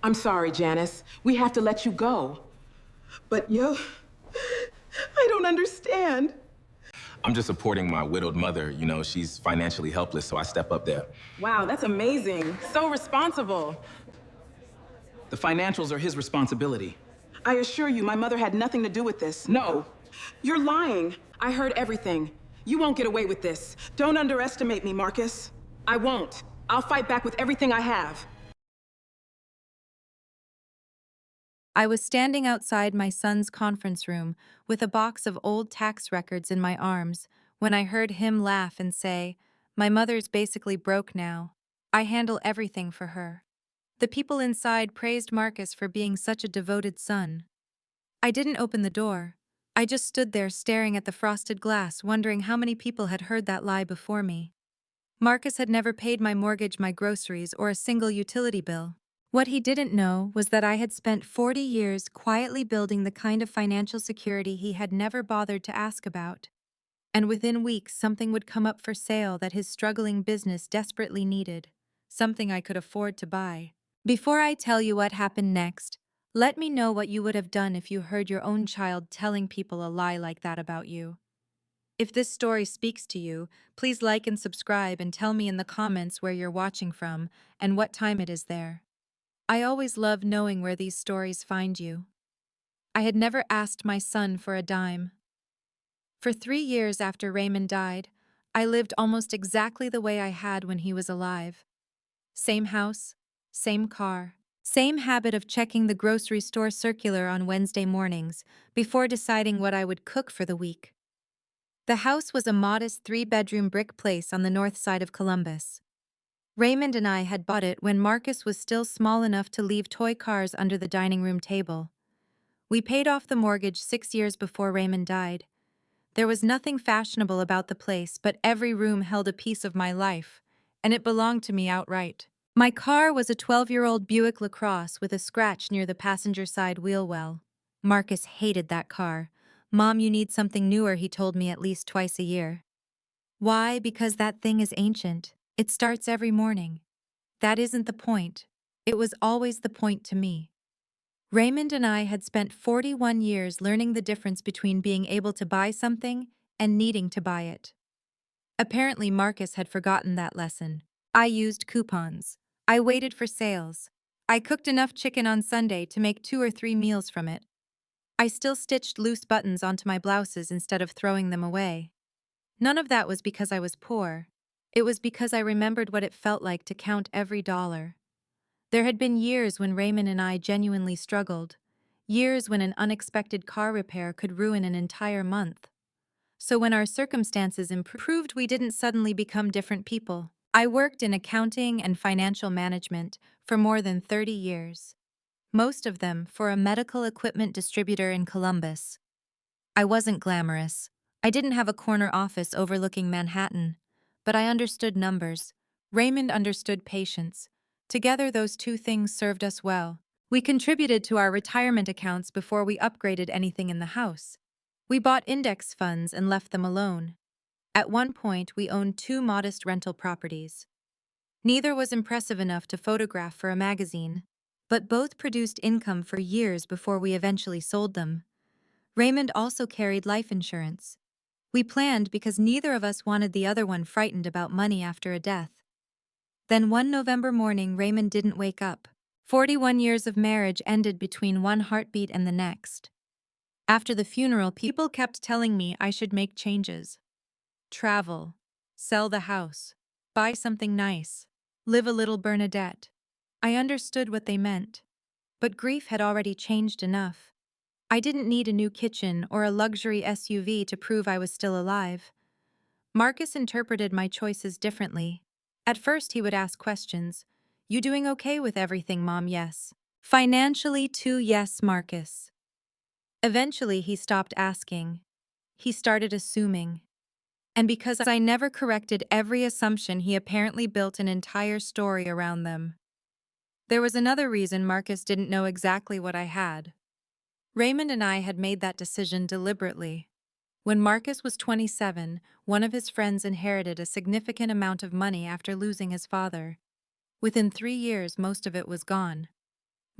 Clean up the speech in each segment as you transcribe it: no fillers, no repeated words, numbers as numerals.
I'm sorry, Janice. We have to let you go. But I don't understand. I'm just supporting my widowed mother. You know, she's financially helpless, so I step up there. Wow, that's amazing. So responsible. The financials are his responsibility. I assure you, my mother had nothing to do with this. No. You're lying. I heard everything. You won't get away with this. Don't underestimate me, Marcus. I won't. I'll fight back with everything I have. I was standing outside my son's conference room with a box of old tax records in my arms when I heard him laugh and say, "My mother's basically broke now. I handle everything for her." The people inside praised Marcus for being such a devoted son. I didn't open the door. I just stood there staring at the frosted glass, wondering how many people had heard that lie before me. Marcus had never paid my mortgage, my groceries, or a single utility bill. What he didn't know was that I had spent 40 years quietly building the kind of financial security he had never bothered to ask about. And within weeks, something would come up for sale that his struggling business desperately needed, something I could afford to buy. Before I tell you what happened next, let me know what you would have done if you heard your own child telling people a lie like that about you. If this story speaks to you, please like and subscribe and tell me in the comments where you're watching from and what time it is there. I always love knowing where these stories find you. I had never asked my son for a dime. For 3 years after Raymond died, I lived almost exactly the way I had when he was alive. Same house, same car, same habit of checking the grocery store circular on Wednesday mornings before deciding what I would cook for the week. The house was a modest 3-bedroom brick place on the north side of Columbus. Raymond and I had bought it when Marcus was still small enough to leave toy cars under the dining room table. We paid off the mortgage 6 years before Raymond died. There was nothing fashionable about the place, but every room held a piece of my life, and it belonged to me outright. My car was a 12-year-old Buick LaCrosse with a scratch near the passenger side wheel well. Marcus hated that car. "Mom, you need something newer," he told me at least twice a year. Why? Because that thing is ancient. It starts every morning. That isn't the point. It was always the point to me. Raymond and I had spent 41 years learning the difference between being able to buy something and needing to buy it. Apparently, Marcus had forgotten that lesson. I used coupons. I waited for sales. I cooked enough chicken on Sunday to make 2 or 3 meals from it. I still stitched loose buttons onto my blouses instead of throwing them away. None of that was because I was poor. It was because I remembered what it felt like to count every dollar. There had been years when Raymond and I genuinely struggled. Years when an unexpected car repair could ruin an entire month. So when our circumstances improved, we didn't suddenly become different people. I worked in accounting and financial management for more than 30 years. Most of them for a medical equipment distributor in Columbus. I wasn't glamorous. I didn't have a corner office overlooking Manhattan. But I understood numbers. Raymond understood patience. Together, those two things served us well. We contributed to our retirement accounts before we upgraded anything in the house. We bought index funds and left them alone. At one point, we owned 2 modest rental properties. Neither was impressive enough to photograph for a magazine, but both produced income for years before we eventually sold them. Raymond also carried life insurance. We planned because neither of us wanted the other one frightened about money after a death. Then one November morning, Raymond didn't wake up. 41 years of marriage ended between one heartbeat and the next. After the funeral, people kept telling me I should make changes. Travel, sell the house, buy something nice, live a little Bernadette. I understood what they meant. But grief had already changed enough. I didn't need a new kitchen or a luxury SUV to prove I was still alive. Marcus interpreted my choices differently. At first, he would ask questions. "You doing okay with everything, Mom?" "Yes." "Financially, too?" "Yes, Marcus." Eventually, he stopped asking. He started assuming. And because I never corrected every assumption, he apparently built an entire story around them. There was another reason Marcus didn't know exactly what I had. Raymond and I had made that decision deliberately. When Marcus was 27, one of his friends inherited a significant amount of money after losing his father. Within 3 years, most of it was gone.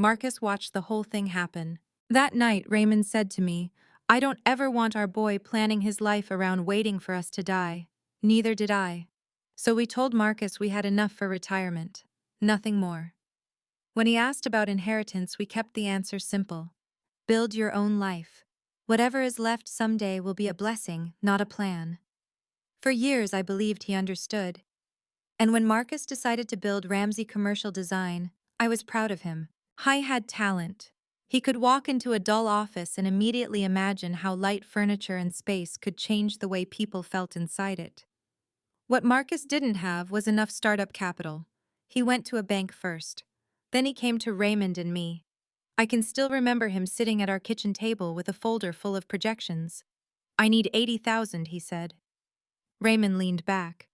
Marcus watched the whole thing happen. That night, Raymond said to me, "I don't ever want our boy planning his life around waiting for us to die." Neither did I. So we told Marcus we had enough for retirement. Nothing more. When he asked about inheritance, we kept the answer simple. Build your own life. Whatever is left someday will be a blessing, not a plan. For years, I believed he understood. And when Marcus decided to build Ramsey Commercial Design, I was proud of him. He had talent. He could walk into a dull office and immediately imagine how light furniture and space could change the way people felt inside it. What Marcus didn't have was enough startup capital. He went to a bank first. Then he came to Raymond and me. I can still remember him sitting at our kitchen table with a folder full of projections. "I need 80,000, he said. Raymond leaned back.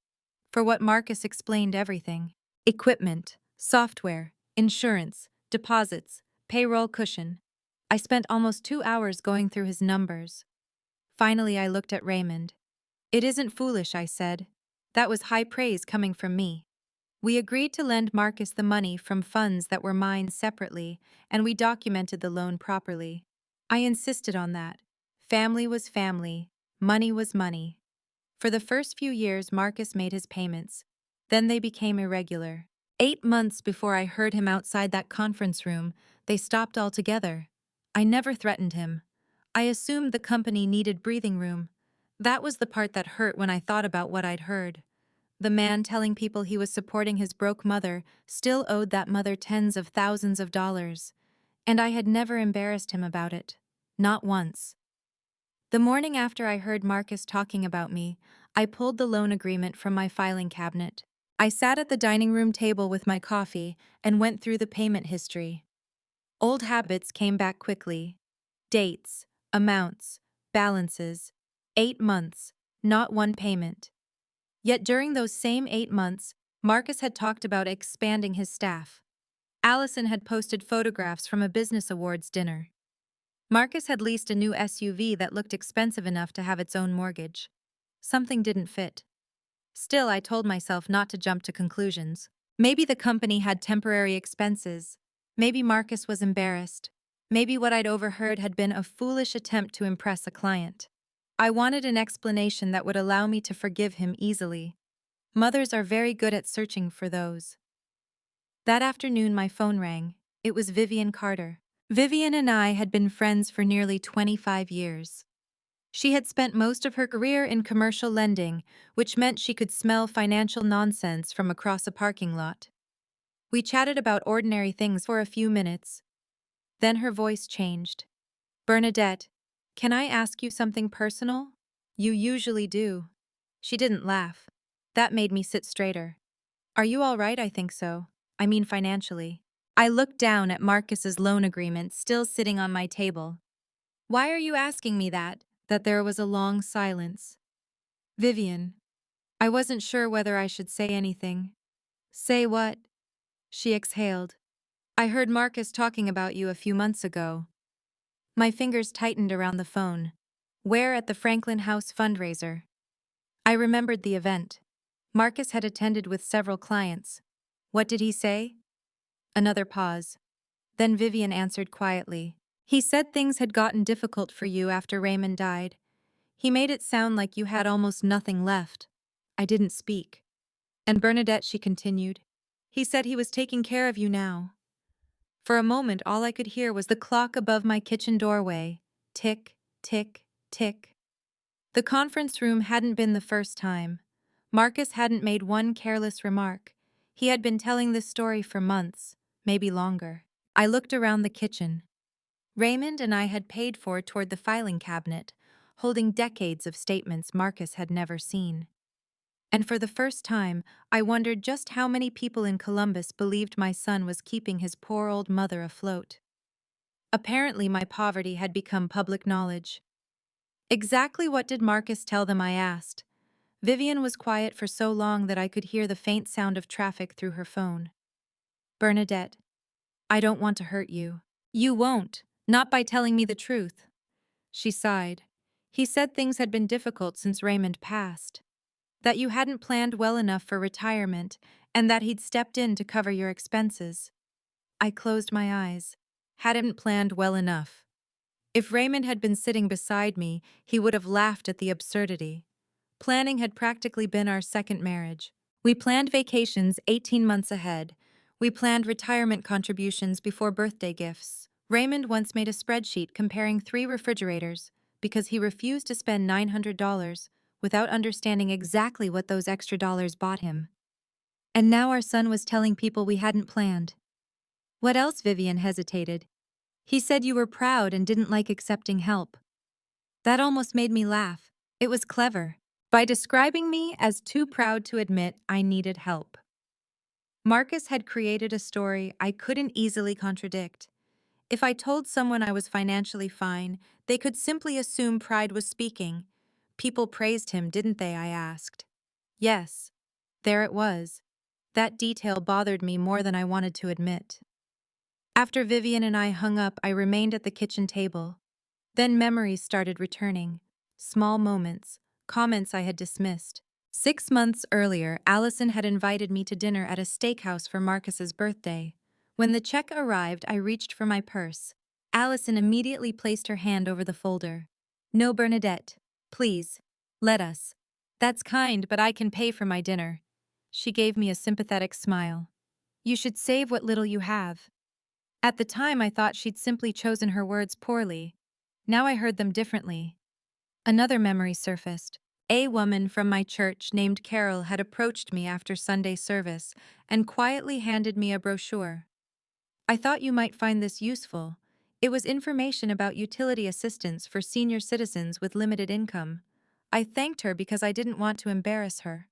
For what Marcus explained everything. Equipment, software, insurance, deposits, payroll cushion. I spent almost 2 hours going through his numbers. Finally, I looked at Raymond. "It isn't foolish," I said. That was high praise coming from me. We agreed to lend Marcus the money from funds that were mine separately, and we documented the loan properly. I insisted on that. Family was family, money was money. For the first few years, Marcus made his payments. Then they became irregular. 8 months before I heard him outside that conference room, they stopped altogether. I never threatened him. I assumed the company needed breathing room. That was the part that hurt when I thought about what I'd heard. The man telling people he was supporting his broke mother still owed that mother tens of thousands of dollars. And I had never embarrassed him about it. Not once. The morning after I heard Marcus talking about me, I pulled the loan agreement from my filing cabinet. I sat at the dining room table with my coffee and went through the payment history. Old habits came back quickly. Dates, amounts, balances. 8 months, not one payment. Yet during those same 8 months, Marcus had talked about expanding his staff. Allison had posted photographs from a business awards dinner. Marcus had leased a new SUV that looked expensive enough to have its own mortgage. Something didn't fit. Still, I told myself not to jump to conclusions. Maybe the company had temporary expenses. Maybe Marcus was embarrassed. Maybe what I'd overheard had been a foolish attempt to impress a client. I wanted an explanation that would allow me to forgive him easily. Mothers are very good at searching for those. That afternoon, my phone rang. It was Vivian Carter. Vivian and I had been friends for nearly 25 years. She had spent most of her career in commercial lending, which meant she could smell financial nonsense from across a parking lot. We chatted about ordinary things for a few minutes. Then her voice changed. "Bernadette, can I ask you something personal?" "You usually do." She didn't laugh. That made me sit straighter. "Are you all right?" "I think so. I mean financially." I looked down at Marcus's loan agreement still sitting on my table. "Why are you asking me that?" That there was a long silence. "Vivian." I wasn't sure whether I should say anything. "Say what?" She exhaled. "I heard Marcus talking about you a few months ago." My fingers tightened around the phone. "Where?" "At the Franklin House fundraiser." I remembered the event. Marcus had attended with several clients. "What did he say?" Another pause. Then Vivian answered quietly. "He said things had gotten difficult for you after Raymond died. He made it sound like you had almost nothing left." I didn't speak. "And Bernadette," she continued. "He said he was taking care of you now." For a moment, all I could hear was the clock above my kitchen doorway. Tick, tick, tick. The conference room hadn't been the first time. Marcus hadn't made one careless remark. He had been telling this story for months, maybe longer. I looked around the kitchen. Raymond and I had paid for toward the filing cabinet, holding decades of statements Marcus had never seen. And for the first time, I wondered just how many people in Columbus believed my son was keeping his poor old mother afloat. Apparently, my poverty had become public knowledge. "Exactly what did Marcus tell them?" I asked. Vivian was quiet for so long that I could hear the faint sound of traffic through her phone. "Bernadette, I don't want to hurt you." "You won't, not by telling me the truth." She sighed. "He said things had been difficult since Raymond passed. That you hadn't planned well enough for retirement, and that he'd stepped in to cover your expenses." I closed my eyes. hadn't planned well enough. If Raymond had been sitting beside me, he would have laughed at the absurdity. Planning had practically been our second marriage. We planned vacations 18 months ahead. We planned retirement contributions before birthday gifts. Raymond once made a spreadsheet comparing 3 refrigerators because he refused to spend $900 without understanding exactly what those extra dollars bought him. And now our son was telling people we hadn't planned. What else? Vivian hesitated. He said you were proud and didn't like accepting help. That almost made me laugh. It was clever. By describing me as too proud to admit I needed help. Marcus had created a story I couldn't easily contradict. If I told someone I was financially fine, they could simply assume pride was speaking. People praised him, didn't they? I asked. Yes. There it was. That detail bothered me more than I wanted to admit. After Vivian and I hung up, I remained at the kitchen table. Then memories started returning. Small moments, comments I had dismissed. 6 months earlier, Allison had invited me to dinner at a steakhouse for Marcus's birthday. When the check arrived, I reached for my purse. Allison immediately placed her hand over the folder. No, Bernadette. Please. Let us. That's kind, but I can pay for my dinner. She gave me a sympathetic smile. You should save what little you have. At the time, I thought she'd simply chosen her words poorly. Now I heard them differently. Another memory surfaced. A woman from my church named Carol had approached me after Sunday service and quietly handed me a brochure. I thought you might find this useful. It was information about utility assistance for senior citizens with limited income. I thanked her because I didn't want to embarrass her.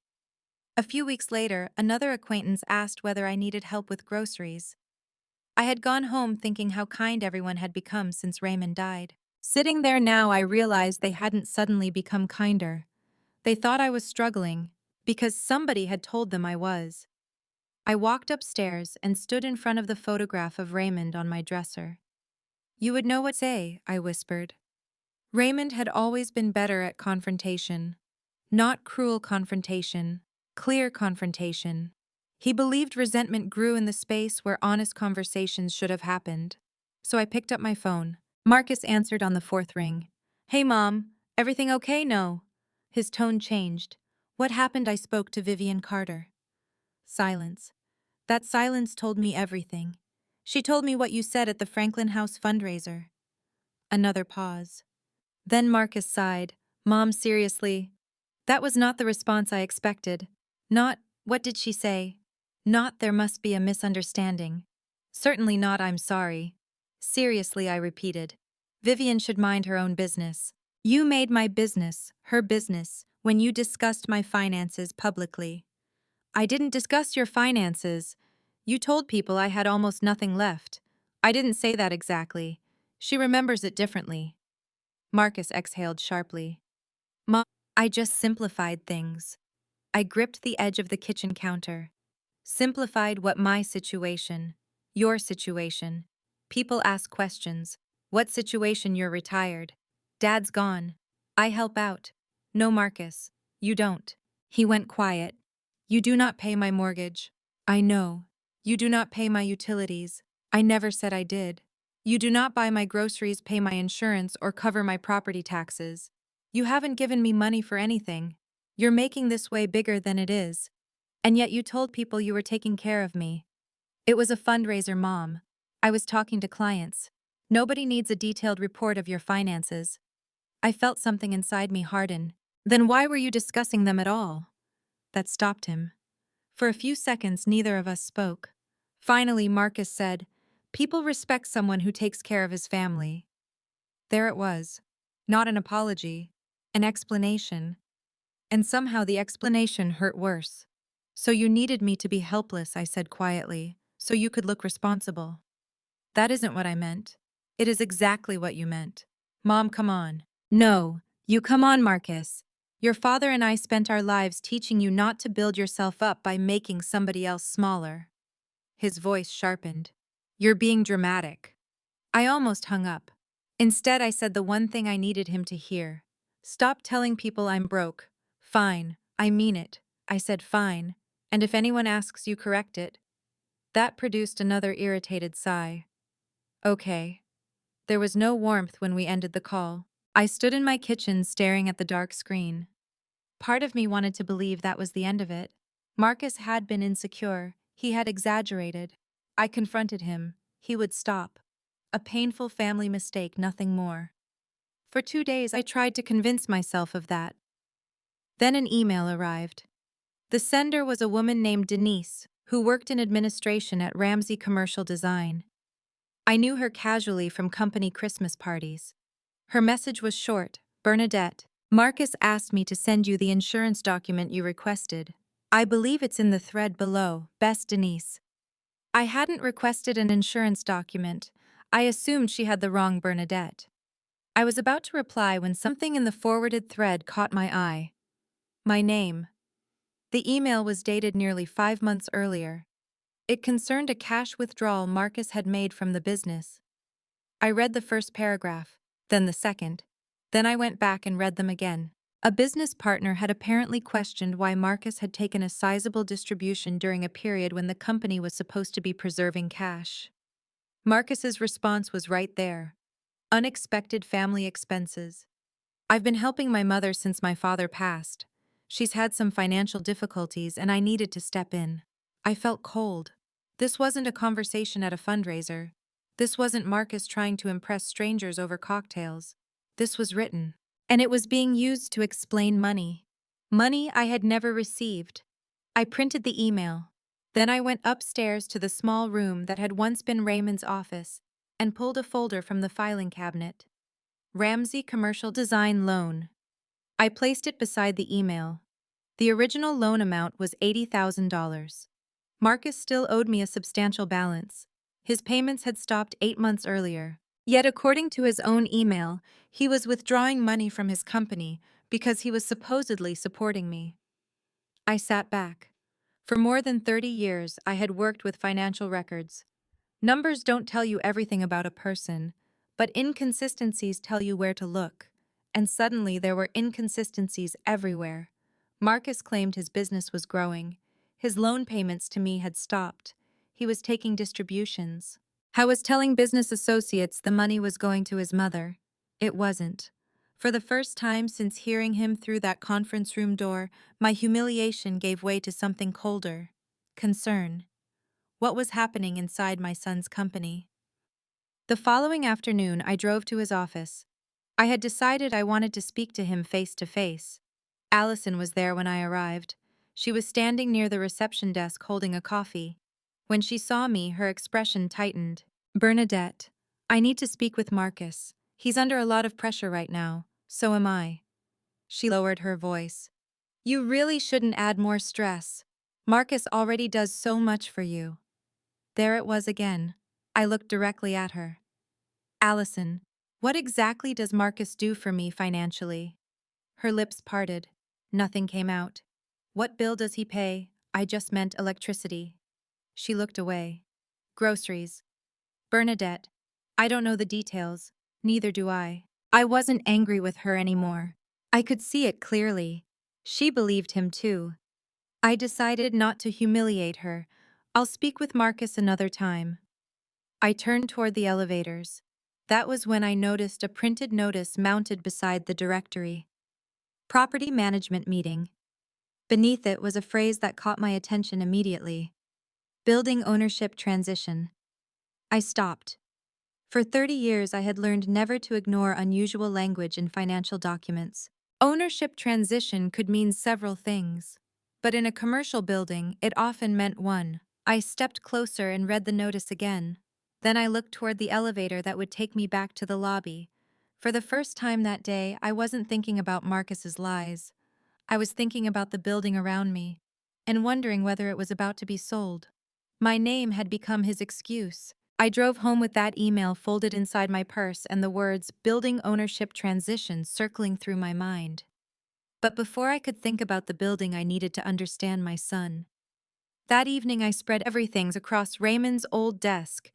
A few weeks later, another acquaintance asked whether I needed help with groceries. I had gone home thinking how kind everyone had become since Raymond died. Sitting there now, I realized they hadn't suddenly become kinder. They thought I was struggling because somebody had told them I was. I walked upstairs and stood in front of the photograph of Raymond on my dresser. You would know what to say, I whispered. Raymond had always been better at confrontation. Not cruel confrontation, clear confrontation. He believed resentment grew in the space where honest conversations should have happened. So I picked up my phone. Marcus answered on the 4th ring. Hey, Mom, everything okay? No. His tone changed. What happened? I spoke to Vivian Carter. Silence. That silence told me everything. She told me what you said at the Franklin House fundraiser. Another pause. Then Marcus sighed. Mom, seriously. That was not the response I expected. Not, what did she say? Not, there must be a misunderstanding. Certainly not, I'm sorry. Seriously, I repeated. Vivian should mind her own business. You made my business, her business, when you discussed my finances publicly. I didn't discuss your finances. You told people I had almost nothing left. I didn't say that exactly. She remembers it differently. Marcus exhaled sharply. Mom, I just simplified things. I gripped the edge of the kitchen counter. Simplified what my situation, your situation. People ask questions. What situation? You're retired. Dad's gone. I help out. No, Marcus, you don't. He went quiet. You do not pay my mortgage. I know. You do not pay my utilities. I never said I did. You do not buy my groceries, pay my insurance, or cover my property taxes. You haven't given me money for anything. You're making this way bigger than it is. And yet you told people you were taking care of me. It was a fundraiser, Mom. I was talking to clients. Nobody needs a detailed report of your finances. I felt something inside me harden. Then why were you discussing them at all? That stopped him. For a few seconds, neither of us spoke. Finally, Marcus said, people respect someone who takes care of his family. There it was. Not an apology. An explanation. And somehow the explanation hurt worse. So you needed me to be helpless, I said quietly, so you could look responsible. That isn't what I meant. It is exactly what you meant. Mom, come on. No, you come on, Marcus. Your father and I spent our lives teaching you not to build yourself up by making somebody else smaller. His voice sharpened. You're being dramatic. I almost hung up. Instead, I said the one thing I needed him to hear. Stop telling people I'm broke. Fine, I mean it. I said fine. And if anyone asks, you correct it. That produced another irritated sigh. Okay. There was no warmth when we ended the call. I stood in my kitchen staring at the dark screen. Part of me wanted to believe that was the end of it. Marcus had been insecure. He had exaggerated. I confronted him. He would stop. A painful family mistake, nothing more. For 2 days, I tried to convince myself of that. Then an email arrived. The sender was a woman named Denise, who worked in administration at Ramsey Commercial Design. I knew her casually from company Christmas parties. Her message was short: Bernadette, Marcus asked me to send you the insurance document you requested. I believe it's in the thread below. Best, Denise. I hadn't requested an insurance document. I assumed she had the wrong Bernadette. I was about to reply when something in the forwarded thread caught my eye. My name. The email was dated nearly 5 months earlier. It concerned a cash withdrawal Marcus had made from the business. I read the first paragraph, then the second. Then I went back and read them again. A business partner had apparently questioned why Marcus had taken a sizable distribution during a period when the company was supposed to be preserving cash. Marcus's response was right there. Unexpected family expenses. I've been helping my mother since my father passed. She's had some financial difficulties and I needed to step in. I felt cold. This wasn't a conversation at a fundraiser. This wasn't Marcus trying to impress strangers over cocktails. This was written. And it was being used to explain money. Money I had never received. I printed the email. Then I went upstairs to the small room that had once been Raymond's office and pulled a folder from the filing cabinet. Ramsey Commercial Design Loan. I placed it beside the email. The original loan amount was $80,000. Marcus still owed me a substantial balance. His payments had stopped 8 months earlier. Yet according to his own email, he was withdrawing money from his company because he was supposedly supporting me. I sat back. For more than 30 years, I had worked with financial records. Numbers don't tell you everything about a person, but inconsistencies tell you where to look. And suddenly there were inconsistencies everywhere. Marcus claimed his business was growing. His loan payments to me had stopped. He was taking distributions. I was telling business associates the money was going to his mother. It wasn't. For the first time since hearing him through that conference room door, my humiliation gave way to something colder. Concern. What was happening inside my son's company? The following afternoon, I drove to his office. I had decided I wanted to speak to him face to face. Allison was there when I arrived. She was standing near the reception desk holding a coffee. When she saw me, her expression tightened. Bernadette, I need to speak with Marcus. He's under a lot of pressure right now. So am I. She lowered her voice. You really shouldn't add more stress. Marcus already does so much for you. There it was again. I looked directly at her. Allison, what exactly does Marcus do for me financially? Her lips parted. Nothing came out. What bill does he pay? I just meant electricity. She looked away. Groceries. Bernadette, I don't know the details. Neither do I. I wasn't angry with her anymore. I could see it clearly. She believed him too. I decided not to humiliate her. I'll speak with Marcus another time. I turned toward the elevators. That was when I noticed a printed notice mounted beside the directory. Property management meeting. Beneath it was a phrase that caught my attention immediately. Building ownership transition. I stopped. For 30 years, I had learned never to ignore unusual language in financial documents. Ownership transition could mean several things. But in a commercial building, it often meant one. I stepped closer and read the notice again. Then I looked toward the elevator that would take me back to the lobby. For the first time that day, I wasn't thinking about Marcus's lies. I was thinking about the building around me, and wondering whether it was about to be sold. My name had become his excuse. I drove home with that email folded inside my purse and the words "building ownership transition" circling through my mind. But before I could think about the building, I needed to understand my son. That evening I spread everything across Raymond's old desk: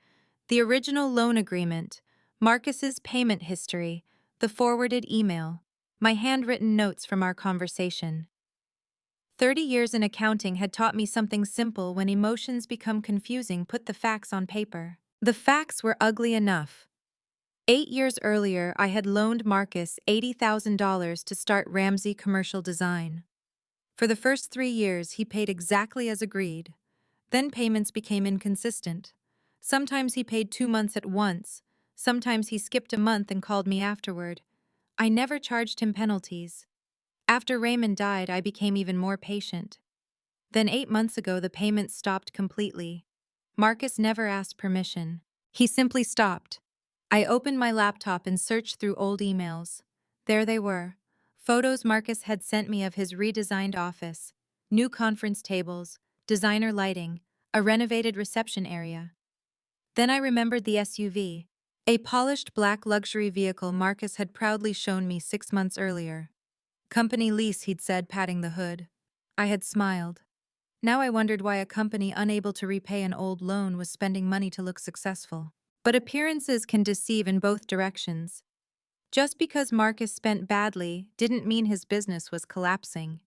the original loan agreement, Marcus's payment history, the forwarded email, my handwritten notes from our conversation. 30 years in accounting had taught me something simple: when emotions become confusing, put the facts on paper. The facts were ugly enough. 8 years earlier, I had loaned Marcus $80,000 to start Ramsey Commercial Design. For the first 3 years, he paid exactly as agreed. Then payments became inconsistent. Sometimes he paid 2 months at once. Sometimes he skipped a month and called me afterward. I never charged him penalties. After Raymond died, I became even more patient. Then 8 months ago, the payments stopped completely. Marcus never asked permission. He simply stopped. I opened my laptop and searched through old emails. There they were. Photos Marcus had sent me of his redesigned office, new conference tables, designer lighting, a renovated reception area. Then I remembered the SUV, a polished black luxury vehicle Marcus had proudly shown me 6 months earlier. Company lease, he'd said, patting the hood. I had smiled. Now I wondered why a company unable to repay an old loan was spending money to look successful. But appearances can deceive in both directions. Just because Marcus spent badly didn't mean his business was collapsing.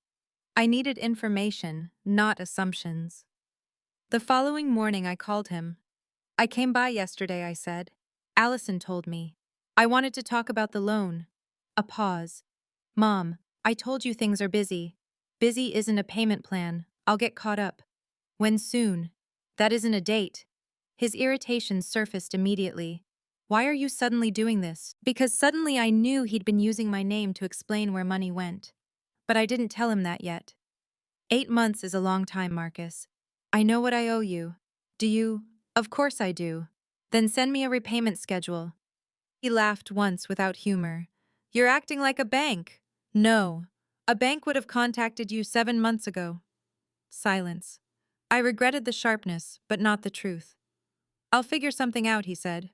I needed information, not assumptions. The following morning I called him. I came by yesterday, I said. Allison told me. I wanted to talk about the loan. A pause. Mom, I told you things are busy. Busy isn't a payment plan. I'll get caught up. When soon? That isn't a date. His irritation surfaced immediately. Why are you suddenly doing this? Because suddenly I knew he'd been using my name to explain where money went. But I didn't tell him that yet. 8 months is a long time, Marcus. I know what I owe you. Do you? Of course I do. Then send me a repayment schedule. He laughed once without humor. You're acting like a bank. No. A bank would have contacted you 7 months ago. Silence. I regretted the sharpness, but not the truth. I'll figure something out, he said.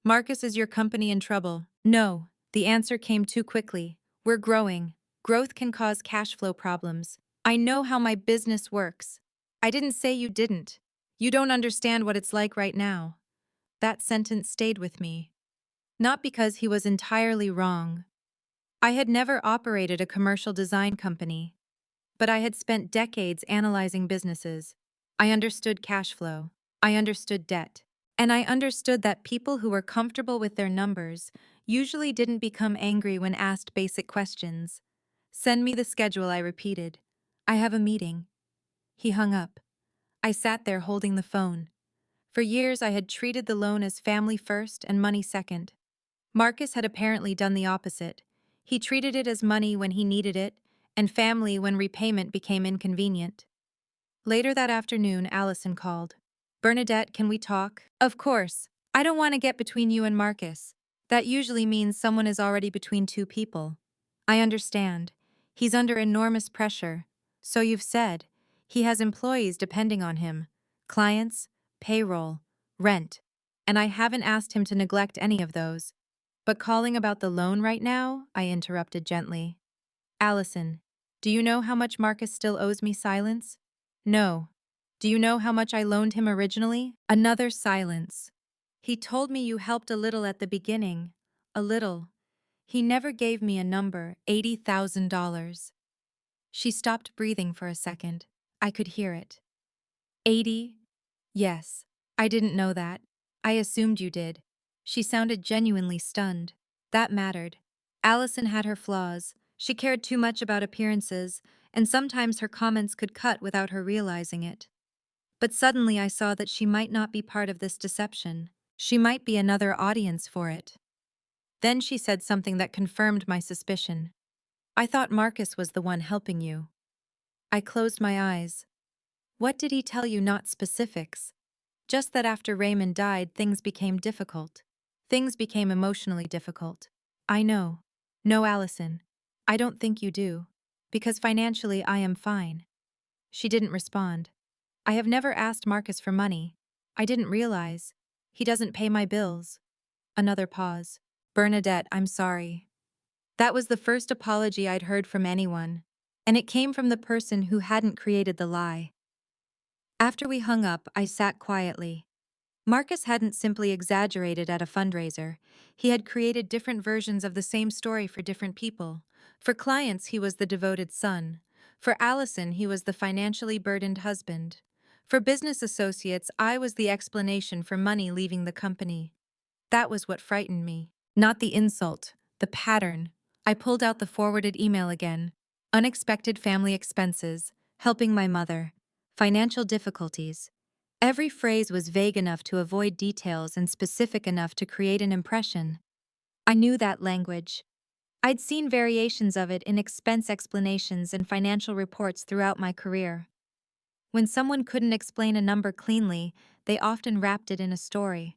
Marcus, is your company in trouble? No. The answer came too quickly. We're growing. Growth can cause cash flow problems. I know how my business works. I didn't say you didn't. You don't understand what it's like right now. That sentence stayed with me. Not because he was entirely wrong. I had never operated a commercial design company, but I had spent decades analyzing businesses. I understood cash flow. I understood debt. And I understood that people who were comfortable with their numbers usually didn't become angry when asked basic questions. Send me the schedule, I repeated. I have a meeting. He hung up. I sat there holding the phone. For years I had treated the loan as family first and money second. Marcus had apparently done the opposite. He treated it as money when he needed it, and family when repayment became inconvenient. Later that afternoon, Allison called. Bernadette, can we talk? Of course. I don't want to get between you and Marcus. That usually means someone is already between two people. I understand. He's under enormous pressure. So you've said. He has employees depending on him. Clients, payroll, rent. And I haven't asked him to neglect any of those. But calling about the loan right now, I interrupted gently. Allison, do you know how much Marcus still owes me? Silence. No. Do you know how much I loaned him originally? Another silence. He told me you helped a little at the beginning. A little. He never gave me a number, $80,000. She stopped breathing for a second. I could hear it. 80? Yes. I didn't know that. I assumed you did. She sounded genuinely stunned. That mattered. Allison had her flaws. She cared too much about appearances, and sometimes her comments could cut without her realizing it. But suddenly I saw that she might not be part of this deception. She might be another audience for it. Then she said something that confirmed my suspicion. I thought Marcus was the one helping you. I closed my eyes. What did he tell you? Not specifics. Just that after Raymond died, things became difficult. Things became emotionally difficult. I know. No, Allison. I don't think you do. Because financially I am fine. She didn't respond. I have never asked Marcus for money. I didn't realize. He doesn't pay my bills. Another pause. Bernadette, I'm sorry. That was the first apology I'd heard from anyone. And it came from the person who hadn't created the lie. After we hung up, I sat quietly. Marcus hadn't simply exaggerated at a fundraiser. He had created different versions of the same story for different people. For clients, he was the devoted son. For Allison, he was the financially burdened husband. For business associates, I was the explanation for money leaving the company. That was what frightened me. Not the insult, the pattern. I pulled out the forwarded email again. Unexpected family expenses, helping my mother, financial difficulties. Every phrase was vague enough to avoid details and specific enough to create an impression. I knew that language. I'd seen variations of it in expense explanations and financial reports throughout my career. When someone couldn't explain a number cleanly, they often wrapped it in a story.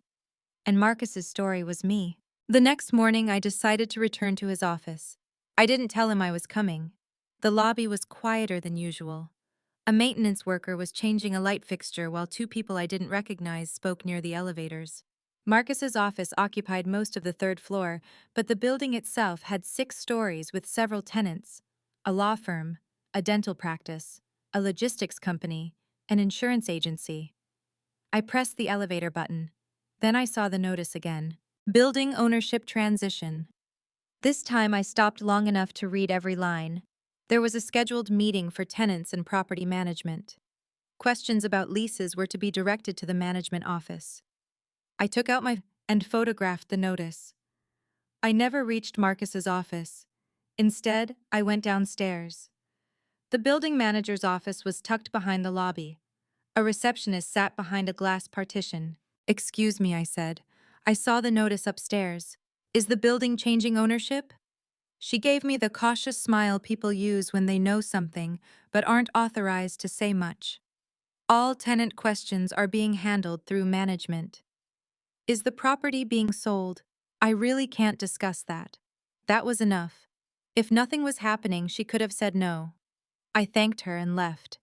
And Marcus's story was me. The next morning, I decided to return to his office. I didn't tell him I was coming. The lobby was quieter than usual. A maintenance worker was changing a light fixture while two people I didn't recognize spoke near the elevators. Marcus's office occupied most of the third floor, but the building itself had 6 stories with several tenants: a law firm, a dental practice, a logistics company, an insurance agency. I pressed the elevator button. Then I saw the notice again. Building ownership transition. This time I stopped long enough to read every line. There was a scheduled meeting for tenants and property management. Questions about leases were to be directed to the management office. I took out my and photographed the notice. I never reached Marcus's office. Instead, I went downstairs. The building manager's office was tucked behind the lobby. A receptionist sat behind a glass partition. "Excuse me," I said. "I saw the notice upstairs. Is the building changing ownership?" She gave me the cautious smile people use when they know something but aren't authorized to say much. "All tenant questions are being handled through management." "Is the property being sold?" "I really can't discuss that." That was enough. If nothing was happening, she could have said no. I thanked her and left.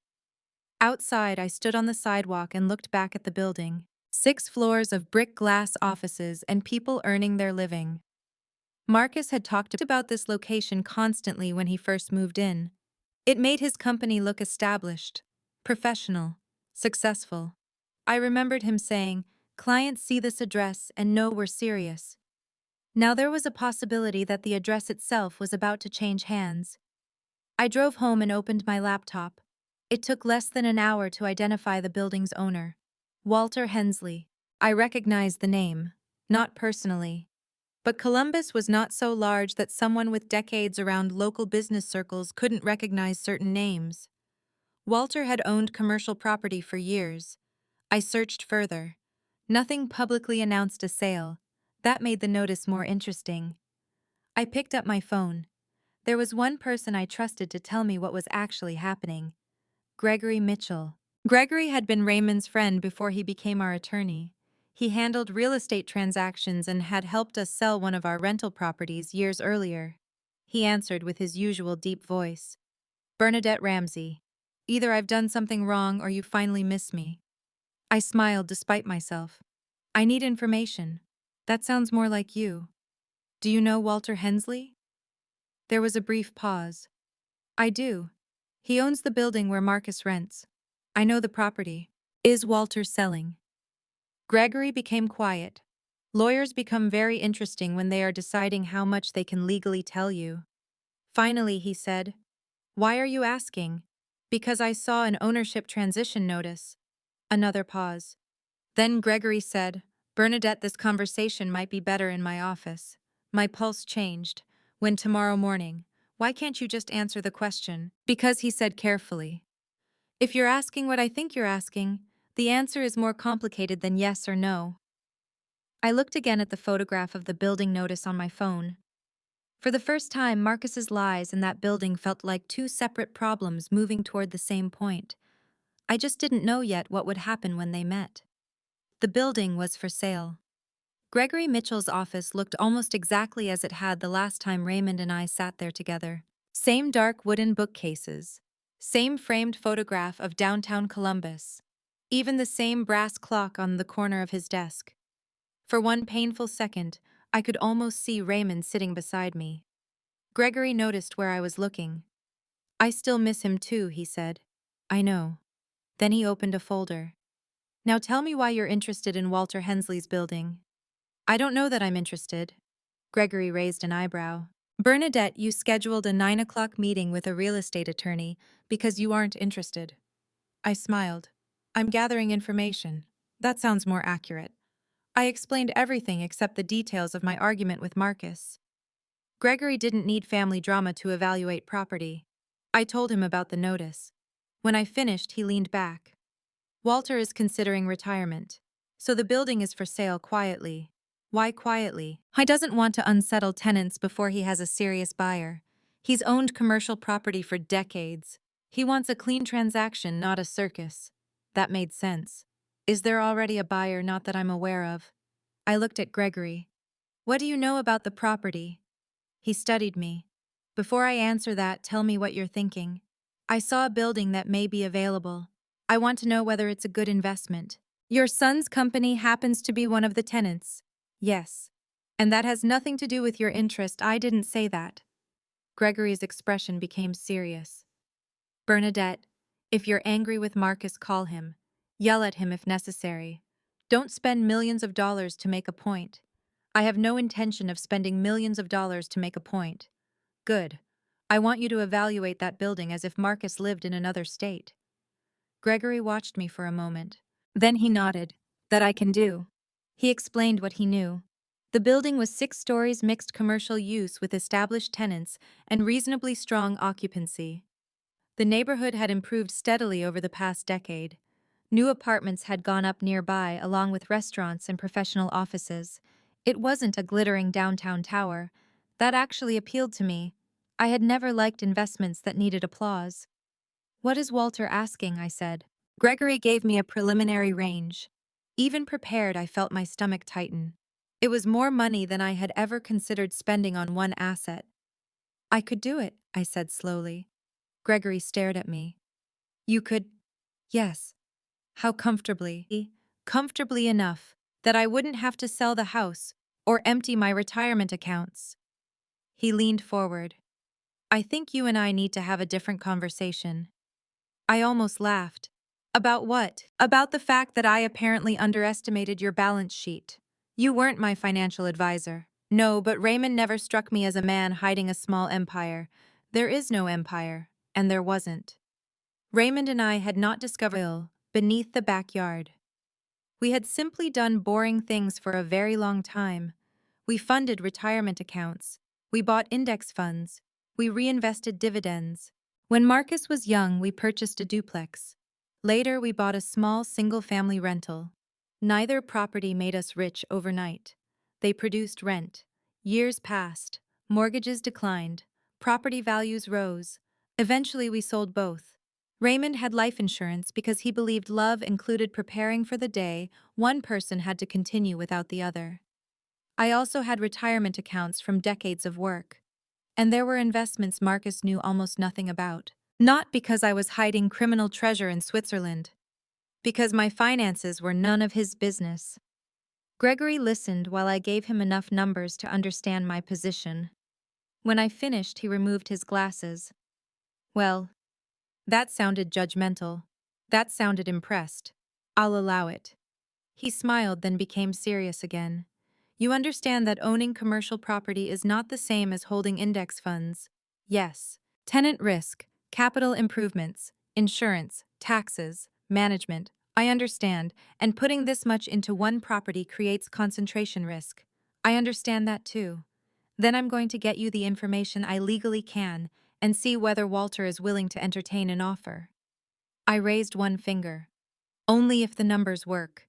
Outside, I stood on the sidewalk and looked back at the building. 6 floors of brick glass offices and people earning their living. Marcus had talked about this location constantly when he first moved in. It made his company look established, professional, successful. I remembered him saying, "Clients see this address and know we're serious." Now there was a possibility that the address itself was about to change hands. I drove home and opened my laptop. It took less than an hour to identify the building's owner. Walter Hensley. I recognized the name, not personally. But Columbus was not so large that someone with decades around local business circles couldn't recognize certain names. Walter had owned commercial property for years. I searched further. Nothing publicly announced a sale. That made the notice more interesting. I picked up my phone. There was one person I trusted to tell me what was actually happening: Gregory Mitchell. Gregory had been Raymond's friend before he became our attorney. He handled real estate transactions and had helped us sell one of our rental properties years earlier. He answered with his usual deep voice. "Bernadette Ramsey. Either I've done something wrong or you finally miss me." I smiled despite myself. "I need information. That sounds more like you. Do you know Walter Hensley?" There was a brief pause. "I do. He owns the building where Marcus rents. I know the property." "Is Walter selling?" Gregory became quiet. Lawyers become very interesting when they are deciding how much they can legally tell you. Finally, he said, "Why are you asking?" "Because I saw an ownership transition notice." Another pause. Then Gregory said, "Bernadette, this conversation might be better in my office." My pulse changed. "When tomorrow morning? Why can't you just answer the question?" "Because," he said carefully, "if you're asking what I think you're asking, the answer is more complicated than yes or no." I looked again at the photograph of the building notice on my phone. For the first time, Marcus's lies in that building felt like 2 separate problems moving toward the same point. I just didn't know yet what would happen when they met. The building was for sale. Gregory Mitchell's office looked almost exactly as it had the last time Raymond and I sat there together. Same dark wooden bookcases. Same framed photograph of downtown Columbus. Even the same brass clock on the corner of his desk. For one painful second, I could almost see Raymond sitting beside me. Gregory noticed where I was looking. "I still miss him too," he said. "I know." Then he opened a folder. "Now tell me why you're interested in Walter Hensley's building." "I don't know that I'm interested." Gregory raised an eyebrow. "Bernadette, you scheduled a 9 o'clock meeting with a real estate attorney because you aren't interested." I smiled. I'm gathering information. That sounds more accurate. I explained everything except the details of my argument with Marcus. Gregory didn't need family drama to evaluate property. I told him about the notice. When I finished, he leaned back. Walter is considering retirement, so the building is for sale quietly. Why quietly? He doesn't want to unsettle tenants before he has a serious buyer. He's owned commercial property for decades. He wants a clean transaction, not a circus. That made sense. Is there already a buyer, not that I'm aware of? I looked at Gregory. What do you know about the property? He studied me. Before I answer that, tell me what you're thinking. I saw a building that may be available. I want to know whether it's a good investment. Your son's company happens to be one of the tenants. Yes. And that has nothing to do with your interest. I didn't say that. Gregory's expression became serious. Bernadette, if you're angry with Marcus, call him. Yell at him if necessary. Don't spend millions of dollars to make a point. I have no intention of spending millions of dollars to make a point. Good. I want you to evaluate that building as if Marcus lived in another state. Gregory watched me for a moment. Then he nodded. That I can do. He explained what he knew. The building was 6 stories, mixed commercial use with established tenants and reasonably strong occupancy. The neighborhood had improved steadily over the past decade. New apartments had gone up nearby, along with restaurants and professional offices. It wasn't a glittering downtown tower. That actually appealed to me. I had never liked investments that needed applause. What is Walter asking? I said. Gregory gave me a preliminary range. Even prepared, I felt my stomach tighten. It was more money than I had ever considered spending on one asset. I could do it, I said slowly. Gregory stared at me. You could? Yes. How comfortably? Comfortably enough that I wouldn't have to sell the house or empty my retirement accounts. He leaned forward. I think you and I need to have a different conversation. I almost laughed. About what? About the fact that I apparently underestimated your balance sheet. You weren't my financial advisor. No, but Raymond never struck me as a man hiding a small empire. There is no empire, and there wasn't. Raymond and I had not discovered oil beneath the backyard. We had simply done boring things for a very long time. We funded retirement accounts. We bought index funds. We reinvested dividends. When Marcus was young, we purchased a duplex. Later, we bought a small single-family rental. Neither property made us rich overnight. They produced rent. Years passed. Mortgages declined. Property values rose. Eventually, we sold both. Raymond had life insurance because he believed love included preparing for the day one person had to continue without the other. I also had retirement accounts from decades of work. And there were investments Marcus knew almost nothing about. Not because I was hiding criminal treasure in Switzerland. Because my finances were none of his business. Gregory listened while I gave him enough numbers to understand my position. When I finished, he removed his glasses. Well, that sounded judgmental. That sounded impressed. I'll allow it. He smiled, then became serious again. You understand that owning commercial property is not the same as holding index funds. Yes. Tenant risk, capital improvements, insurance, taxes, management. I understand, and putting this much into one property creates concentration risk. I understand that too. Then I'm going to get you the information I legally can and see whether Walter is willing to entertain an offer. I raised one finger. Only if the numbers work.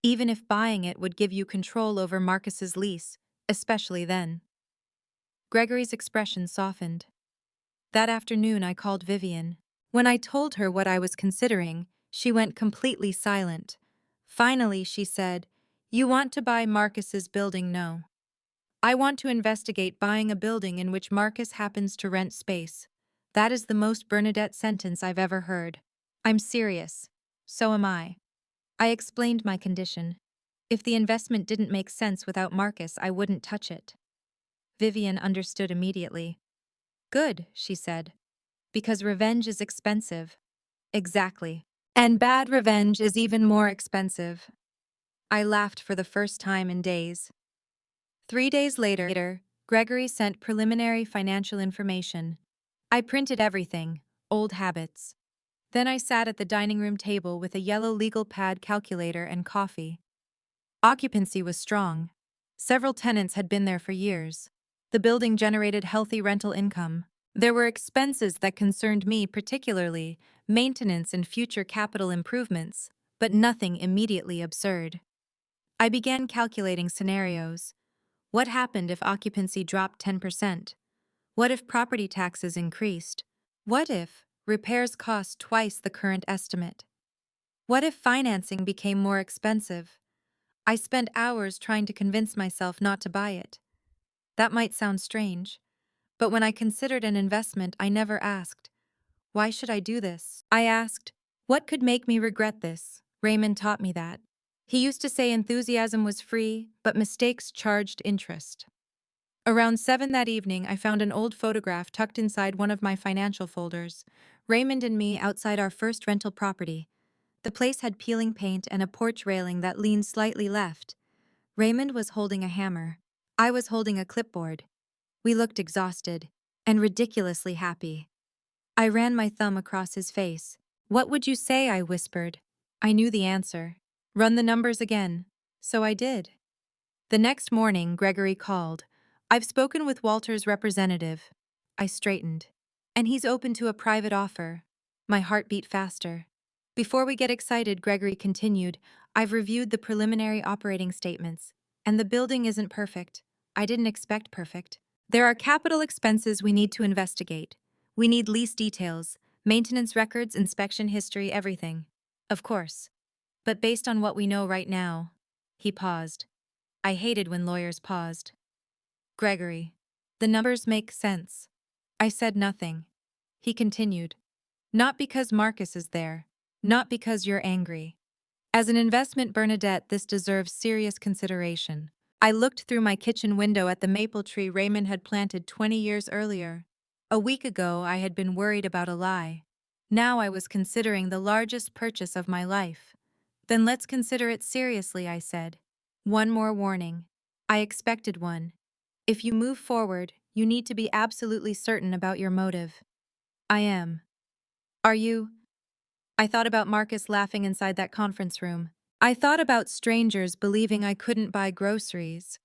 Even if buying it would give you control over Marcus's lease, especially then. Gregory's expression softened. That afternoon I called Vivian. When I told her what I was considering, she went completely silent. Finally, she said, "You want to buy Marcus's building?" "No. I want to investigate buying a building in which Marcus happens to rent space." That is the most Bernadette sentence I've ever heard. I'm serious. So am I. I explained my condition. If the investment didn't make sense without Marcus, I wouldn't touch it. Vivian understood immediately. Good, she said. Because revenge is expensive. Exactly. And bad revenge is even more expensive. I laughed for the first time in days. 3 days later, Gregory sent preliminary financial information. I printed everything, old habits. Then I sat at the dining room table with a yellow legal pad calculator and coffee. Occupancy was strong. Several tenants had been there for years. The building generated healthy rental income. There were expenses that concerned me particularly, maintenance and future capital improvements, but nothing immediately absurd. I began calculating scenarios. What happened if occupancy dropped 10%? What if property taxes increased? What if repairs cost twice the current estimate? What if financing became more expensive? I spent hours trying to convince myself not to buy it. That might sound strange, but when I considered an investment, I never asked, why should I do this? I asked, what could make me regret this? Raymond taught me that. He used to say enthusiasm was free, but mistakes charged interest. Around 7 that evening, I found an old photograph tucked inside one of my financial folders. Raymond and me outside our first rental property. The place had peeling paint and a porch railing that leaned slightly left. Raymond was holding a hammer. I was holding a clipboard. We looked exhausted and ridiculously happy. I ran my thumb across his face. What would you say? I whispered. I knew the answer. Run the numbers again. So I did. The next morning, Gregory called. I've spoken with Walter's representative. I straightened. And he's open to a private offer. My heart beat faster. Before we get excited, Gregory continued, I've reviewed the preliminary operating statements, and the building isn't perfect. I didn't expect perfect. There are capital expenses we need to investigate. We need lease details, maintenance records, inspection history, everything. Of course. But based on what we know right now. He paused. I hated when lawyers paused. Gregory, the numbers make sense. I said nothing. He continued. Not because Marcus is there. Not because you're angry. As an investment, Bernadette, this deserves serious consideration. I looked through my kitchen window at the maple tree Raymond had planted 20 years earlier. A week ago, I had been worried about a lie. Now I was considering the largest purchase of my life. Then let's consider it seriously, I said. One more warning. I expected one. If you move forward, you need to be absolutely certain about your motive. I am. Are you? I thought about Marcus laughing inside that conference room. I thought about strangers believing I couldn't buy groceries.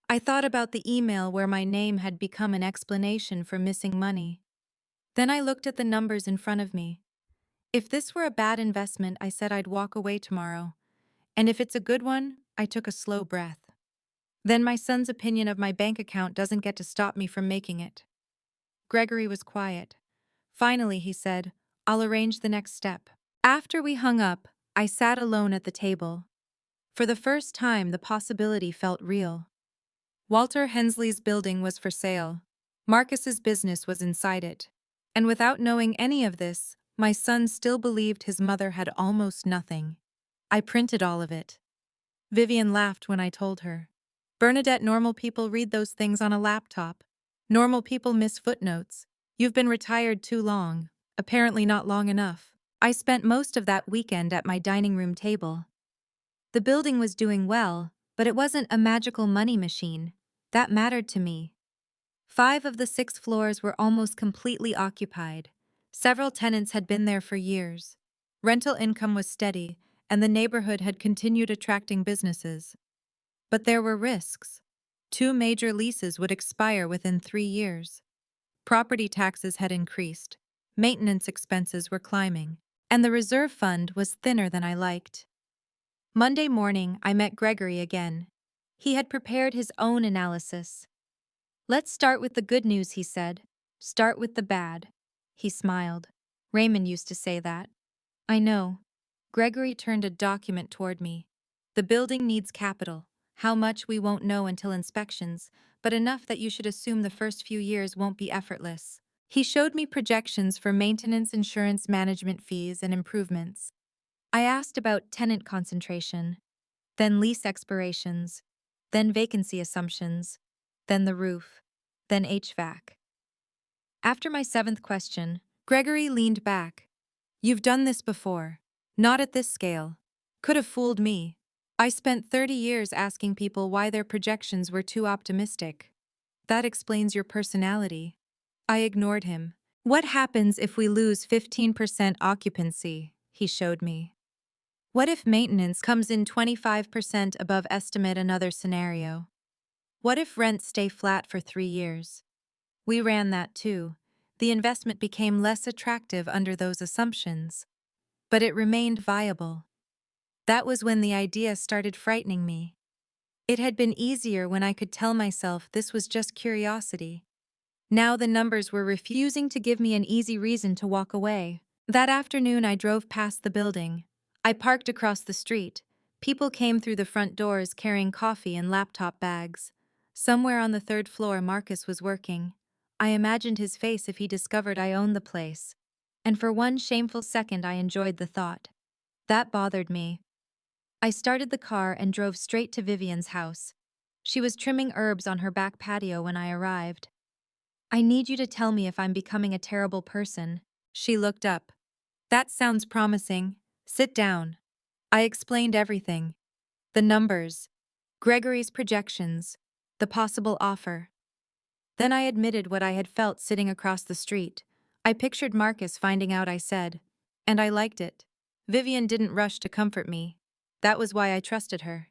I thought about the email where my name had become an explanation for missing money. Then I looked at the numbers in front of me. If this were a bad investment, I said I'd walk away tomorrow. And if it's a good one, I took a slow breath. Then my son's opinion of my bank account doesn't get to stop me from making it. Gregory was quiet. Finally, he said, I'll arrange the next step. After we hung up, I sat alone at the table. For the first time, the possibility felt real. Walter Hensley's building was for sale. Marcus's business was inside it. And without knowing any of this, my son still believed his mother had almost nothing. I printed all of it. Vivian laughed when I told her. Bernadette, normal people read those things on a laptop. Normal people miss footnotes. You've been retired too long. Apparently not long enough. I spent most of that weekend at my dining room table. The building was doing well, but it wasn't a magical money machine. That mattered to me. 5 of the 6 floors were almost completely occupied. Several tenants had been there for years. Rental income was steady, and the neighborhood had continued attracting businesses. But there were risks. 2 major leases would expire within 3 years. Property taxes had increased. Maintenance expenses were climbing. And the reserve fund was thinner than I liked. Monday morning, I met Gregory again. He had prepared his own analysis. Let's start with the good news, he said. Start with the bad. He smiled. Raymond used to say that. I know. Gregory turned a document toward me. The building needs capital. How much we won't know until inspections, but enough that you should assume the first few years won't be effortless. He showed me projections for maintenance, insurance, management fees, and improvements. I asked about tenant concentration, then lease expirations, then vacancy assumptions, then the roof, then HVAC. After my 7th question, Gregory leaned back. You've done this before. Not at this scale. Could have fooled me. I spent 30 years asking people why their projections were too optimistic. That explains your personality. I ignored him. What happens if we lose 15% occupancy? He showed me. What if maintenance comes in 25% above estimate? Another scenario. What if rents stay flat for 3 years? We ran that too. The investment became less attractive under those assumptions, but it remained viable. That was when the idea started frightening me. It had been easier when I could tell myself this was just curiosity. Now the numbers were refusing to give me an easy reason to walk away. That afternoon I drove past the building. I parked across the street. People came through the front doors carrying coffee and laptop bags. Somewhere on the third floor Marcus was working. I imagined his face if he discovered I owned the place. And for one shameful second I enjoyed the thought. That bothered me. I started the car and drove straight to Vivian's house. She was trimming herbs on her back patio when I arrived. I need you to tell me if I'm becoming a terrible person. She looked up. That sounds promising. Sit down. I explained everything. The numbers, Gregory's projections, the possible offer. Then I admitted what I had felt sitting across the street. I pictured Marcus finding out I said, and I liked it. Vivian didn't rush to comfort me. That was why I trusted her.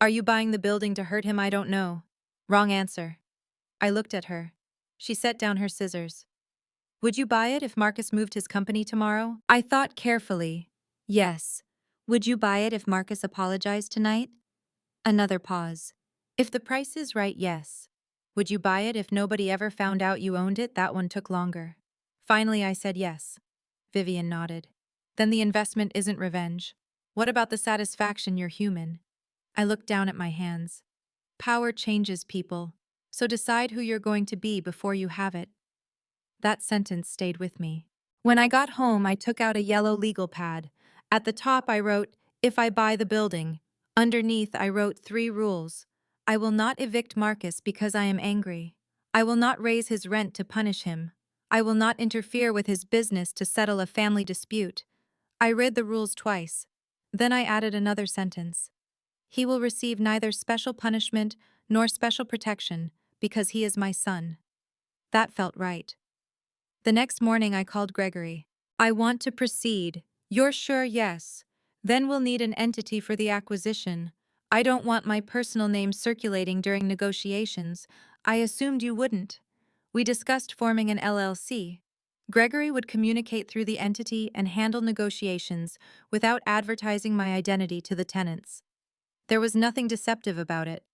Are you buying the building to hurt him? I don't know. Wrong answer. I looked at her. She set down her scissors. Would you buy it if Marcus moved his company tomorrow? I thought carefully. Yes. Would you buy it if Marcus apologized tonight? Another pause. If the price is right, yes. Would you buy it if nobody ever found out you owned it? That one took longer. Finally, I said yes. Vivian nodded. Then the investment isn't revenge. What about the satisfaction you're human? I looked down at my hands. Power changes people, so decide who you're going to be before you have it. That sentence stayed with me. When I got home, I took out a yellow legal pad. At the top, I wrote, "If I buy the building." Underneath, I wrote 3 rules. I will not evict Marcus because I am angry. I will not raise his rent to punish him. I will not interfere with his business to settle a family dispute. I read the rules twice. Then I added another sentence. He will receive neither special punishment nor special protection because he is my son. That felt right. The next morning I called Gregory. I want to proceed. You're sure? Yes. Then we'll need an entity for the acquisition. I don't want my personal name circulating during negotiations. I assumed you wouldn't. We discussed forming an LLC. Gregory would communicate through the entity and handle negotiations without advertising my identity to the tenants. There was nothing deceptive about it.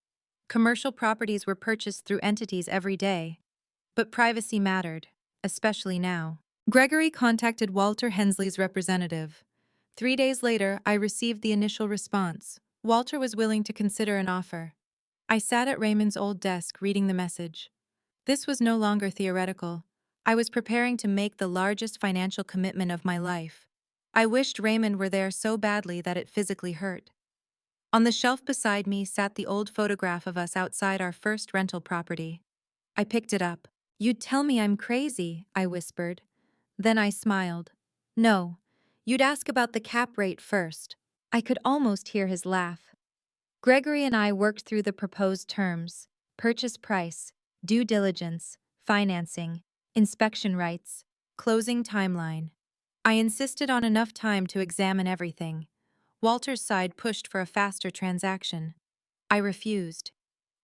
Commercial properties were purchased through entities every day. But privacy mattered, especially now. Gregory contacted Walter Hensley's representative. 3 days later, I received the initial response. Walter was willing to consider an offer. I sat at Raymond's old desk reading the message. This was no longer theoretical. I was preparing to make the largest financial commitment of my life. I wished Raymond were there so badly that it physically hurt. On the shelf beside me sat the old photograph of us outside our first rental property. I picked it up. You'd tell me I'm crazy, I whispered. Then I smiled. No, you'd ask about the cap rate first. I could almost hear his laugh. Gregory and I worked through the proposed terms: purchase price, due diligence, financing, inspection rights, closing timeline. I insisted on enough time to examine everything. Walter's side pushed for a faster transaction. I refused.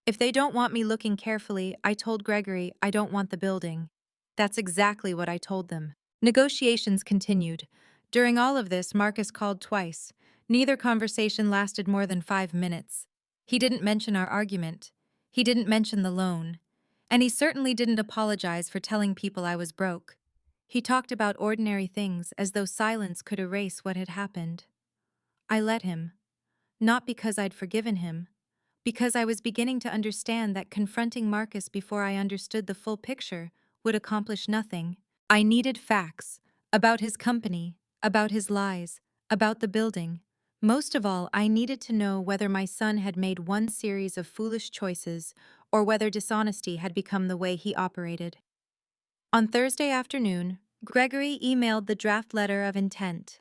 If they don't want me looking carefully, I told Gregory I don't want the building. That's exactly what I told them. Negotiations continued. During all of this, Marcus called twice. Neither conversation lasted more than 5 minutes. He didn't mention our argument. He didn't mention the loan. And he certainly didn't apologize for telling people I was broke. He talked about ordinary things as though silence could erase what had happened. I let him. Not because I'd forgiven him, because I was beginning to understand that confronting Marcus before I understood the full picture would accomplish nothing. I needed facts about his company, about his lies, about the building. Most of all, I needed to know whether my son had made one series of foolish choices or whether dishonesty had become the way he operated. On Thursday afternoon, Gregory emailed the draft letter of intent.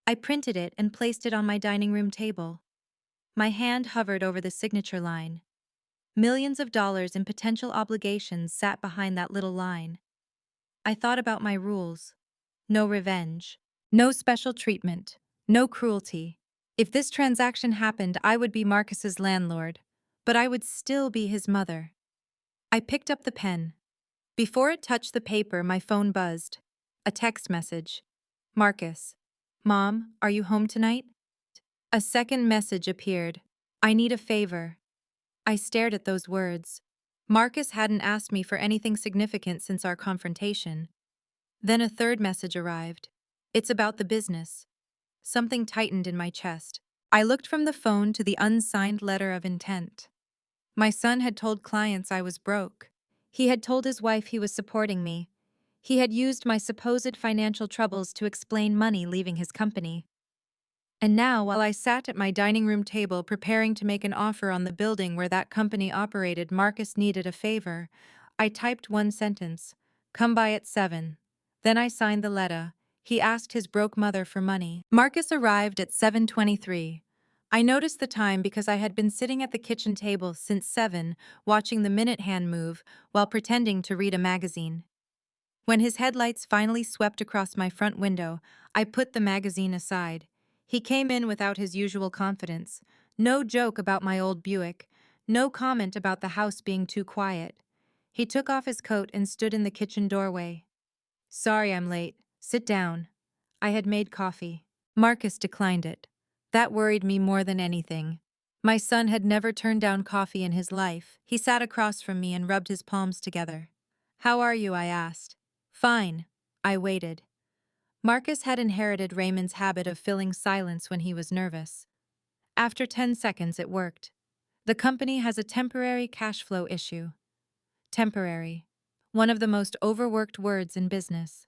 I printed it and placed it on my dining room table. My hand hovered over the signature line. Millions of dollars in potential obligations sat behind that little line. I thought about my rules. No revenge. No special treatment. No cruelty. If this transaction happened, I would be Marcus's landlord, but I would still be his mother. I picked up the pen. Before it touched the paper, my phone buzzed. A text message. Marcus. Mom, are you home tonight? A second message appeared. I need a favor. I stared at those words. Marcus hadn't asked me for anything significant since our confrontation. Then a third message arrived. It's about the business. Something tightened in my chest. I looked from the phone to the unsigned letter of intent. My son had told clients I was broke. He had told his wife he was supporting me. He had used my supposed financial troubles to explain money leaving his company. And now, while I sat at my dining room table preparing to make an offer on the building where that company operated, Marcus needed a favor. I typed one sentence. Come by at 7. Then I signed the letter. He asked his broke mother for money. Marcus arrived at 7:23. I noticed the time because I had been sitting at the kitchen table since 7, watching the minute hand move while pretending to read a magazine. When his headlights finally swept across my front window, I put the magazine aside. He came in without his usual confidence. No joke about my old Buick. No comment about the house being too quiet. He took off his coat and stood in the kitchen doorway. Sorry I'm late. Sit down. I had made coffee. Marcus declined it. That worried me more than anything. My son had never turned down coffee in his life. He sat across from me and rubbed his palms together. How are you? I asked. Fine. I waited. Marcus had inherited Raymond's habit of filling silence when he was nervous. After 10 seconds, it worked. The company has a temporary cash flow issue. Temporary. One of the most overworked words in business.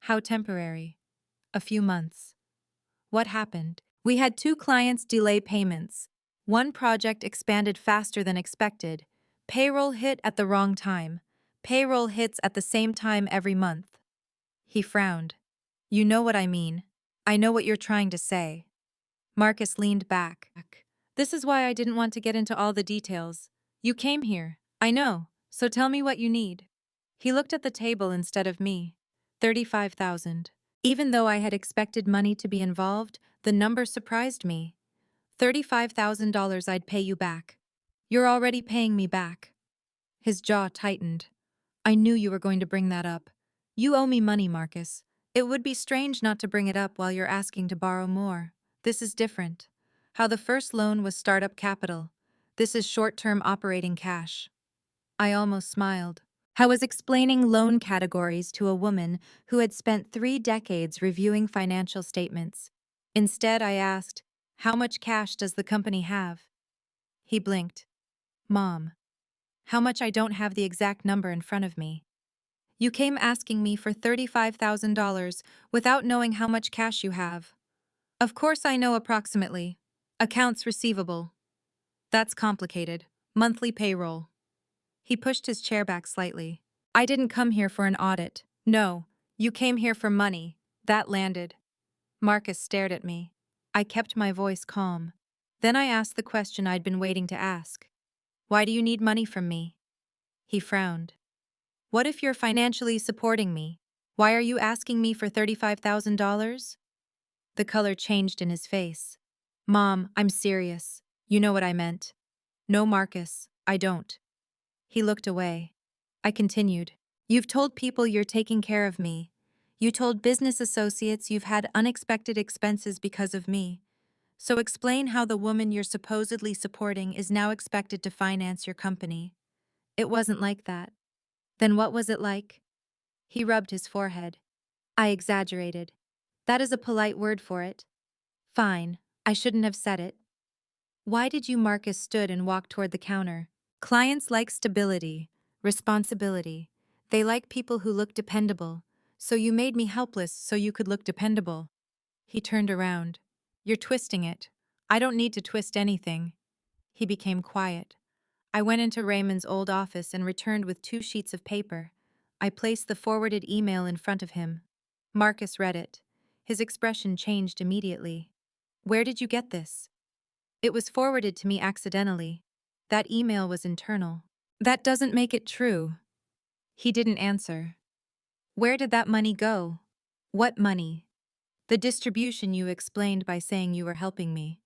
How temporary? A few months. What happened? We had 2 clients delay payments. One project expanded faster than expected. Payroll hit at the wrong time. Payroll hits at the same time every month. He frowned. You know what I mean. I know what you're trying to say. Marcus leaned back. This is why I didn't want to get into all the details. You came here. I know. So tell me what you need. He looked at the table instead of me. 35,000. Even though I had expected money to be involved, the number surprised me. $35,000 I'd pay you back. You're already paying me back. His jaw tightened. I knew you were going to bring that up. You owe me money, Marcus. It would be strange not to bring it up while you're asking to borrow more. This is different. How the first loan was startup capital. This is short-term operating cash. I almost smiled. I was explaining loan categories to a woman who had spent 3 decades reviewing financial statements. Instead, I asked, how much cash does the company have? He blinked. Mom. How much? I don't have the exact number in front of me. You came asking me for $35,000 without knowing how much cash you have. Of course I know approximately. Accounts receivable. That's complicated. Monthly payroll. He pushed his chair back slightly. I didn't come here for an audit. No, you came here for money. That landed. Marcus stared at me. I kept my voice calm. Then I asked the question I'd been waiting to ask. Why do you need money from me? He frowned. What if you're financially supporting me? Why are you asking me for $35,000? The color changed in his face. Mom, I'm serious. You know what I meant. No, Marcus, I don't. He looked away. I continued. You've told people you're taking care of me. You told business associates you've had unexpected expenses because of me. So explain how the woman you're supposedly supporting is now expected to finance your company. It wasn't like that. Then what was it like? He rubbed his forehead. I exaggerated. That is a polite word for it. Fine, I shouldn't have said it. Why did you? Marcus stood and walked toward the counter. Clients like stability, responsibility. They like people who look dependable. So you made me helpless so you could look dependable. He turned around. You're twisting it. I don't need to twist anything. He became quiet. I went into Raymond's old office and returned with 2 sheets of paper. I placed the forwarded email in front of him. Marcus read it. His expression changed immediately. Where did you get this? It was forwarded to me accidentally. That email was internal. That doesn't make it true. He didn't answer. Where did that money go? What money? The distribution you explained by saying you were helping me.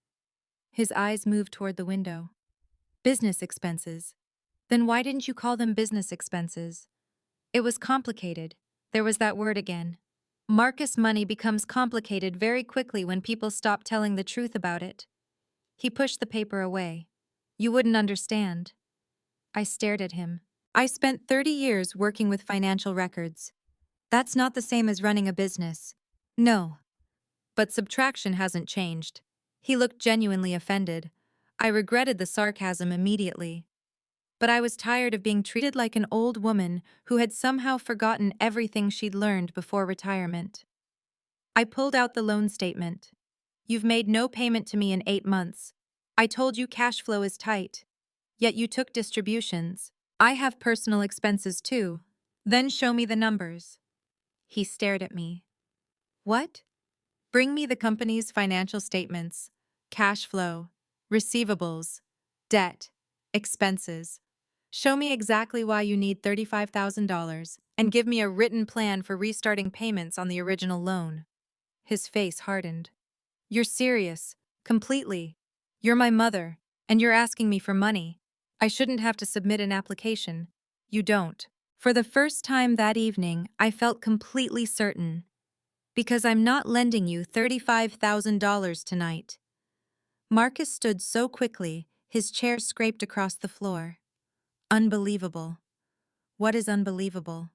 His eyes moved toward the window. Business expenses. Then why didn't you call them business expenses? It was complicated. There was that word again. Marcus money becomes complicated very quickly when people stop telling the truth about it. He pushed the paper away. You wouldn't understand. I stared at him. I spent 30 years working with financial records. That's not the same as running a business. No. But subtraction hasn't changed. He looked genuinely offended. I regretted the sarcasm immediately. But I was tired of being treated like an old woman who had somehow forgotten everything she'd learned before retirement. I pulled out the loan statement. You've made no payment to me in 8 months. I told you cash flow is tight. Yet you took distributions. I have personal expenses too. Then show me the numbers. He stared at me. What? Bring me the company's financial statements, cash flow, receivables, debt, expenses. Show me exactly why you need $35,000 and give me a written plan for restarting payments on the original loan. His face hardened. You're serious, completely. You're my mother, and you're asking me for money. I shouldn't have to submit an application. You don't. For the first time that evening, I felt completely certain. Because I'm not lending you $35,000 tonight. Marcus stood so quickly, his chair scraped across the floor. Unbelievable. What is unbelievable?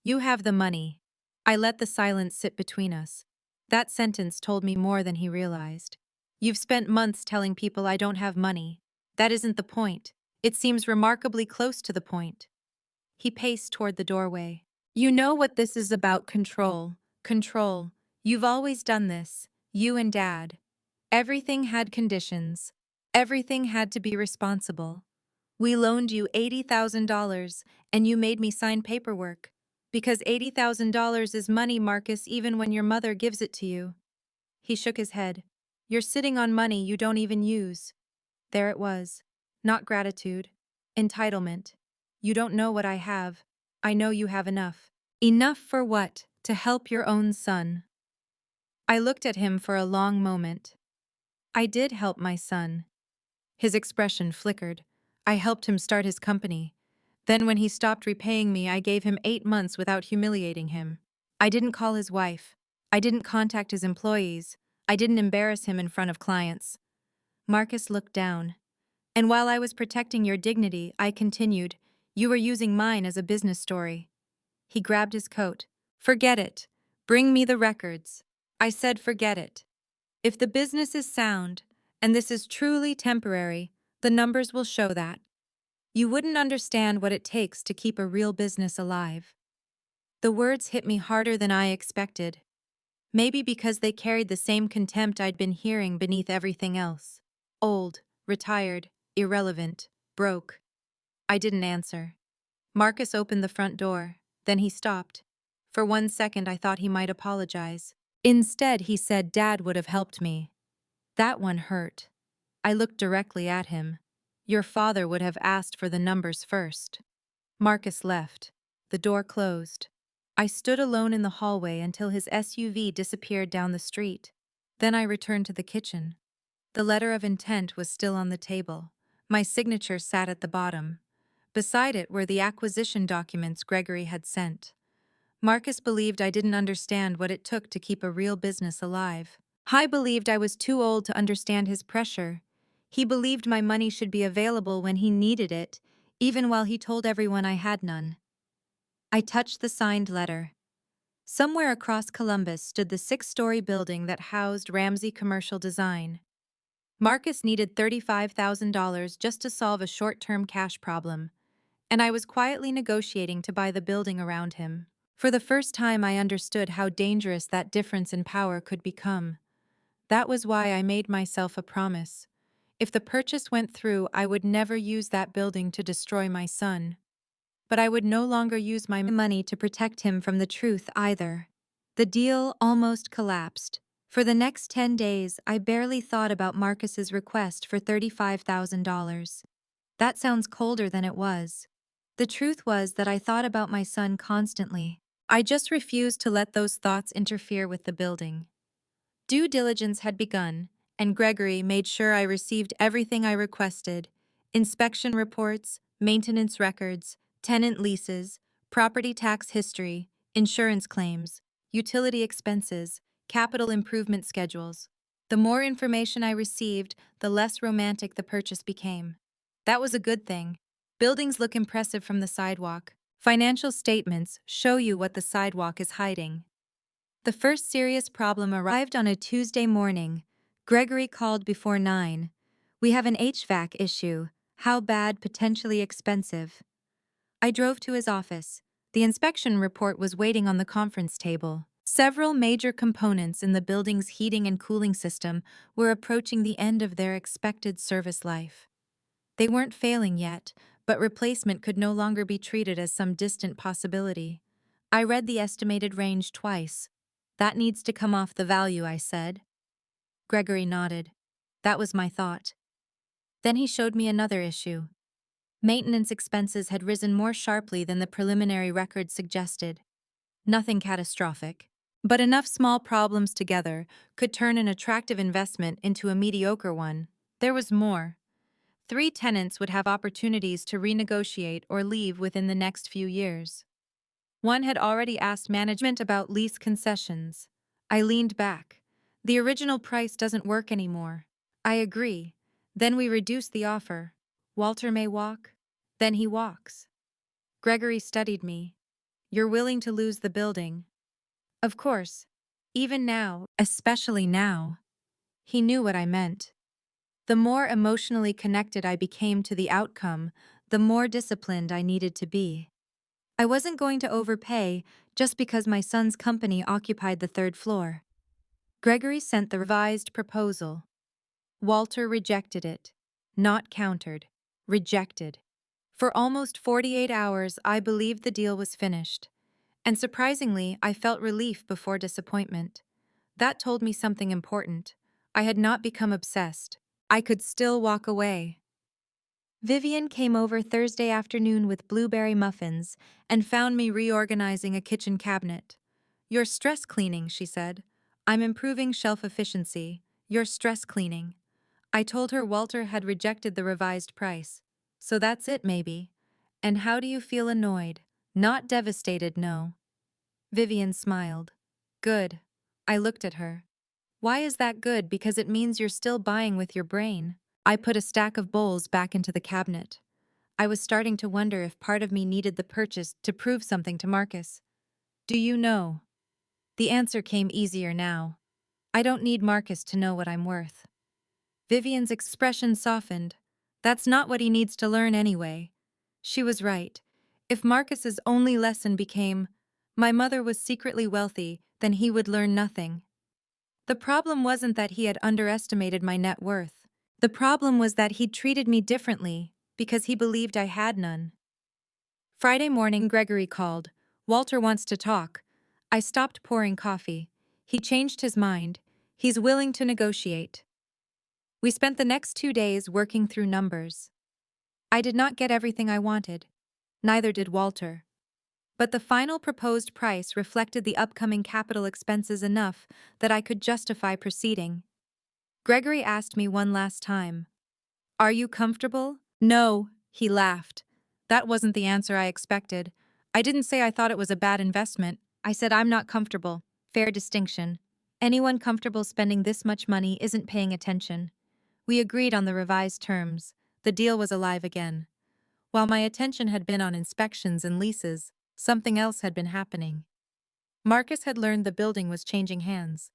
You have the money. I let the silence sit between us. That sentence told me more than he realized. You've spent months telling people I don't have money. That isn't the point. It seems remarkably close to the point. He paced toward the doorway. You know what this is about: control. Control. You've always done this. You and Dad. Everything had conditions. Everything had to be responsible. We loaned you $80,000, and you made me sign paperwork. Because $80,000 is money, Marcus, even when your mother gives it to you. He shook his head. You're sitting on money you don't even use. There it was. Not gratitude. Entitlement. You don't know what I have. I know you have enough. Enough for what? To help your own son. I looked at him for a long moment. I did help my son. His expression flickered. I helped him start his company. Then when he stopped repaying me, I gave him 8 months without humiliating him. I didn't call his wife. I didn't contact his employees. I didn't embarrass him in front of clients. Marcus looked down. And while I was protecting your dignity, I continued, you were using mine as a business story. He grabbed his coat. Forget it. Bring me the records. I said forget it. If the business is sound, and this is truly temporary, the numbers will show that. You wouldn't understand what it takes to keep a real business alive. The words hit me harder than I expected. Maybe because they carried the same contempt I'd been hearing beneath everything else. Old, retired, irrelevant, broke. I didn't answer. Marcus opened the front door. Then he stopped. For 1 second I thought he might apologize. Instead, he said Dad would have helped me. That one hurt. I looked directly at him. Your father would have asked for the numbers first. Marcus left. The door closed. I stood alone in the hallway until his SUV disappeared down the street. Then I returned to the kitchen. The letter of intent was still on the table. My signature sat at the bottom. Beside it were the acquisition documents Gregory had sent. Marcus believed I didn't understand what it took to keep a real business alive. I believed I was too old to understand his pressure. He believed my money should be available when he needed it, even while he told everyone I had none. I touched the signed letter. Somewhere across Columbus stood the 6-story building that housed Ramsey Commercial Design. Marcus needed $35,000 just to solve a short-term cash problem, and I was quietly negotiating to buy the building around him. For the first time, I understood how dangerous that difference in power could become. That was why I made myself a promise. If the purchase went through, I would never use that building to destroy my son. But I would no longer use my money to protect him from the truth either. The deal almost collapsed. For the next 10 days, I barely thought about Marcus's request for $35,000. That sounds colder than it was. The truth was that I thought about my son constantly. I just refused to let those thoughts interfere with the building. Due diligence had begun, and Gregory made sure I received everything I requested: inspection reports, maintenance records, tenant leases, property tax history, insurance claims, utility expenses, capital improvement schedules. The more information I received, the less romantic the purchase became. That was a good thing. Buildings look impressive from the sidewalk. Financial statements show you what the sidewalk is hiding. The first serious problem arrived on a Tuesday morning. Gregory called before 9. "We have an HVAC issue. How bad, potentially expensive." I drove to his office. The inspection report was waiting on the conference table. Several major components in the building's heating and cooling system were approaching the end of their expected service life. They weren't failing yet, but replacement could no longer be treated as some distant possibility. I read the estimated range twice. "That needs to come off the value," I said. Gregory nodded. That was my thought. Then he showed me another issue. Maintenance expenses had risen more sharply than the preliminary record suggested. Nothing catastrophic, but enough small problems together could turn an attractive investment into a mediocre one. There was more. 3 tenants would have opportunities to renegotiate or leave within the next few years. One had already asked management about lease concessions. I leaned back. "The original price doesn't work anymore." "I agree." "Then we reduce the offer. Walter may walk." "Then he walks." Gregory studied me. "You're willing to lose the building?" "Of course. Even now, especially now." He knew what I meant. The more emotionally connected I became to the outcome, the more disciplined I needed to be. I wasn't going to overpay just because my son's company occupied the 3rd floor. Gregory sent the revised proposal. Walter rejected it. Not countered. Rejected. For almost 48 hours, I believed the deal was finished. And surprisingly, I felt relief before disappointment. That told me something important. I had not become obsessed. I could still walk away. Vivian came over Thursday afternoon with blueberry muffins and found me reorganizing a kitchen cabinet. "You're stress cleaning," she said. "I'm improving shelf efficiency. You're stress cleaning." I told her Walter had rejected the revised price. "So that's it, maybe." "And how do you feel?" "Annoyed. Not devastated, no." Vivian smiled. "Good." I looked at her. "Why is that good?" "Because it means you're still buying with your brain." I put a stack of bowls back into the cabinet. I was starting to wonder if part of me needed the purchase to prove something to Marcus. "Do you know?" The answer came easier now. "I don't need Marcus to know what I'm worth." Vivian's expression softened. "That's not what he needs to learn anyway." She was right. If Marcus's only lesson became, "My mother was secretly wealthy," then he would learn nothing. The problem wasn't that he had underestimated my net worth. The problem was that he'd treated me differently because he believed I had none. Friday morning, Gregory called. "Walter wants to talk." I stopped pouring coffee. He changed his mind. He's willing to negotiate. We spent the next 2 days working through numbers. I did not get everything I wanted. Neither did Walter. But the final proposed price reflected the upcoming capital expenses enough that I could justify proceeding. Gregory asked me one last time, "Are you comfortable?" "No," he laughed. That wasn't the answer I expected. I didn't say I thought it was a bad investment. I said I'm not comfortable. Fair distinction. Anyone comfortable spending this much money isn't paying attention. We agreed on the revised terms. The deal was alive again. While my attention had been on inspections and leases, something else had been happening. Marcus had learned the building was changing hands.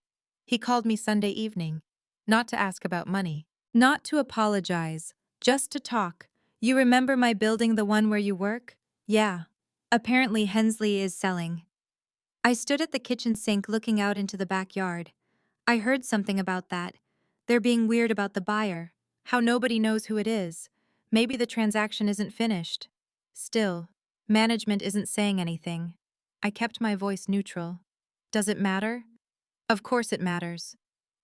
He called me Sunday evening. Not to ask about money. Not to apologize. Just to talk. "You remember my building, the one where you work?" "Yeah. Apparently Hensley is selling." I stood at the kitchen sink looking out into the backyard. "I heard something about that. They're being weird about the buyer. How nobody knows who it is. Maybe the transaction isn't finished. Still, management isn't saying anything." I kept my voice neutral. "Does it matter?" "Of course it matters."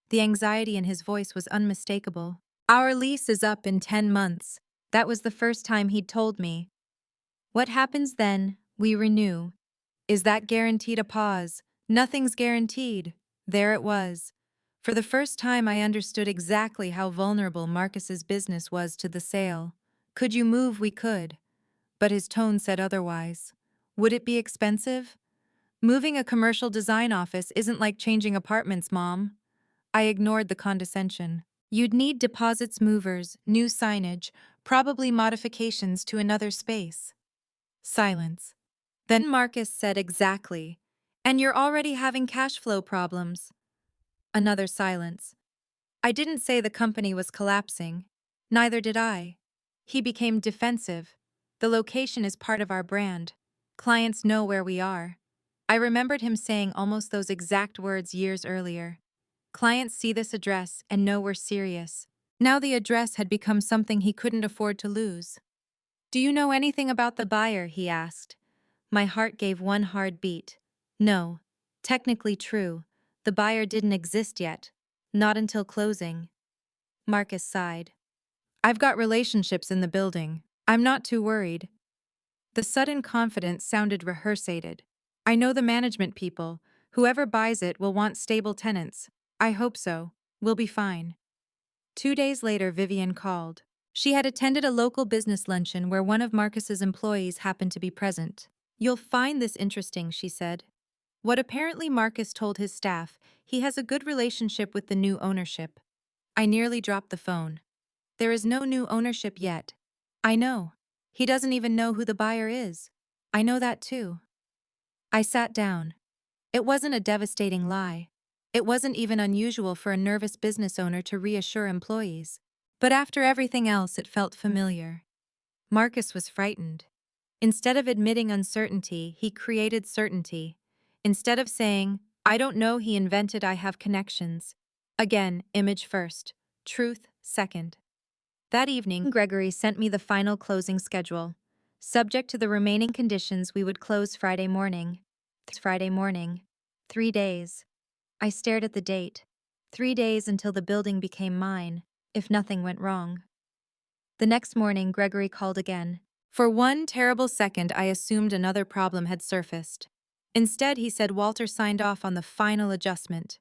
The anxiety in his voice was unmistakable. "Our lease is up in 10 months. That was the first time he'd told me. What happens then? We renew. Is that guaranteed a pause? Nothing's guaranteed. There it was. For the first time, I understood exactly how vulnerable Marcus's business was to the sale. Could you move? We could. But his tone said otherwise. Would it be expensive? Moving a commercial design office isn't like changing apartments, Mom. I ignored the condescension. You'd need deposits, movers, new signage, probably modifications to another space. Silence. Then Marcus said exactly. And you're already having cash flow problems. Another silence. I didn't say the company was collapsing. Neither did I. He became defensive. The location is part of our brand. Clients know where we are. I remembered him saying almost those exact words years earlier. Clients see this address and know we're serious. Now the address had become something he couldn't afford to lose. Do you know anything about the buyer? He asked. My heart gave one hard beat. No. Technically true. The buyer didn't exist yet. Not until closing. Marcus sighed. I've got relationships in the building. I'm not too worried. The sudden confidence sounded rehearsated. I know the management people. Whoever buys it will want stable tenants. I hope so. We'll be fine. 2 days later, Vivian called. She had attended a local business luncheon where one of Marcus's employees happened to be present. You'll find this interesting, she said. What apparently Marcus told his staff, he has a good relationship with the new ownership. I nearly dropped the phone. There is no new ownership yet. I know. He doesn't even know who the buyer is. I know that too. I sat down. It wasn't a devastating lie. It wasn't even unusual for a nervous business owner to reassure employees. But after everything else, it felt familiar. Marcus was frightened. Instead of admitting uncertainty, he created certainty. Instead of saying, I don't know, he invented, I have connections. Again, image first, truth second. That evening, Gregory sent me the final closing schedule. Subject to the remaining conditions, we would close Friday morning. 3 days. I stared at the date. 3 days until the building became mine, if nothing went wrong. The next morning, Gregory called again. For one terrible second, I assumed another problem had surfaced. Instead, he said Walter signed off on the final adjustment.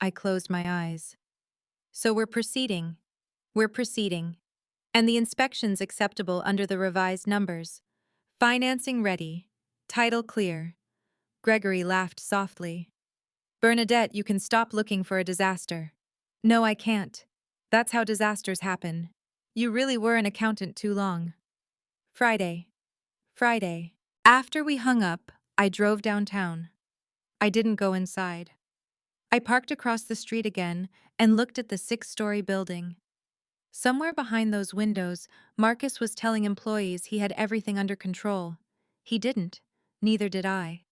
I closed my eyes. So we're proceeding. We're proceeding. And the inspection's acceptable under the revised numbers. Financing ready. Title clear. Gregory laughed softly. Bernadette, you can stop looking for a disaster. No, I can't. That's how disasters happen. You really were an accountant too long. Friday. After we hung up, I drove downtown. I didn't go inside. I parked across the street again and looked at the 6-story building. Somewhere behind those windows, Marcus was telling employees he had everything under control. He didn't. Neither did I.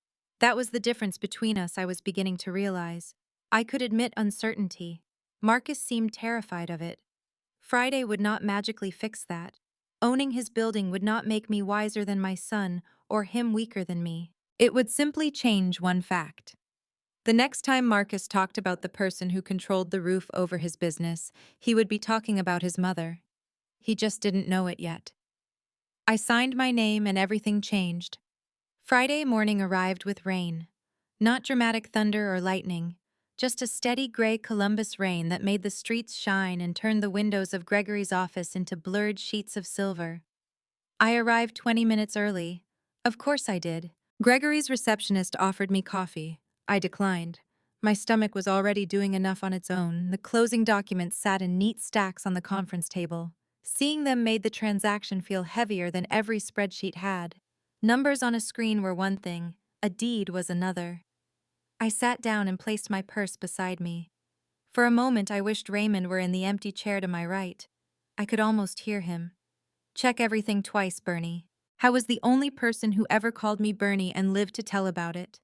That was the difference between us, I was beginning to realize. I could admit uncertainty. Marcus seemed terrified of it. Friday would not magically fix that. Owning his building would not make me wiser than my son or him weaker than me. It would simply change one fact. The next time Marcus talked about the person who controlled the roof over his business, he would be talking about his mother. He just didn't know it yet. I signed my name and everything changed. Friday morning arrived with rain. Not dramatic thunder or lightning, just a steady gray Columbus rain that made the streets shine and turned the windows of Gregory's office into blurred sheets of silver. I arrived 20 minutes early. Of course I did. Gregory's receptionist offered me coffee. I declined. My stomach was already doing enough on its own. The closing documents sat in neat stacks on the conference table. Seeing them made the transaction feel heavier than every spreadsheet had. Numbers on a screen were one thing, a deed was another. I sat down and placed my purse beside me. For a moment I wished Raymond were in the empty chair to my right. I could almost hear him. Check everything twice, Bernie. I was the only person who ever called me Bernie and lived to tell about it.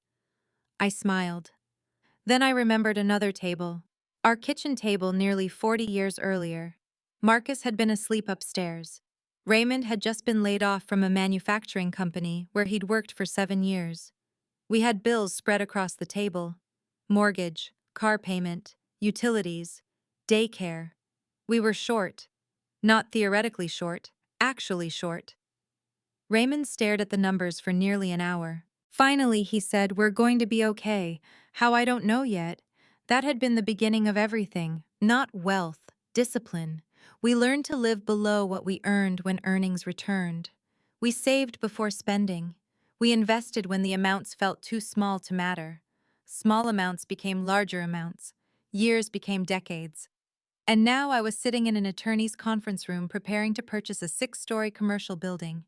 I smiled. Then I remembered another table. Our kitchen table nearly 40 years earlier. Marcus had been asleep upstairs. Raymond had just been laid off from a manufacturing company where he'd worked for 7 years. We had bills spread across the table. Mortgage, car payment, utilities, daycare. We were short. Not theoretically short, actually short. Raymond stared at the numbers for nearly an hour. Finally, he said, "We're going to be okay." How, I don't know yet. That had been the beginning of everything. Not wealth, discipline. We learned to live below what we earned when earnings returned. We saved before spending. We invested when the amounts felt too small to matter. Small amounts became larger amounts. Years became decades. And now I was sitting in an attorney's conference room preparing to purchase a 6-story commercial building.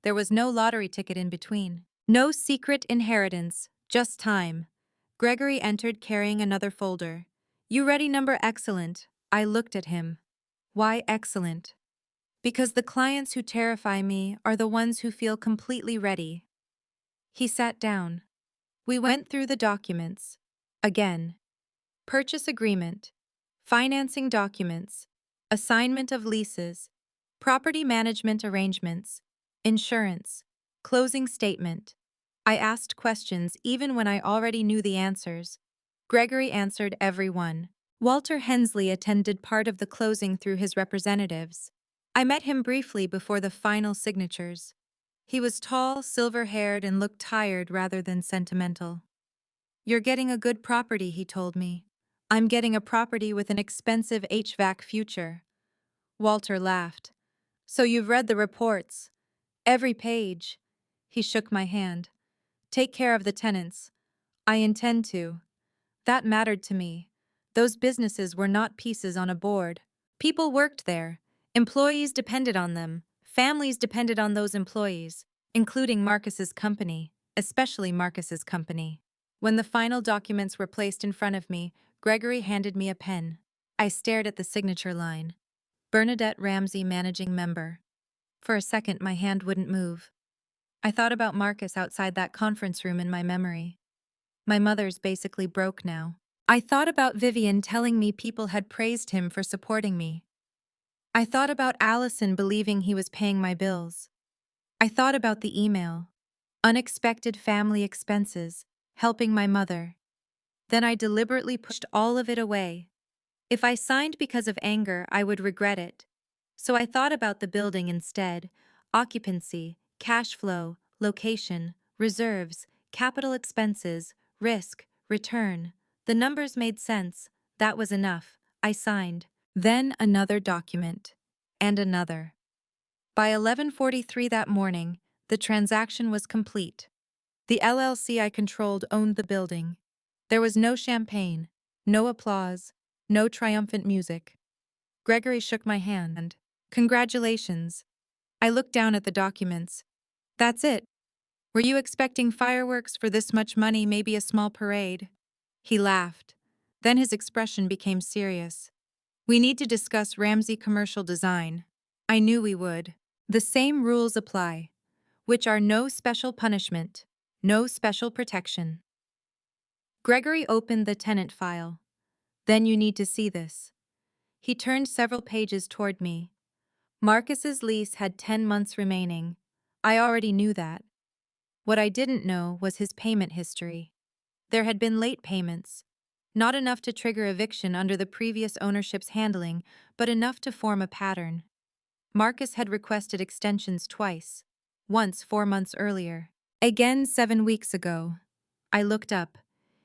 There was no lottery ticket in between. No secret inheritance, just time. Gregory entered carrying another folder. "You ready, number excellent?" I looked at him. Why excellent? Because the clients who terrify me are the ones who feel completely ready. He sat down. We went through the documents. Again. Purchase agreement. Financing documents. Assignment of leases. Property management arrangements. Insurance. Closing statement. I asked questions even when I already knew the answers. Gregory answered every one. Walter Hensley attended part of the closing through his representatives. I met him briefly before the final signatures. He was tall, silver-haired, and looked tired rather than sentimental. "You're getting a good property," he told me. "I'm getting a property with an expensive HVAC future." Walter laughed. "So you've read the reports? Every page." He shook my hand. "Take care of the tenants." "I intend to." That mattered to me. Those businesses were not pieces on a board. People worked there. Employees depended on them. Families depended on those employees, including Marcus's company, especially Marcus's company. When the final documents were placed in front of me, Gregory handed me a pen. I stared at the signature line. Bernadette Ramsey, managing member. For a second, my hand wouldn't move. I thought about Marcus outside that conference room in my memory. My mother's basically broke now. I thought about Vivian telling me people had praised him for supporting me. I thought about Allison believing he was paying my bills. I thought about the email. Unexpected family expenses, helping my mother. Then I deliberately pushed all of it away. If I signed because of anger, I would regret it. So I thought about the building instead: occupancy, cash flow, location, reserves, capital expenses, risk, return. The numbers made sense. That was enough. I signed. Then another document. And another. By 11:43 that morning, the transaction was complete. The LLC I controlled owned the building. There was no champagne, no applause, no triumphant music. Gregory shook my hand. "Congratulations." I looked down at the documents. "That's it. Were you expecting fireworks for this much money, maybe a small parade?" He laughed. Then his expression became serious. "We need to discuss Ramsey commercial design." I knew we would. "The same rules apply, which are no special punishment, no special protection." Gregory opened the tenant file. "Then you need to see this." He turned several pages toward me. Marcus's lease had 10 months remaining. I already knew that. What I didn't know was his payment history. There had been late payments. Not enough to trigger eviction under the previous ownership's handling, but enough to form a pattern. Marcus had requested extensions twice. Once 4 months earlier. Again 7 weeks ago. I looked up.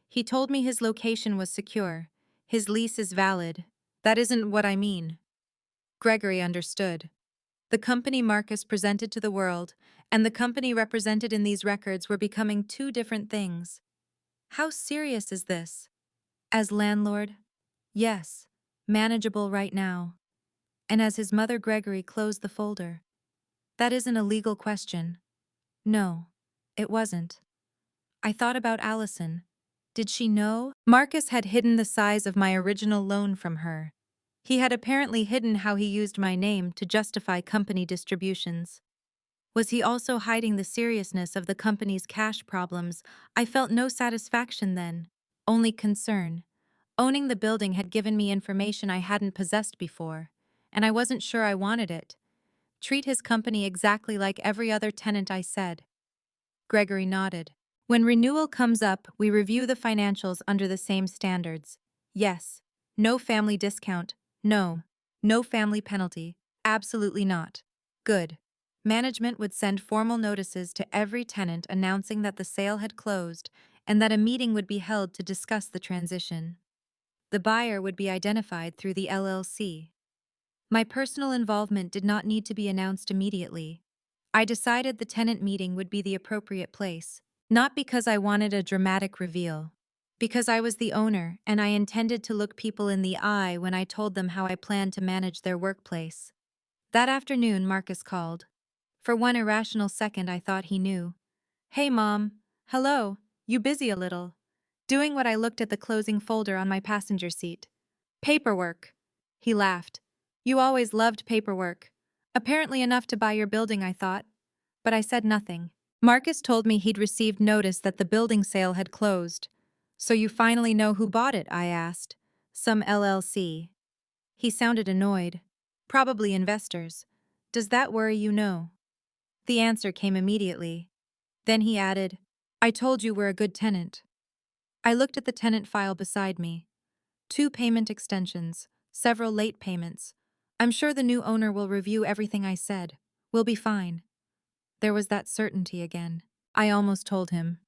He told me his location was secure. His lease is valid. That isn't what I mean. Gregory understood. The company Marcus presented to the world and the company represented in these records were becoming two different things. How serious is this? As landlord? Yes. Manageable right now. And as his mother, Gregory closed the folder. That isn't a legal question. No, it wasn't. I thought about Allison. Did she know? Marcus had hidden the size of my original loan from her. He had apparently hidden how he used my name to justify company distributions. Was he also hiding the seriousness of the company's cash problems? I felt no satisfaction then, only concern. Owning the building had given me information I hadn't possessed before, and I wasn't sure I wanted it. Treat his company exactly like every other tenant, I said. Gregory nodded. When renewal comes up, we review the financials under the same standards. Yes. No family discount. No. No family penalty. Absolutely not. Good. Management would send formal notices to every tenant announcing that the sale had closed and that a meeting would be held to discuss the transition. The buyer would be identified through the LLC. My personal involvement did not need to be announced immediately. I decided the tenant meeting would be the appropriate place, not because I wanted a dramatic reveal, because I was the owner and I intended to look people in the eye when I told them how I planned to manage their workplace. That afternoon, Marcus called. For one irrational second, I thought he knew. "Hey, Mom. Hello. You busy a little?" Doing what I looked at the closing folder on my passenger seat. "Paperwork." He laughed. "You always loved paperwork. Apparently enough to buy your building, I thought." But I said nothing. Marcus told me he'd received notice that the building sale had closed. "So you finally know who bought it?" I asked. "Some LLC." He sounded annoyed. "Probably investors. Does that worry you?" "No." The answer came immediately. Then he added, "I told you we're a good tenant." I looked at the tenant file beside me. 2 payment extensions, several late payments. "I'm sure the new owner will review everything I said. We'll be fine." There was that certainty again. I almost told him.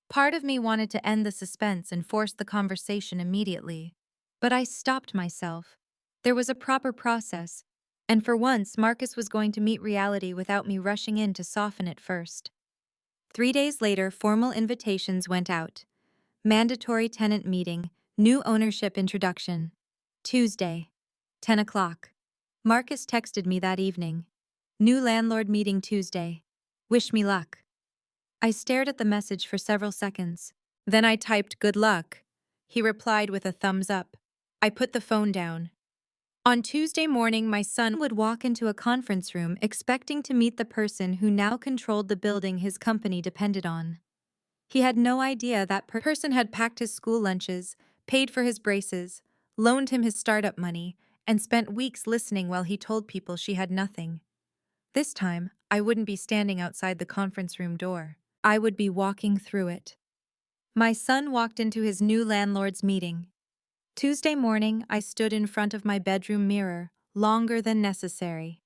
Part of me wanted to end the suspense and force the conversation immediately. But I stopped myself. There was a proper process, and for once Marcus was going to meet reality without me rushing in to soften it first. 3 days later, formal invitations went out. Mandatory tenant meeting, new ownership introduction. Tuesday, 10 o'clock. Marcus texted me that evening. "New landlord meeting Tuesday. Wish me luck." I stared at the message for several seconds. Then I typed "good luck." He replied with a thumbs up. I put the phone down. On Tuesday morning, my son would walk into a conference room expecting to meet the person who now controlled the building his company depended on. He had no idea that person had packed his school lunches, paid for his braces, loaned him his startup money, and spent weeks listening while he told people she had nothing. This time, I wouldn't be standing outside the conference room door. I would be walking through it. My son walked into his new landlord's meeting. Tuesday morning, I stood in front of my bedroom mirror, longer than necessary.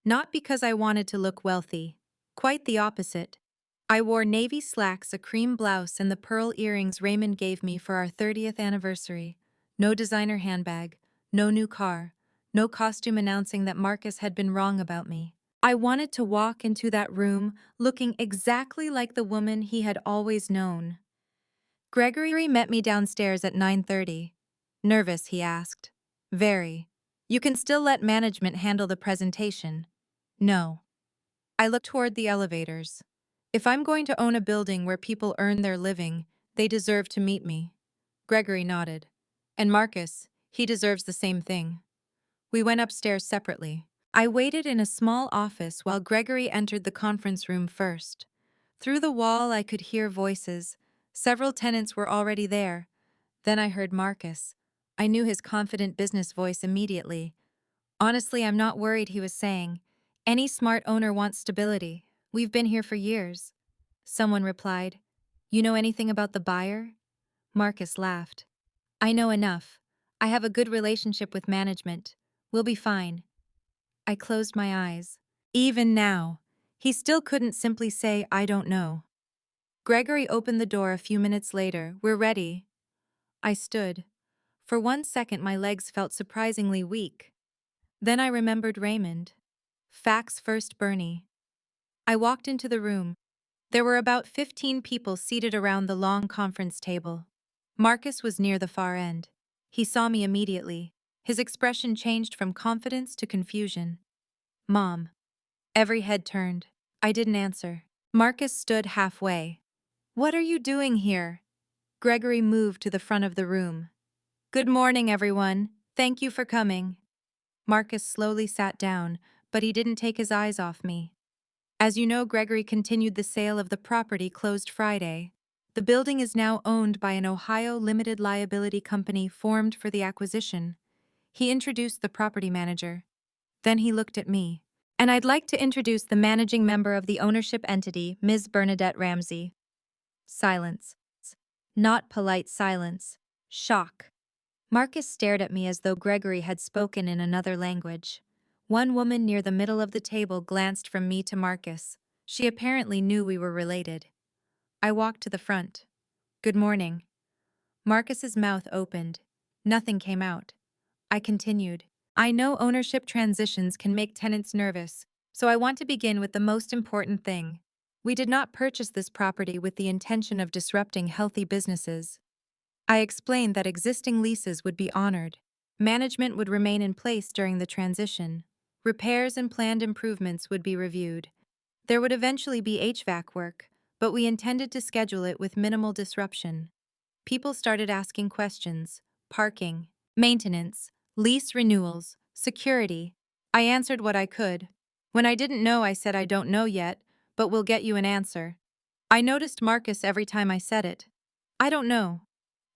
Not because I wanted to look wealthy. Quite the opposite. I wore navy slacks, a cream blouse, and the pearl earrings Raymond gave me for our 30th anniversary. No designer handbag, no new car, no costume announcing that Marcus had been wrong about me. I wanted to walk into that room looking exactly like the woman he had always known. Gregory met me downstairs at 9:30. "Nervous?" he asked. "Very. You can still let management handle the presentation." "No." I looked toward the elevators. If I'm going to own a building where people earn their living, they deserve to meet me. Gregory nodded. "And Marcus, he deserves the same thing." We went upstairs separately. I waited in a small office while Gregory entered the conference room first. Through the wall, I could hear voices. Several tenants were already there. Then I heard Marcus. I knew his confident business voice immediately. "Honestly, I'm not worried," he was saying. "Any smart owner wants stability. We've been here for years." Someone replied, "You know anything about the buyer?" Marcus laughed. "I know enough. I have a good relationship with management. We'll be fine." I closed my eyes. Even now, he still couldn't simply say, "I don't know." Gregory opened the door a few minutes later. "We're ready." I stood. For 1 second, my legs felt surprisingly weak. Then I remembered Raymond. Facts first, Bernie. I walked into the room. There were about 15 people seated around the long conference table. Marcus was near the far end. He saw me immediately. His expression changed from confidence to confusion. "Mom." Every head turned. I didn't answer. Marcus stood halfway. "What are you doing here?" Gregory moved to the front of the room. "Good morning, everyone. Thank you for coming." Marcus slowly sat down, but he didn't take his eyes off me. "As you know, Gregory continued the sale of the property closed Friday. The building is now owned by an Ohio limited liability company formed for the acquisition." He introduced the property manager. Then he looked at me. "And I'd like to introduce the managing member of the ownership entity, Ms. Bernadette Ramsey." Silence. Not polite silence. Shock. Marcus stared at me as though Gregory had spoken in another language. One woman near the middle of the table glanced from me to Marcus. She apparently knew we were related. I walked to the front. Good morning. Marcus's mouth opened. Nothing came out. I continued. I know ownership transitions can make tenants nervous, so I want to begin with the most important thing. We did not purchase this property with the intention of disrupting healthy businesses. I explained that existing leases would be honored. Management would remain in place during the transition. Repairs and planned improvements would be reviewed. There would eventually be HVAC work, but we intended to schedule it with minimal disruption. People started asking questions: parking, maintenance, lease renewals, security. I answered what I could. When I didn't know, I said I don't know yet, but we'll get you an answer. I noticed Marcus every time I said it. I don't know.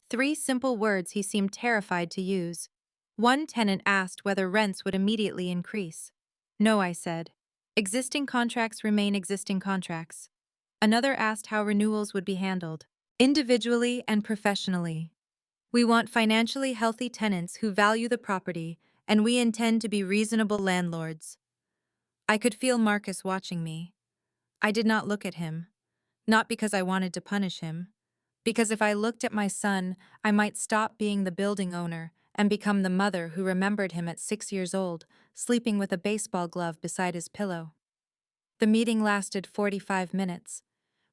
3 simple words he seemed terrified to use. One tenant asked whether rents would immediately increase. No, I said. Existing contracts remain existing contracts. Another asked how renewals would be handled, individually and professionally. We want financially healthy tenants who value the property, and we intend to be reasonable landlords. I could feel Marcus watching me. I did not look at him. Not because I wanted to punish him. Because if I looked at my son, I might stop being the building owner and become the mother who remembered him at 6 years old, sleeping with a baseball glove beside his pillow. The meeting lasted 45 minutes.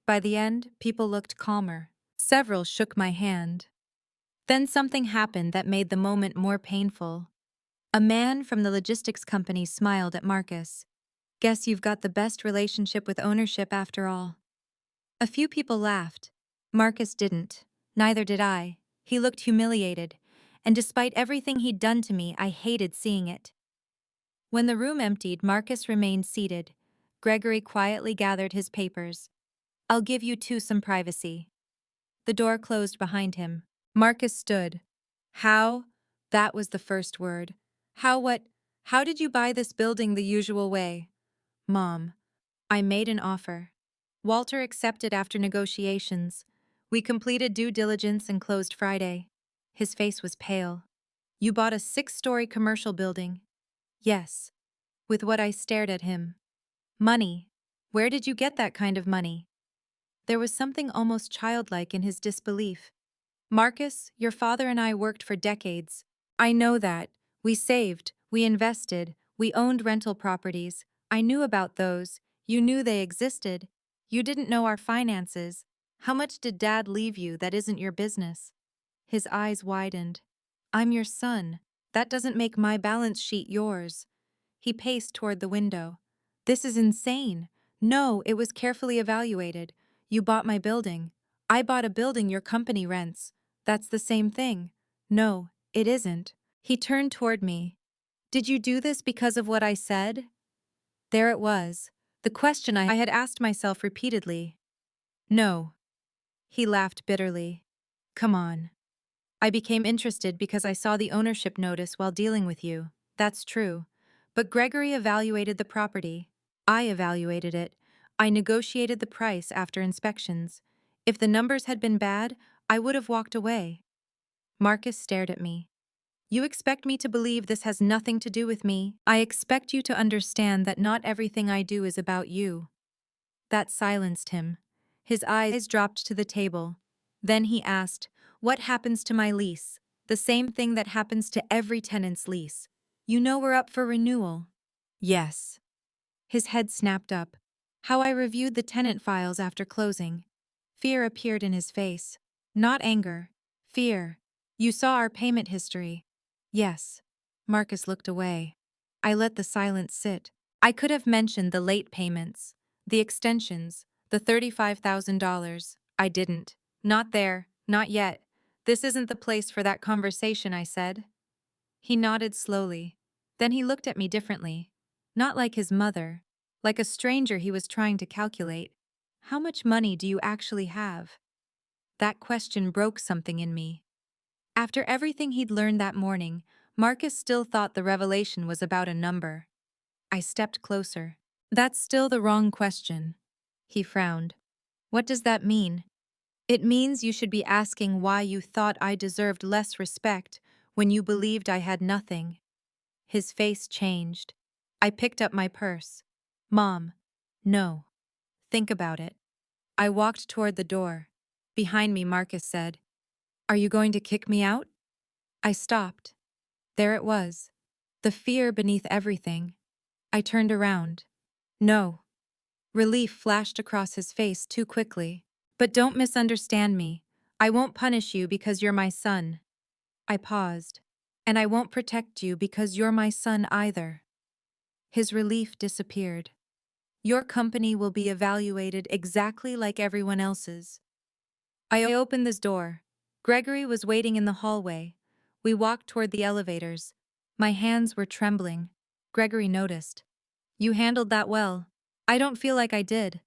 By the end, people looked calmer. Several shook my hand. Then something happened that made the moment more painful. A man from the logistics company smiled at Marcus. Guess you've got the best relationship with ownership after all. A few people laughed. Marcus didn't. Neither did I. He looked humiliated, and despite everything he'd done to me, I hated seeing it. When the room emptied, Marcus remained seated. Gregory quietly gathered his papers. I'll give you two some privacy. The door closed behind him. Marcus stood. How? That was the first word. How what? How did you buy this building the usual way? Mom. I made an offer. Walter accepted after negotiations. We completed due diligence and closed Friday. His face was pale. You bought a 6-story commercial building. Yes. With what I stared at him. Money. Where did you get that kind of money? There was something almost childlike in his disbelief. Marcus, your father and I worked for decades. I know that. We saved, we invested, we owned rental properties. I knew about those. You knew they existed. You didn't know our finances. How much did Dad leave you that isn't your business? His eyes widened. I'm your son. That doesn't make my balance sheet yours. He paced toward the window. This is insane. No, it was carefully evaluated. You bought my building. I bought a building your company rents. That's the same thing. No, it isn't. He turned toward me. Did you do this because of what I said? There it was. The question I had asked myself repeatedly. No. He laughed bitterly. Come on. I became interested because I saw the ownership notice while dealing with you. That's true. But Gregory evaluated the property. I evaluated it. I negotiated the price after inspections. If the numbers had been bad, I would have walked away. Marcus stared at me. You expect me to believe this has nothing to do with me? I expect you to understand that not everything I do is about you. That silenced him. His eyes dropped to the table. Then he asked, what happens to my lease? The same thing that happens to every tenant's lease. You know we're up for renewal. Yes. His head snapped up. How I reviewed the tenant files after closing. Fear appeared in his face. Not anger. Fear. You saw our payment history. Yes. Marcus looked away. I let the silence sit. I could have mentioned the late payments, the extensions, the $35,000. I didn't. Not there, not yet. This isn't the place for that conversation, I said. He nodded slowly. Then he looked at me differently. Not like his mother. Like a stranger he was trying to calculate. How much money do you actually have? That question broke something in me. After everything he'd learned that morning, Marcus still thought the revelation was about a number. I stepped closer. That's still the wrong question. He frowned. What does that mean? It means you should be asking why you thought I deserved less respect when you believed I had nothing. His face changed. I picked up my purse. Mom. No. Think about it. I walked toward the door. Behind me, Marcus said, "Are you going to kick me out?" I stopped. There it was. The fear beneath everything. I turned around. No. Relief flashed across his face too quickly. But don't misunderstand me. I won't punish you because you're my son. I paused. And I won't protect you because you're my son either. His relief disappeared. Your company will be evaluated exactly like everyone else's. I opened this door. Gregory was waiting in the hallway. We walked toward the elevators. My hands were trembling. Gregory noticed. You handled that well. I don't feel like I did.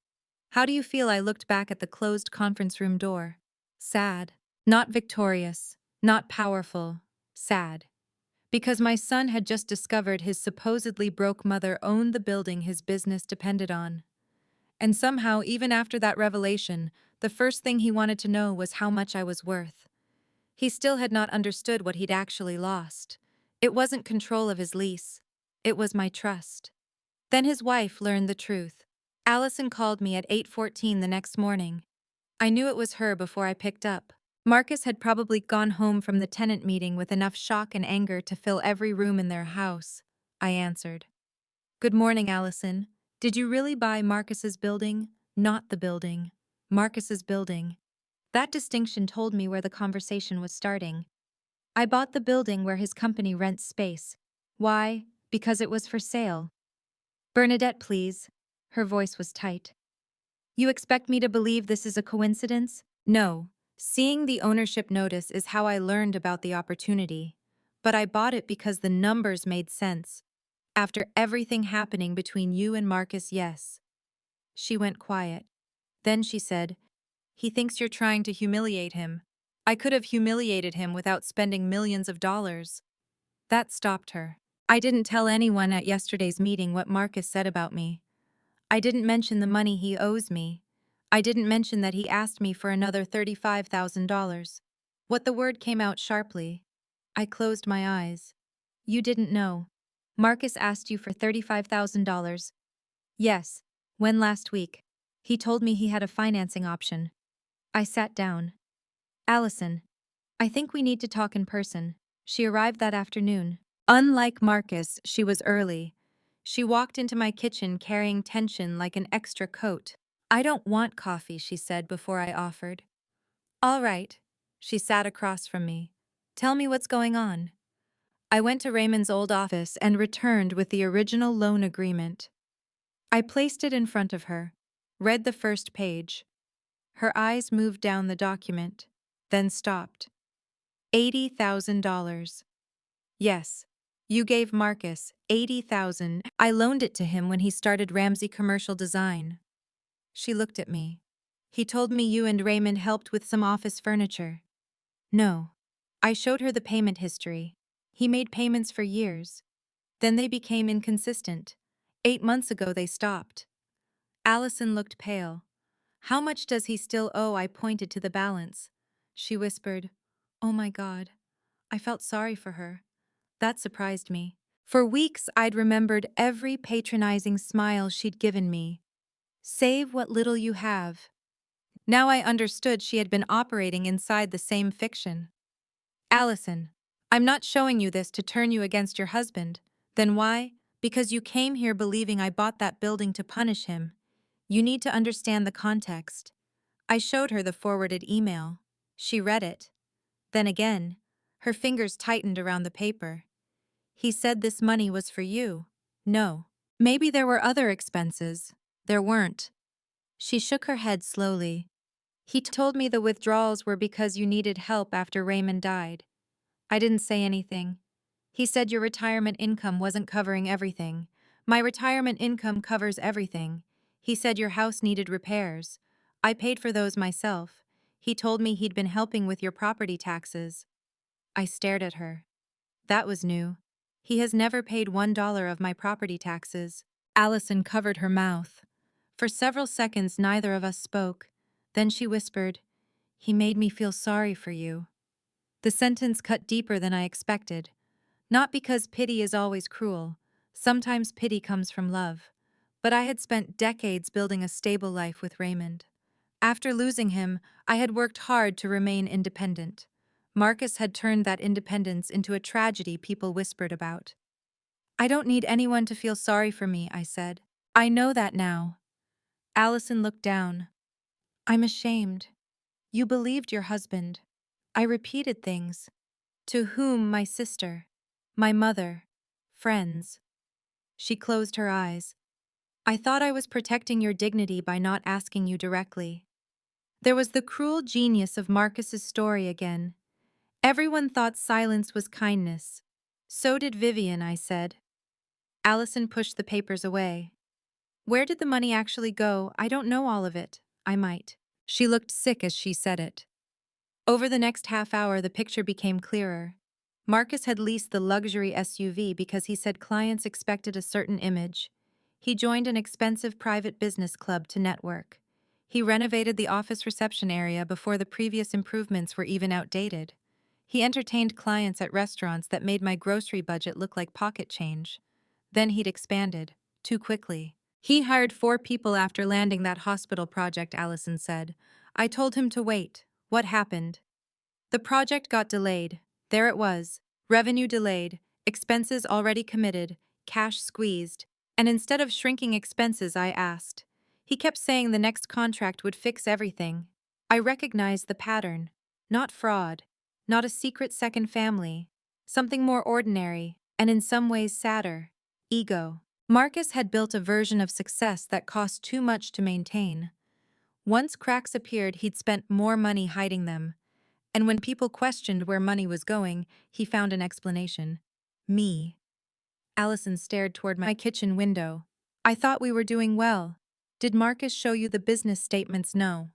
How do you feel? I looked back at the closed conference room door. Sad. Not victorious. Not powerful. Sad. Because my son had just discovered his supposedly broke mother owned the building his business depended on. And somehow, even after that revelation, the first thing he wanted to know was how much I was worth. He still had not understood what he'd actually lost. It wasn't control of his lease. It was my trust. Then his wife learned the truth. Allison called me at 8:14 the next morning. I knew it was her before I picked up. Marcus had probably gone home from the tenant meeting with enough shock and anger to fill every room in their house. I answered. Good morning, Allison. Did you really buy Marcus's building? Not the building. Marcus's building. That distinction told me where the conversation was starting. I bought the building where his company rents space. Why? Because it was for sale. Bernadette, please. Her voice was tight. You expect me to believe this is a coincidence? No. Seeing the ownership notice is how I learned about the opportunity. But I bought it because the numbers made sense. After everything happening between you and Marcus, yes. She went quiet. Then she said, he thinks you're trying to humiliate him. I could have humiliated him without spending millions of dollars. That stopped her. I didn't tell anyone at yesterday's meeting what Marcus said about me. I didn't mention the money he owes me. I didn't mention that he asked me for another $35,000. What the word came out sharply. I closed my eyes. You didn't know. Marcus asked you for $35,000. Yes. When last week? He told me he had a financing option. I sat down. Allison, I think we need to talk in person. She arrived that afternoon. Unlike Marcus, she was early. She walked into my kitchen carrying tension like an extra coat. I don't want coffee, she said before I offered. All right. She sat across from me. Tell me what's going on. I went to Raymond's old office and returned with the original loan agreement. I placed it in front of her, read the first page. Her eyes moved down the document, then stopped. $80,000. Yes, you gave Marcus $80,000. I loaned it to him when he started Ramsey Commercial Design. She looked at me. He told me you and Raymond helped with some office furniture. No. I showed her the payment history. He made payments for years. Then they became inconsistent. 8 months ago they stopped. Allison looked pale. How much does he still owe? I pointed to the balance. She whispered, Oh my God. I felt sorry for her. That surprised me. For weeks I'd remembered every patronizing smile she'd given me. Save what little you have. Now I understood she had been operating inside the same fiction. Allison, I'm not showing you this to turn you against your husband. Then why? Because you came here believing I bought that building to punish him. You need to understand the context. I showed her the forwarded email. She read it. Then again, her fingers tightened around the paper. He said this money was for you. No. Maybe there were other expenses. There weren't. She shook her head slowly. He told me the withdrawals were because you needed help after Raymond died. I didn't say anything. He said your retirement income wasn't covering everything. My retirement income covers everything. He said your house needed repairs. I paid for those myself. He told me he'd been helping with your property taxes. I stared at her. That was new. He has never paid $1 of my property taxes. Allison covered her mouth. For several seconds neither of us spoke. Then she whispered, He made me feel sorry for you. The sentence cut deeper than I expected. Not because pity is always cruel. Sometimes pity comes from love. But I had spent decades building a stable life with Raymond. After losing him, I had worked hard to remain independent. Marcus had turned that independence into a tragedy people whispered about. I don't need anyone to feel sorry for me, I said. I know that now. Allison looked down. I'm ashamed. You believed your husband. I repeated things. To whom my sister, my mother, friends. She closed her eyes. I thought I was protecting your dignity by not asking you directly. There was the cruel genius of Marcus's story again. Everyone thought silence was kindness. So did Vivian, I said. Allison pushed the papers away. Where did the money actually go? I don't know all of it. I might. She looked sick as she said it. Over the next half hour, the picture became clearer. Marcus had leased the luxury SUV because he said clients expected a certain image. He joined an expensive private business club to network. He renovated the office reception area before the previous improvements were even outdated. He entertained clients at restaurants that made my grocery budget look like pocket change. Then he'd expanded, too quickly. He hired 4 people after landing that hospital project, Allison said. I told him to wait. What happened? The project got delayed. There it was. Revenue delayed, expenses already committed, cash squeezed. And instead of shrinking expenses, I asked. He kept saying the next contract would fix everything. I recognized the pattern. Not fraud. Not a secret second family. Something more ordinary, and in some ways sadder. Ego. Marcus had built a version of success that cost too much to maintain. Once cracks appeared, he'd spent more money hiding them. And when people questioned where money was going, he found an explanation. Me. Allison stared toward my kitchen window. I thought we were doing well. Did Marcus show you the business statements? No.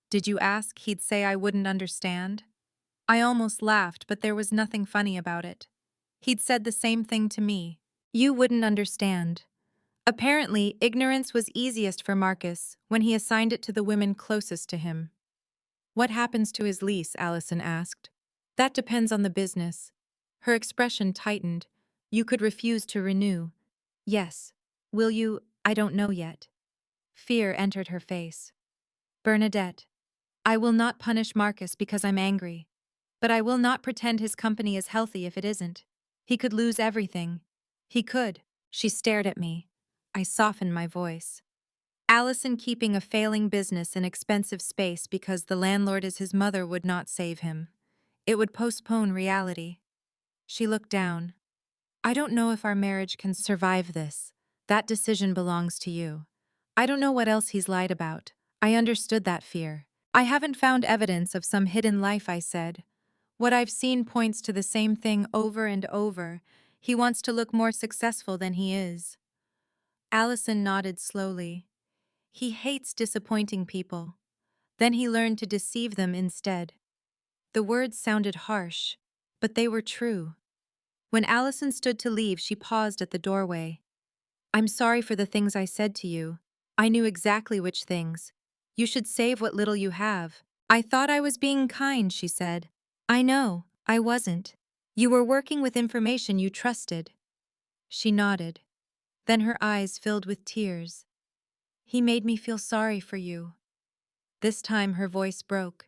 Did you ask? He'd say I wouldn't understand. I almost laughed, but there was nothing funny about it. He'd said the same thing to me. You wouldn't understand. Apparently, ignorance was easiest for Marcus when he assigned it to the women closest to him. What happens to his lease? Allison asked. That depends on the business. Her expression tightened. You could refuse to renew. Yes. Will you? I don't know yet. Fear entered her face. Bernadette, I will not punish Marcus because I'm angry. But I will not pretend his company is healthy if it isn't. He could lose everything. He could. She stared at me. I softened my voice. Allison keeping a failing business in expensive space because the landlord is his mother would not save him. It would postpone reality. She looked down. I don't know if our marriage can survive this. That decision belongs to you. I don't know what else he's lied about. I understood that fear. I haven't found evidence of some hidden life, I said. What I've seen points to the same thing over and over. He wants to look more successful than he is. Allison nodded slowly. He hates disappointing people. Then he learned to deceive them instead. The words sounded harsh, but they were true. When Allison stood to leave, she paused at the doorway. I'm sorry for the things I said to you. I knew exactly which things. You should save what little you have. I thought I was being kind, she said. I know, I wasn't. You were working with information you trusted. She nodded. Then her eyes filled with tears. He made me feel sorry for you. This time her voice broke.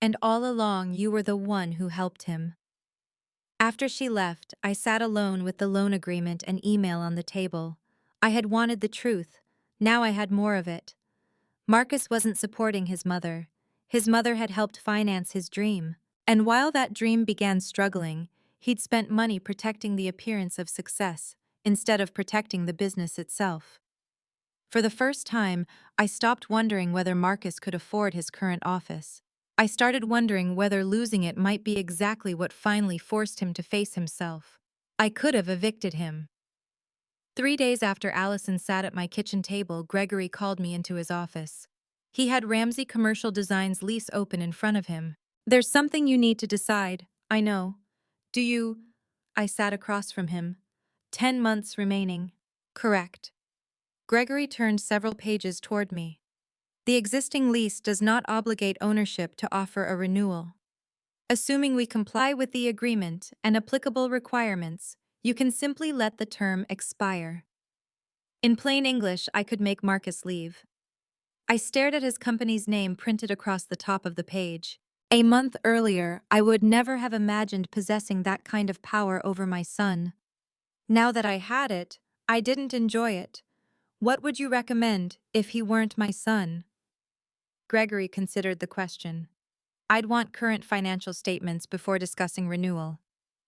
And all along you were the one who helped him. After she left, I sat alone with the loan agreement and email on the table. I had wanted the truth. Now I had more of it. Marcus wasn't supporting his mother. His mother had helped finance his dream. And while that dream began struggling, he'd spent money protecting the appearance of success instead of protecting the business itself. For the first time, I stopped wondering whether Marcus could afford his current office. I started wondering whether losing it might be exactly what finally forced him to face himself. I could have evicted him. 3 days after Allison sat at my kitchen table, Gregory called me into his office. He had Ramsey Commercial Design's lease open in front of him. There's something you need to decide, I know. Do you? I sat across from him. 10 months remaining. Correct. Gregory turned several pages toward me. The existing lease does not obligate ownership to offer a renewal. Assuming we comply with the agreement and applicable requirements, You can simply let the term expire. In plain English, I could make Marcus leave. I stared at his company's name printed across the top of the page. A month earlier, I would never have imagined possessing that kind of power over my son. Now that I had it, I didn't enjoy it. What would you recommend if he weren't my son? Gregory considered the question. I'd want current financial statements before discussing renewal.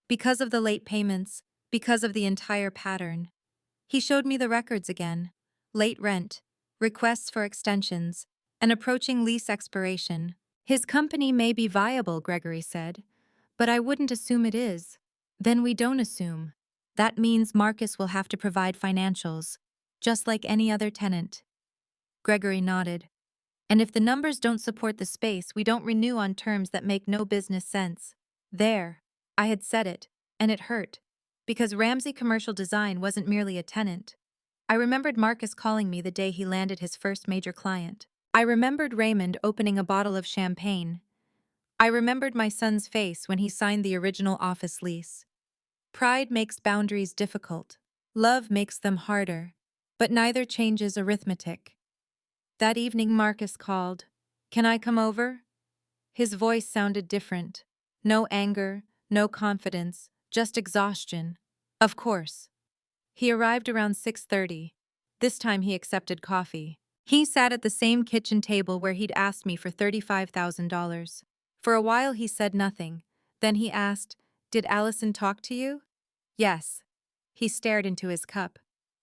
Because of the late payments, because of the entire pattern. He showed me the records again. Late rent, requests for extensions, an approaching lease expiration. His company may be viable, Gregory said, but I wouldn't assume it is. Then we don't assume. That means Marcus will have to provide financials, just like any other tenant. Gregory nodded. And if the numbers don't support the space, we don't renew on terms that make no business sense. There. I had said it, and it hurt. Because Ramsey Commercial Design wasn't merely a tenant. I remembered Marcus calling me the day he landed his first major client. I remembered Raymond opening a bottle of champagne. I remembered my son's face when he signed the original office lease. Pride makes boundaries difficult. Love makes them harder. But neither changes arithmetic. That evening Marcus called. "Can I come over?" His voice sounded different. No anger, no confidence, just exhaustion. Of course. He arrived around 6:30. This time he accepted coffee. He sat at the same kitchen table where he'd asked me for $35,000. For a while he said nothing. Then he asked, "Did Allison talk to you?" "Yes." He stared into his cup.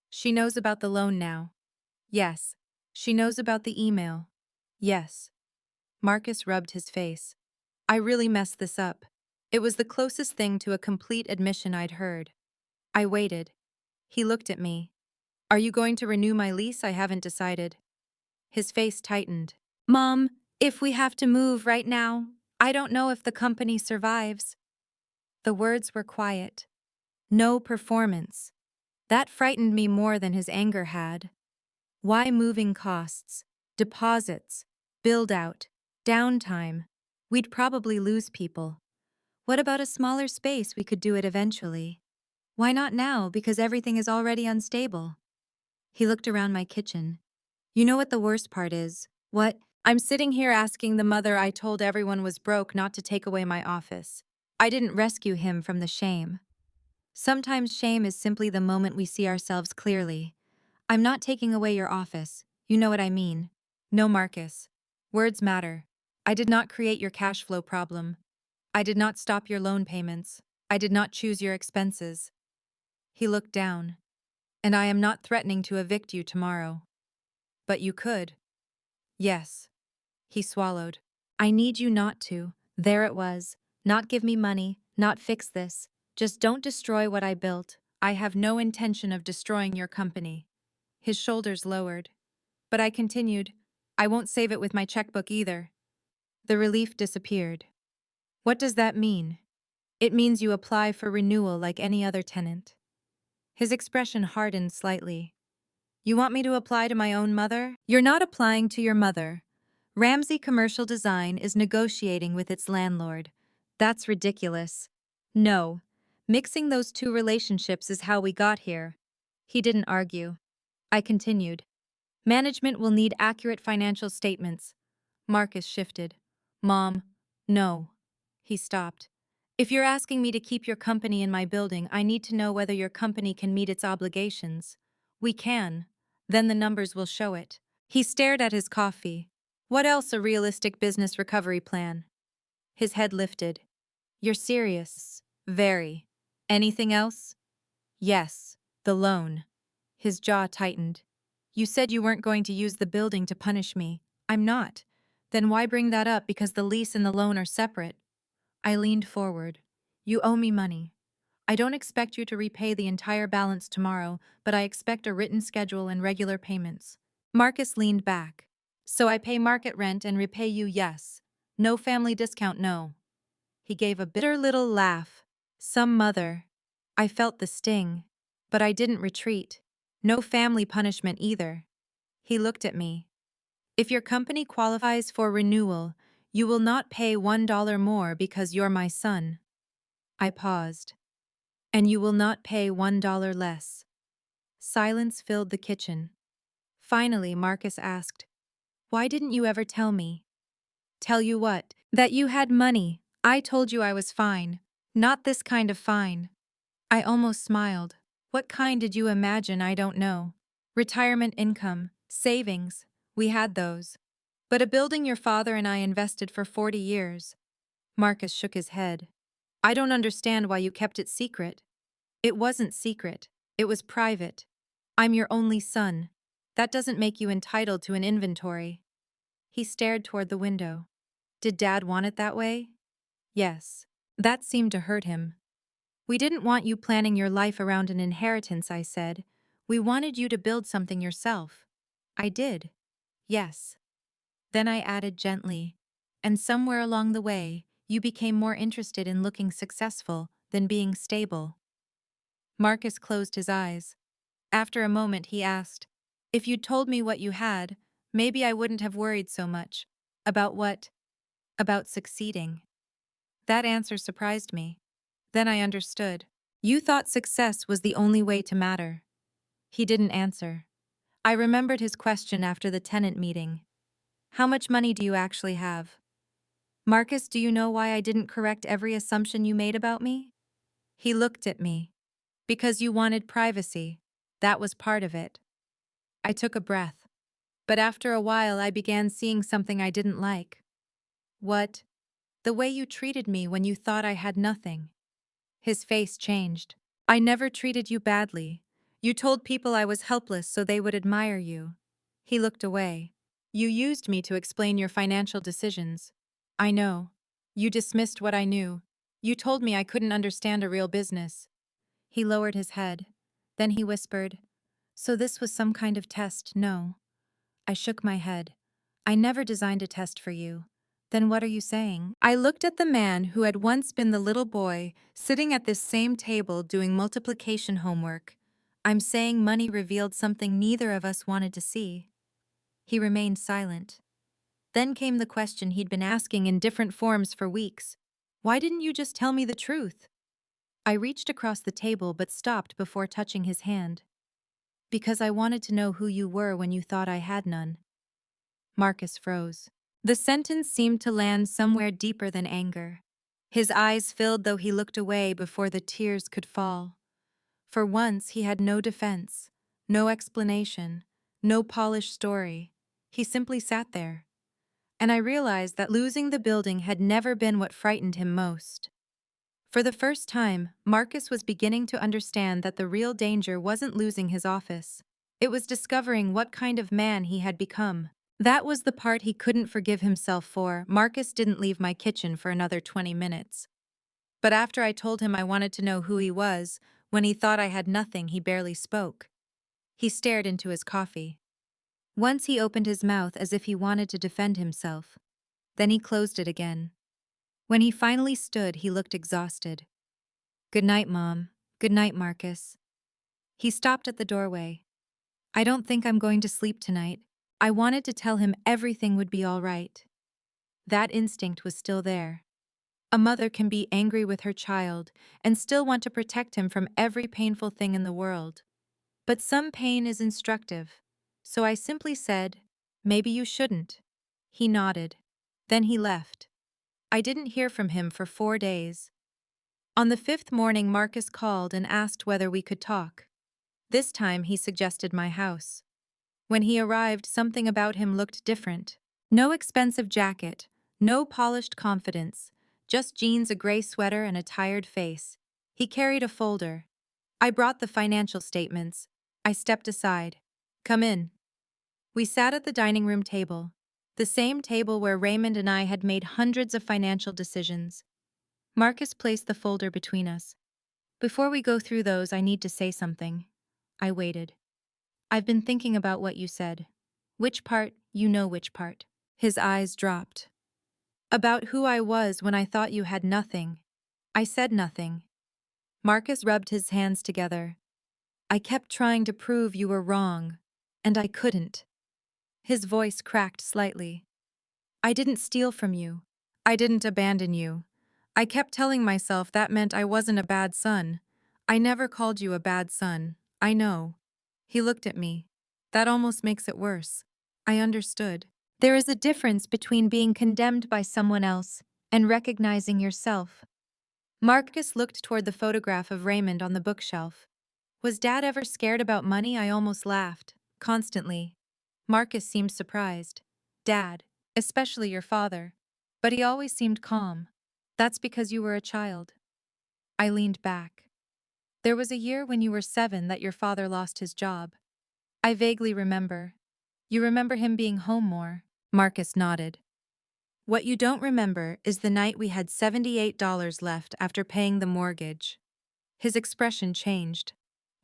"She knows about the loan now." "Yes." "She knows about the email." "Yes." Marcus rubbed his face. "I really messed this up." It was the closest thing to a complete admission I'd heard. I waited. He looked at me. "Are you going to renew my lease? I haven't decided." His face tightened. "Mom, if we have to move right now, I don't know if the company survives." The words were quiet. No performance. That frightened me more than his anger had. Why moving costs, deposits, build-out, downtime? We'd probably lose people. What about a smaller space? We could do it eventually. Why not now? Because everything is already unstable. He looked around my kitchen. "You know what the worst part is?" "What?" "I'm sitting here asking the mother I told everyone was broke not to take away my office. I didn't rescue him from the shame. Sometimes shame is simply the moment we see ourselves clearly. I'm not taking away your office. You know what I mean." "No, Marcus. Words matter. I did not create your cash flow problem. I did not stop your loan payments. I did not choose your expenses." He looked down. "And I am not threatening to evict you tomorrow." "But you could." "Yes." He swallowed. "I need you not to." There it was. Not give me money, not fix this. Just don't destroy what I built. I have no intention of destroying your company. His shoulders lowered. But I continued. "I won't save it with my checkbook either." The relief disappeared. "What does that mean?" "It means you apply for renewal like any other tenant." His expression hardened slightly. "You want me to apply to my own mother?" "You're not applying to your mother. Ramsey Commercial Design is negotiating with its landlord. That's ridiculous." "No. Mixing those two relationships is how we got here." He didn't argue. I continued. "Management will need accurate financial statements." Marcus shifted. "Mom, no." He stopped. "If you're asking me to keep your company in my building, I need to know whether your company can meet its obligations." "We can. Then the numbers will show it." He stared at his coffee. "What else a realistic business recovery plan?" His head lifted. "You're serious." "Very." "Anything else?" "Yes. The loan." His jaw tightened. "You said you weren't going to use the building to punish me." "I'm not." "Then why bring that up? Because the lease and the loan are separate." I leaned forward. "You owe me money. I don't expect you to repay the entire balance tomorrow, but I expect a written schedule and regular payments." Marcus leaned back. "So I pay market rent and repay you, yes. No family discount, no." He gave a bitter little laugh. "Some mother." I felt the sting. But I didn't retreat. "No family punishment either." He looked at me. "If your company qualifies for renewal, you will not pay $1 more because you're my son." I paused. and you will not pay $1 less. Silence filled the kitchen. Finally, Marcus asked, "Why didn't you ever tell me?" "Tell you what?" "That you had money. I told you I was fine. Not this kind of fine." I almost smiled. What kind did you imagine? I don't know. Retirement income, savings, we had those. But a building your father and I invested for 40 years. Marcus shook his head. I don't understand why you kept it secret. It wasn't secret. It was private. I'm your only son. That doesn't make you entitled to an inventory. He stared toward the window. Did Dad want it that way? Yes. That seemed to hurt him. We didn't want you planning your life around an inheritance, I said. We wanted you to build something yourself. I did. Yes. Then I added gently, and somewhere along the way, you became more interested in looking successful than being stable. Marcus closed his eyes. After a moment, he asked, if you'd told me what you had, maybe I wouldn't have worried so much. About what? About succeeding. That answer surprised me. Then I understood. You thought success was the only way to matter. He didn't answer. I remembered his question after the tenant meeting. How much money do you actually have? Marcus, do you know why I didn't correct every assumption you made about me? He looked at me. Because you wanted privacy. That was part of it. I took a breath. But after a while, I began seeing something I didn't like. What? The way you treated me when you thought I had nothing. His face changed. I never treated you badly. You told people I was helpless so they would admire you. He looked away. You used me to explain your financial decisions. I know. You dismissed what I knew. You told me I couldn't understand a real business. He lowered his head. Then he whispered, so this was some kind of test, no? I shook my head. I never designed a test for you. Then what are you saying? I looked at the man who had once been the little boy, sitting at this same table doing multiplication homework. I'm saying money revealed something neither of us wanted to see. He remained silent. Then came the question he'd been asking in different forms for weeks. Why didn't you just tell me the truth? I reached across the table but stopped before touching his hand. Because I wanted to know who you were when you thought I had none. Marcus froze. The sentence seemed to land somewhere deeper than anger. His eyes filled though he looked away before the tears could fall. For once he had no defense, no explanation, no polished story. He simply sat there. And I realized that losing the building had never been what frightened him most. For the first time, Marcus was beginning to understand that the real danger wasn't losing his office. It was discovering what kind of man he had become. That was the part he couldn't forgive himself for. Marcus didn't leave my kitchen for another 20 minutes. But after I told him I wanted to know who he was, when he thought I had nothing, he barely spoke. He stared into his coffee. Once he opened his mouth as if he wanted to defend himself. Then he closed it again. When he finally stood, he looked exhausted. Good night, Mom. Good night, Marcus. He stopped at the doorway. I don't think I'm going to sleep tonight. I wanted to tell him everything would be all right. That instinct was still there. A mother can be angry with her child and still want to protect him from every painful thing in the world. But some pain is instructive. So I simply said, maybe you shouldn't. He nodded. Then he left. I didn't hear from him for 4 days. On the 5th morning, Marcus called and asked whether we could talk. This time he suggested my house. When he arrived, something about him looked different. No expensive jacket, no polished confidence, just jeans, a gray sweater, and a tired face. He carried a folder. I brought the financial statements. I stepped aside. Come in. We sat at the dining room table, the same table where Raymond and I had made hundreds of financial decisions. Marcus placed the folder between us. Before we go through those, I need to say something. I waited. I've been thinking about what you said. Which part? You know which part. His eyes dropped. About who I was when I thought you had nothing. I said nothing. Marcus rubbed his hands together. I kept trying to prove you were wrong, and I couldn't. His voice cracked slightly. I didn't steal from you. I didn't abandon you. I kept telling myself that meant I wasn't a bad son. I never called you a bad son. I know. He looked at me. That almost makes it worse. I understood. There is a difference between being condemned by someone else and recognizing yourself. Marcus looked toward the photograph of Raymond on the bookshelf. Was Dad ever scared about money? I almost laughed. Constantly. Marcus seemed surprised. Dad, especially your father. But he always seemed calm. That's because you were a child. I leaned back. There was a year when you were 7 that your father lost his job. I vaguely remember. You remember him being home more? Marcus nodded. What you don't remember is the night we had $78 left after paying the mortgage. His expression changed.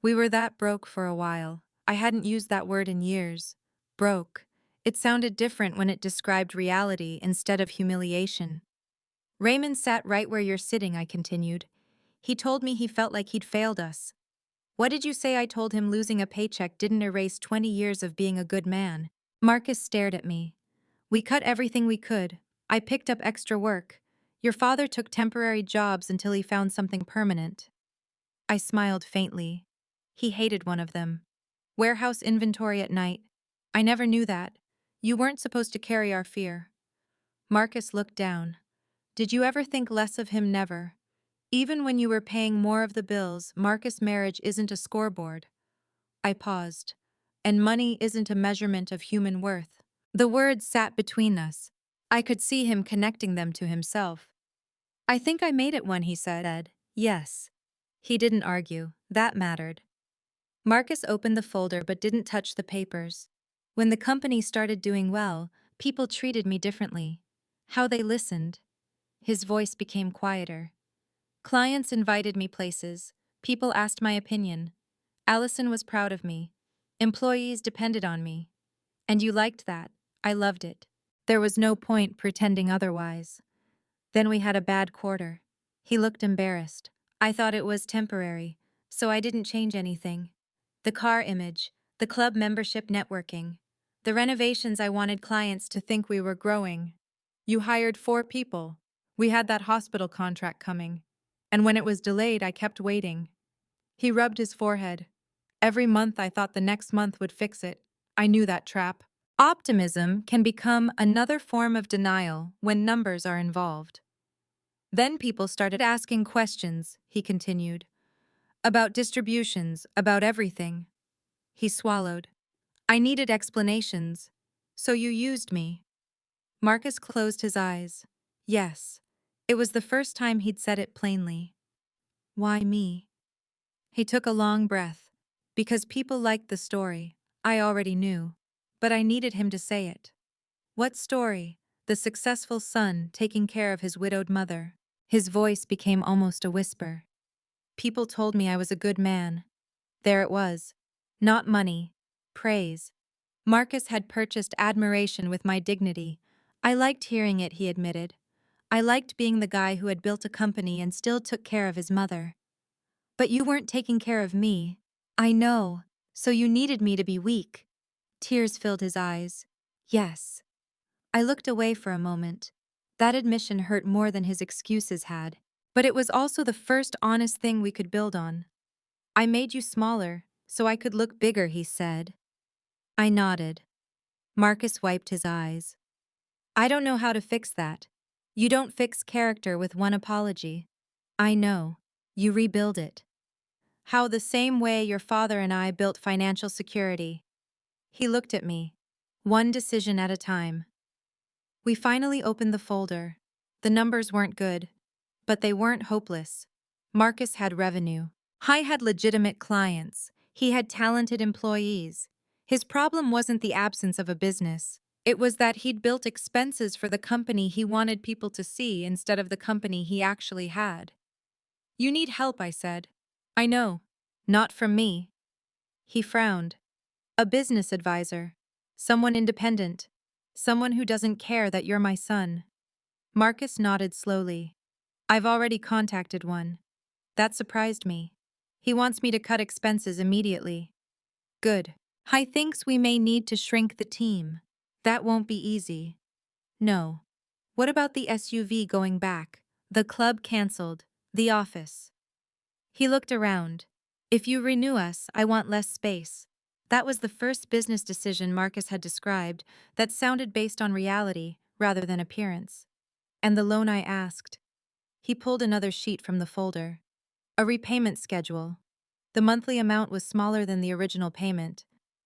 We were that broke for a while. I hadn't used that word in years. Broke. It sounded different when it described reality instead of humiliation. Raymond sat right where you're sitting, I continued. He told me he felt like he'd failed us. What did you say? I told him losing a paycheck didn't erase 20 years of being a good man. Marcus stared at me. We cut everything we could. I picked up extra work. Your father took temporary jobs until he found something permanent. I smiled faintly. He hated one of them. Warehouse inventory at night. I never knew that. You weren't supposed to carry our fear. Marcus looked down. Did you ever think less of him? Never. Even when you were paying more of the bills, Marcus, marriage isn't a scoreboard. I paused. And money isn't a measurement of human worth. The words sat between us. I could see him connecting them to himself. I think I made it one, he said. Yes. He didn't argue. That mattered. Marcus opened the folder but didn't touch the papers. When the company started doing well, people treated me differently. How they listened. His voice became quieter. Clients invited me places. People asked my opinion. Allison was proud of me. Employees depended on me. And you liked that. I loved it. There was no point pretending otherwise. Then we had a bad quarter. He looked embarrassed. I thought it was temporary, so I didn't change anything. The car image, the club membership, networking. The renovations, I wanted clients to think we were growing. You hired 4 people. We had that hospital contract coming. And when it was delayed, I kept waiting. He rubbed his forehead. Every month I thought the next month would fix it. I knew that trap. Optimism can become another form of denial when numbers are involved. Then people started asking questions, he continued. About distributions, about everything. He swallowed. I needed explanations. So you used me. Marcus closed his eyes. Yes. It was the first time he'd said it plainly. Why me? He took a long breath. Because people liked the story. I already knew. But I needed him to say it. What story? The successful son taking care of his widowed mother. His voice became almost a whisper. People told me I was a good man. There it was. Not money. Praise. Marcus had purchased admiration with my dignity. I liked hearing it, he admitted. I liked being the guy who had built a company and still took care of his mother. But you weren't taking care of me. I know. So you needed me to be weak. Tears filled his eyes. Yes. I looked away for a moment. That admission hurt more than his excuses had. But it was also the first honest thing we could build on. I made you smaller, so I could look bigger, he said. I nodded. Marcus wiped his eyes. I don't know how to fix that. You don't fix character with one apology. I know. You rebuild it. How? The same way your father and I built financial security. He looked at me. One decision at a time. We finally opened the folder. The numbers weren't good, but they weren't hopeless. Marcus had revenue. I had legitimate clients. He had talented employees. His problem wasn't the absence of a business. It was that he'd built expenses for the company he wanted people to see instead of the company he actually had. You need help, I said. I know. Not from me. He frowned. A business advisor. Someone independent. Someone who doesn't care that you're my son. Marcus nodded slowly. I've already contacted one. That surprised me. He wants me to cut expenses immediately. Good. He thinks we may need to shrink the team. That won't be easy. No. What about the SUV going back? The club cancelled. The office. He looked around. If you renew us, I want less space. That was the first business decision Marcus had described that sounded based on reality rather than appearance. And the loan I asked. He pulled another sheet from the folder. A repayment schedule. The monthly amount was smaller than the original payment,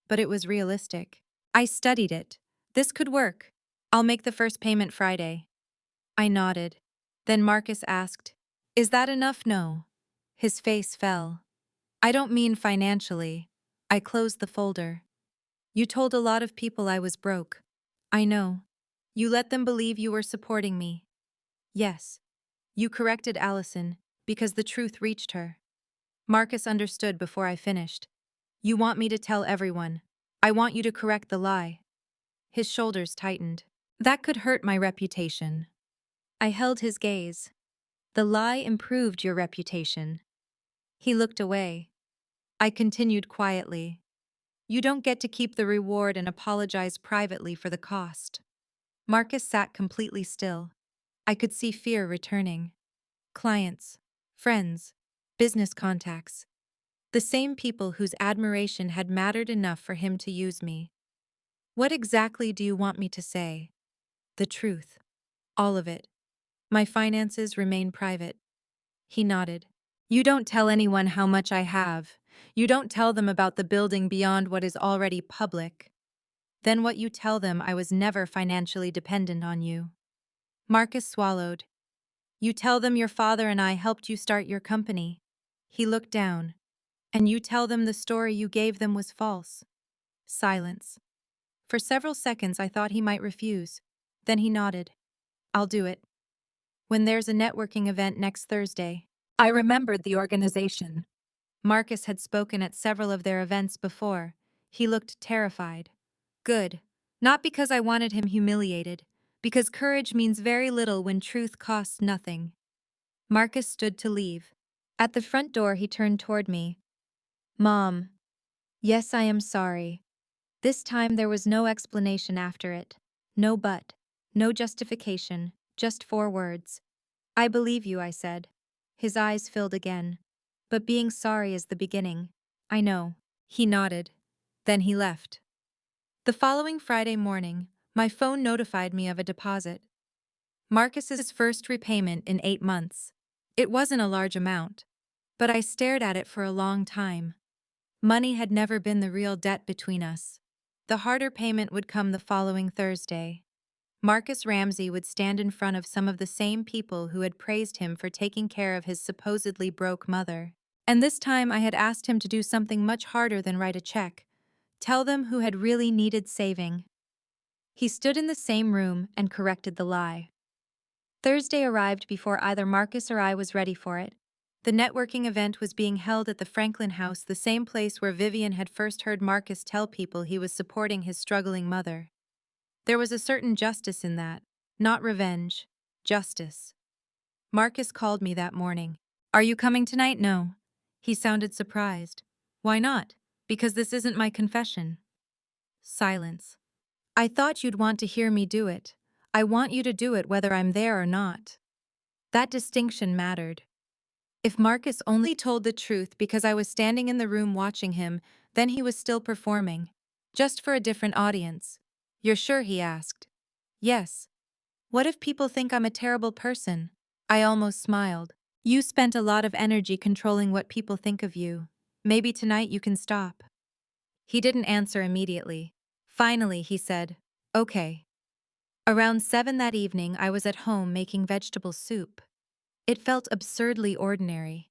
but it was realistic. I studied it. This could work. I'll make the first payment Friday. I nodded. Then Marcus asked, "Is that enough?" No. His face fell. I don't mean financially. I closed the folder. You told a lot of people I was broke. I know. You let them believe you were supporting me. Yes. You corrected Allison, because the truth reached her. Marcus understood before I finished. You want me to tell everyone. I want you to correct the lie. His shoulders tightened. That could hurt my reputation. I held his gaze. The lie improved your reputation. He looked away. I continued quietly. You don't get to keep the reward and apologize privately for the cost. Marcus sat completely still. I could see fear returning. Clients, friends, business contacts. The same people whose admiration had mattered enough for him to use me. What exactly do you want me to say? The truth. All of it. My finances remain private. He nodded. You don't tell anyone how much I have. You don't tell them about the building beyond what is already public. Then what you tell them, I was never financially dependent on you. Marcus swallowed. You tell them your father and I helped you start your company. He looked down. And you tell them the story you gave them was false. Silence. For several seconds I thought he might refuse. Then he nodded. I'll do it. When there's a networking event next Thursday. I remembered the organization. Marcus had spoken at several of their events before. He looked terrified. Good. Not because I wanted him humiliated, because courage means very little when truth costs nothing. Marcus stood to leave. At the front door he turned toward me. Mom. Yes, I am sorry. This time there was no explanation after it. No but. No justification. Just 4 words. I believe you, I said. His eyes filled again. But being sorry is the beginning. I know. He nodded. Then he left. The following Friday morning, my phone notified me of a deposit. Marcus's first repayment in 8 months. It wasn't a large amount, but I stared at it for a long time. Money had never been the real debt between us. The harder payment would come the following Thursday. Marcus Ramsey would stand in front of some of the same people who had praised him for taking care of his supposedly broke mother. And this time I had asked him to do something much harder than write a check. Tell them who had really needed saving. He stood in the same room and corrected the lie. Thursday arrived before either Marcus or I was ready for it. The networking event was being held at the Franklin House, the same place where Vivian had first heard Marcus tell people he was supporting his struggling mother. There was a certain justice in that. Not revenge. Justice. Marcus called me that morning. Are you coming tonight? No. He sounded surprised. Why not? Because this isn't my confession. Silence. I thought you'd want to hear me do it. I want you to do it whether I'm there or not. That distinction mattered. If Marcus only told the truth because I was standing in the room watching him, then he was still performing. Just for a different audience. You're sure? He asked. Yes. What if people think I'm a terrible person? I almost smiled. You spent a lot of energy controlling what people think of you. Maybe tonight you can stop. He didn't answer immediately. Finally, he said, okay. Around 7 that evening, I was at home making vegetable soup. It felt absurdly ordinary.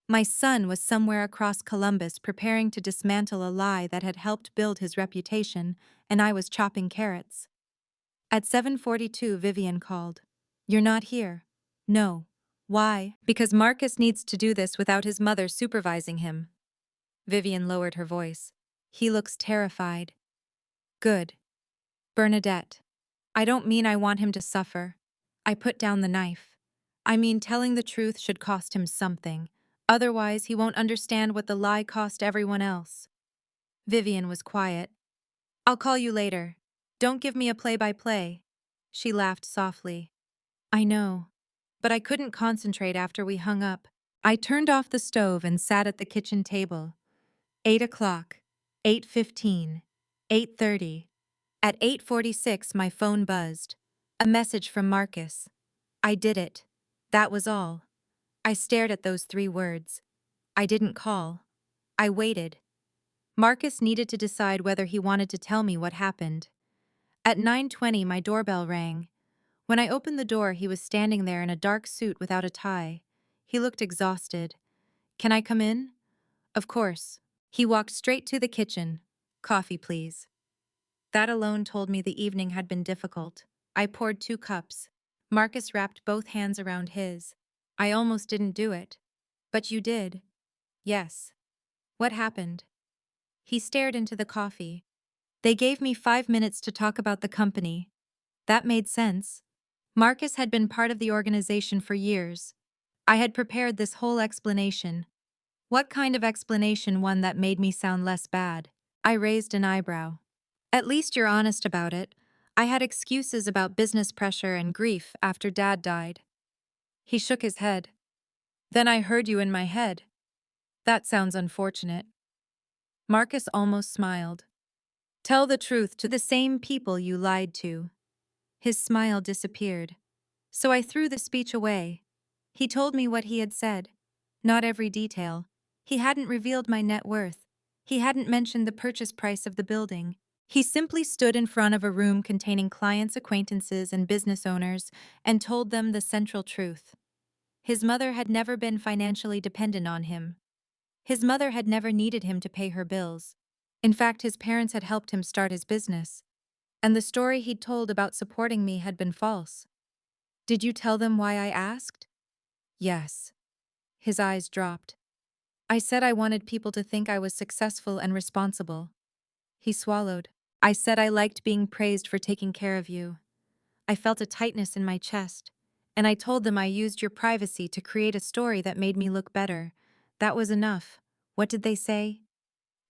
My son was somewhere across Columbus preparing to dismantle a lie that had helped build his reputation, and I was chopping carrots. At 7:42, Vivian called. You're not here. No. Why? Because Marcus needs to do this without his mother supervising him. Vivian lowered her voice. He looks terrified. Good. Bernadette. I don't mean I want him to suffer. I put down the knife. I mean telling the truth should cost him something. Otherwise, he won't understand what the lie cost everyone else. Vivian was quiet. I'll call you later. Don't give me a play-by-play. She laughed softly. I know. But I couldn't concentrate after we hung up. I turned off the stove and sat at the kitchen table. 8 o'clock, 8:15, 8:30. At 8:46 my phone buzzed. A message from Marcus. I did it. That was all. I stared at those 3 words. I didn't call. I waited. Marcus needed to decide whether he wanted to tell me what happened. At 9:20 my doorbell rang. When I opened the door, he was standing there in a dark suit without a tie. He looked exhausted. "Can I come in?" "Of course." He walked straight to the kitchen. "Coffee, please." That alone told me the evening had been difficult. I poured 2 cups. Marcus wrapped both hands around his. "I almost didn't do it." "But you did." "Yes." "What happened?" He stared into the coffee. "They gave me 5 minutes to talk about the company." That made sense. Marcus had been part of the organization for years. I had prepared this whole explanation. What kind of explanation? One that made me sound less bad. I raised an eyebrow. "At least you're honest about it. I had excuses about business pressure and grief after Dad died." He shook his head. "Then I heard you in my head." "That sounds unfortunate." Marcus almost smiled. "Tell the truth to the same people you lied to." His smile disappeared. So I threw the speech away. He told me what he had said. Not every detail. He hadn't revealed my net worth. He hadn't mentioned the purchase price of the building. He simply stood in front of a room containing clients, acquaintances, and business owners and told them the central truth. His mother had never been financially dependent on him. His mother had never needed him to pay her bills. In fact, his parents had helped him start his business. And the story he'd told about supporting me had been false. "Did you tell them why I asked?" "Yes." His eyes dropped. "I said I wanted people to think I was successful and responsible." He swallowed. "I said I liked being praised for taking care of you." I felt a tightness in my chest. "And I told them I used your privacy to create a story that made me look better. That was enough." "What did they say?"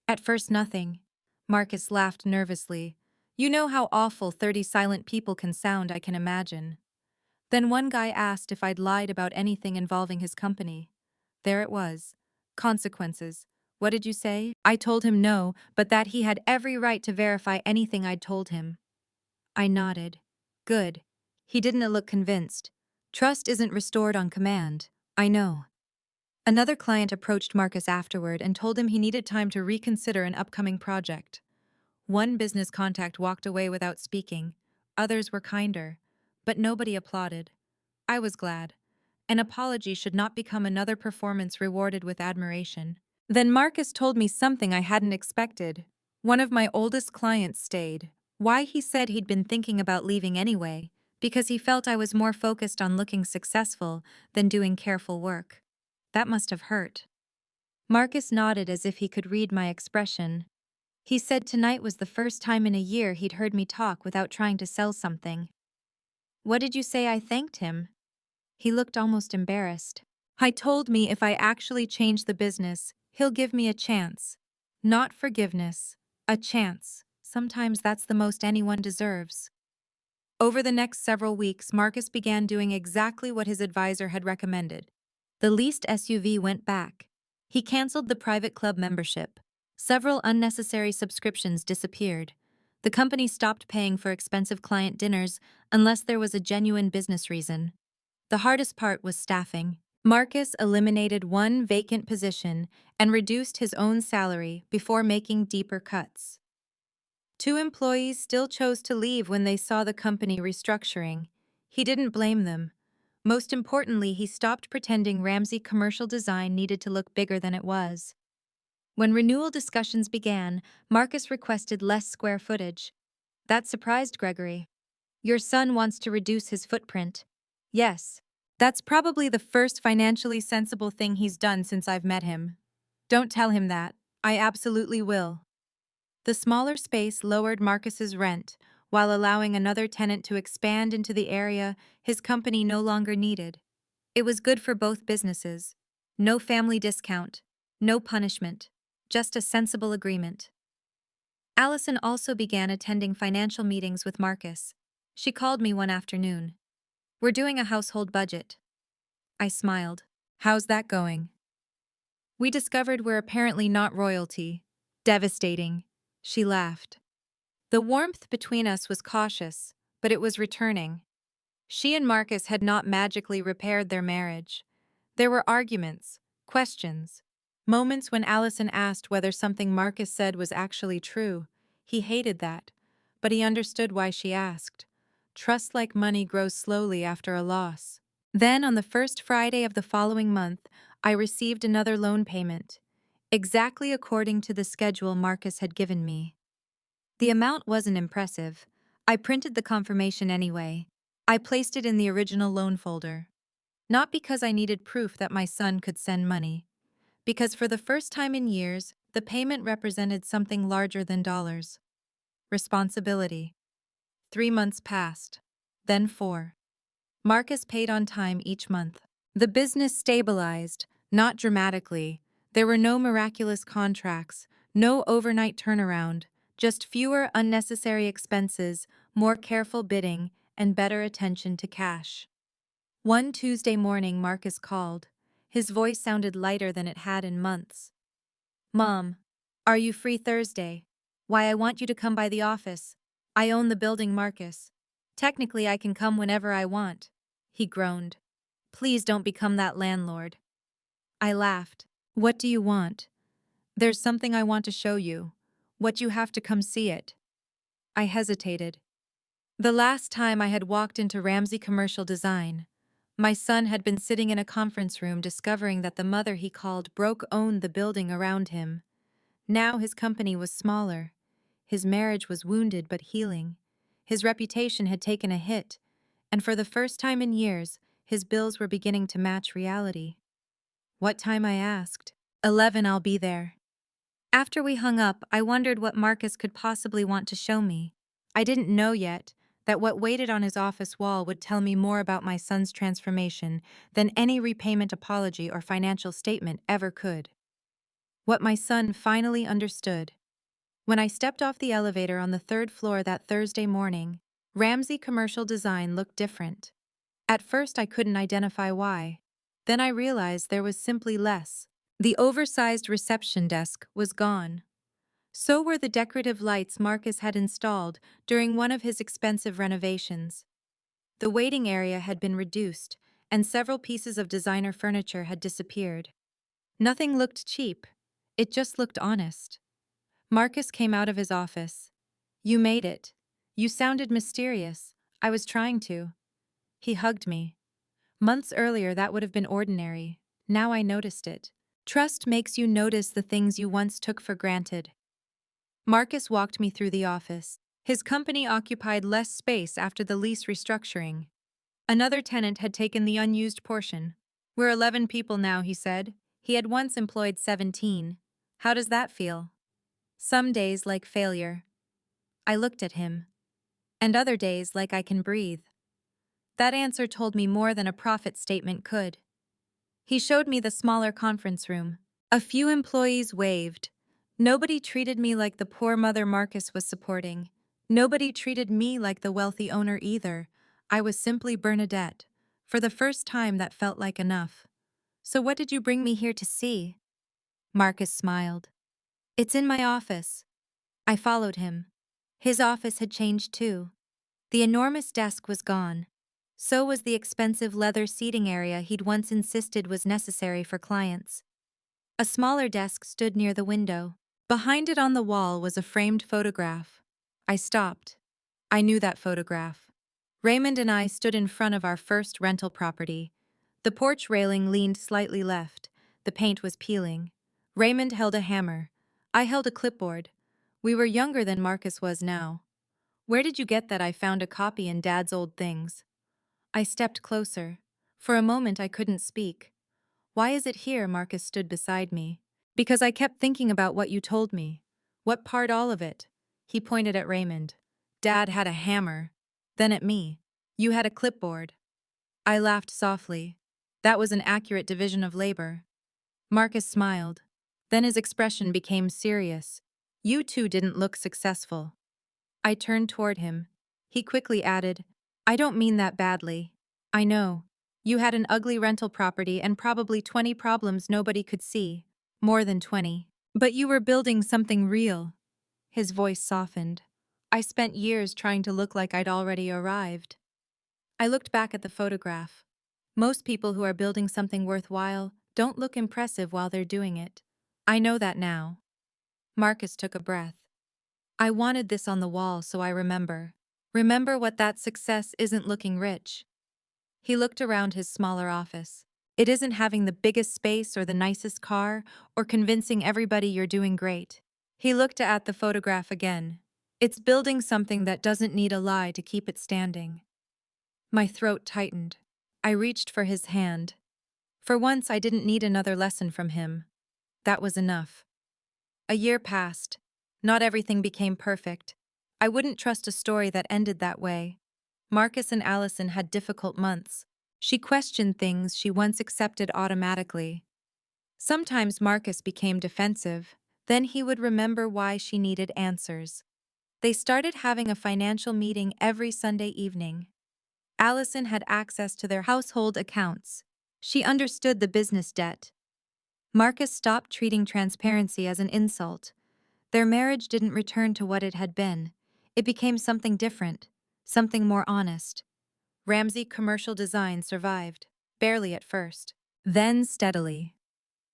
"At first, nothing." Marcus laughed nervously. "You know how awful 30 silent people can sound, I can imagine." Then one guy asked if I'd lied about anything involving his company. There it was. Consequences. "What did you say?" I told him no, but that he had every right to verify anything I'd told him. I nodded. "Good." He didn't look convinced. "Trust isn't restored on command." "I know." Another client approached Marcus afterward and told him he needed time to reconsider an upcoming project. One business contact walked away without speaking. Others were kinder. But nobody applauded. I was glad. An apology should not become another performance rewarded with admiration. Then Marcus told me something I hadn't expected. One of my oldest clients stayed. Why, he said he'd been thinking about leaving anyway, because he felt I was more focused on looking successful than doing careful work. That must have hurt. Marcus nodded as if he could read my expression. He said tonight was the first time in a year he'd heard me talk without trying to sell something. "What did you say I thanked him?" He looked almost embarrassed. "I told me if I actually change the business, he'll give me a chance. Not forgiveness. A chance. Sometimes that's the most anyone deserves." Over the next several weeks, Marcus began doing exactly what his advisor had recommended. The leased SUV went back. He canceled the private club membership. Several unnecessary subscriptions disappeared. The company stopped paying for expensive client dinners unless there was a genuine business reason. The hardest part was staffing. Marcus eliminated one vacant position and reduced his own salary before making deeper cuts. 2 employees still chose to leave when they saw the company restructuring. He didn't blame them. Most importantly, he stopped pretending Ramsey commercial design needed to look bigger than it was. When renewal discussions began, Marcus requested less square footage. That surprised Gregory. "Your son wants to reduce his footprint." "Yes. That's probably the first financially sensible thing he's done since I've met him." "Don't tell him that." "I absolutely will." The smaller space lowered Marcus's rent, while allowing another tenant to expand into the area his company no longer needed. It was good for both businesses. No family discount, no punishment, just a sensible agreement. Allison also began attending financial meetings with Marcus. She called me one afternoon. "We're doing a household budget." I smiled. How's that going? We discovered we're apparently not royalty. Devastating. She laughed. The warmth between us was cautious, but it was returning. She and Marcus had not magically repaired their marriage. There were arguments, questions, moments when Allison asked whether something Marcus said was actually true. He hated that, but he understood why she asked. Trust like money grows slowly after a loss. Then, on the first Friday of the following month, I received another loan payment, exactly according to the schedule Marcus had given me. The amount wasn't impressive. I printed the confirmation anyway. I placed it in the original loan folder. Not because I needed proof that my son could send money, because for the first time in years, the payment represented something larger than dollars. Responsibility. 3 months passed. Then 4. Marcus paid on time each month. The business stabilized, not dramatically. There were no miraculous contracts, no overnight turnaround, just fewer unnecessary expenses, more careful bidding, and better attention to cash. One Tuesday morning, Marcus called. His voice sounded lighter than it had in months. "Mom, are you free Thursday? Why, I want you to come by the office. I own the building, Marcus. Technically, I can come whenever I want." He groaned. "Please don't become that landlord." I laughed. "What do you want?" "There's something I want to show you. What you have to come see it." I hesitated. The last time I had walked into Ramsey Commercial Design, my son had been sitting in a conference room discovering that the mother he called broke owned the building around him. Now his company was smaller. His marriage was wounded but healing. His reputation had taken a hit, and for the first time in years, his bills were beginning to match reality. "What time?" I asked. 11, I'll be there." After we hung up, I wondered what Marcus could possibly want to show me. I didn't know yet that what waited on his office wall would tell me more about my son's transformation than any repayment apology or financial statement ever could. What my son finally understood. When I stepped off the elevator on the 3rd floor that Thursday morning, Ramsey Commercial Design looked different. At first I couldn't identify why. Then I realized there was simply less. The oversized reception desk was gone. So were the decorative lights Marcus had installed during one of his expensive renovations. The waiting area had been reduced, and several pieces of designer furniture had disappeared. Nothing looked cheap. It just looked honest. Marcus came out of his office. "You made it. You sounded mysterious." "I was trying to." He hugged me. Months earlier, that would have been ordinary. Now I noticed it. Trust makes you notice the things you once took for granted. Marcus walked me through the office. His company occupied less space after the lease restructuring. Another tenant had taken the unused portion. "We're 11 people now," he said. He had once employed 17. "How does that feel?" "Some days like failure." I looked at him. "And other days like I can breathe." That answer told me more than a profit statement could. He showed me the smaller conference room. A few employees waved. Nobody treated me like the poor mother Marcus was supporting. Nobody treated me like the wealthy owner either. I was simply Bernadette. For the first time, that felt like enough. "So what did you bring me here to see?" Marcus smiled. "It's in my office." I followed him. His office had changed too. The enormous desk was gone. So was the expensive leather seating area he'd once insisted was necessary for clients. A smaller desk stood near the window. Behind it on the wall was a framed photograph. I stopped. I knew that photograph. Raymond and I stood in front of our first rental property. The porch railing leaned slightly left. The paint was peeling. Raymond held a hammer. I held a clipboard. We were younger than Marcus was now. "Where did you get that?" "I found a copy in Dad's old things." I stepped closer. For a moment I couldn't speak. "Why is it here?" Marcus stood beside me. "Because I kept thinking about what you told me." "What part?" "All of it." He pointed at Raymond. "Dad had a hammer." Then at me. "You had a clipboard." I laughed softly. That was an accurate division of labor. Marcus smiled. Then his expression became serious. "You two didn't look successful." I turned toward him. He quickly added, "I don't mean that badly. I know. You had an ugly rental property and probably 20 problems nobody could see. More than 20. But you were building something real. His voice softened. I spent years trying to look like I'd already arrived. I looked back at the photograph. Most people who are building something worthwhile don't look impressive while they're doing it. I know that now. Marcus took a breath. I wanted this on the wall so I remember. Remember what that success isn't looking rich. He looked around his smaller office. It isn't having the biggest space or the nicest car or convincing everybody you're doing great. He looked at the photograph again. It's building something that doesn't need a lie to keep it standing. My throat tightened. I reached for his hand. For once, I didn't need another lesson from him. That was enough. A year passed. Not everything became perfect. I wouldn't trust a story that ended that way. Marcus and Allison had difficult months. She questioned things she once accepted automatically. Sometimes Marcus became defensive. Then he would remember why she needed answers. They started having a financial meeting every Sunday evening. Allison had access to their household accounts. She understood the business debt. Marcus stopped treating transparency as an insult. Their marriage didn't return to what it had been. It became something different, something more honest. Ramsey Commercial Design survived, barely at first, then steadily.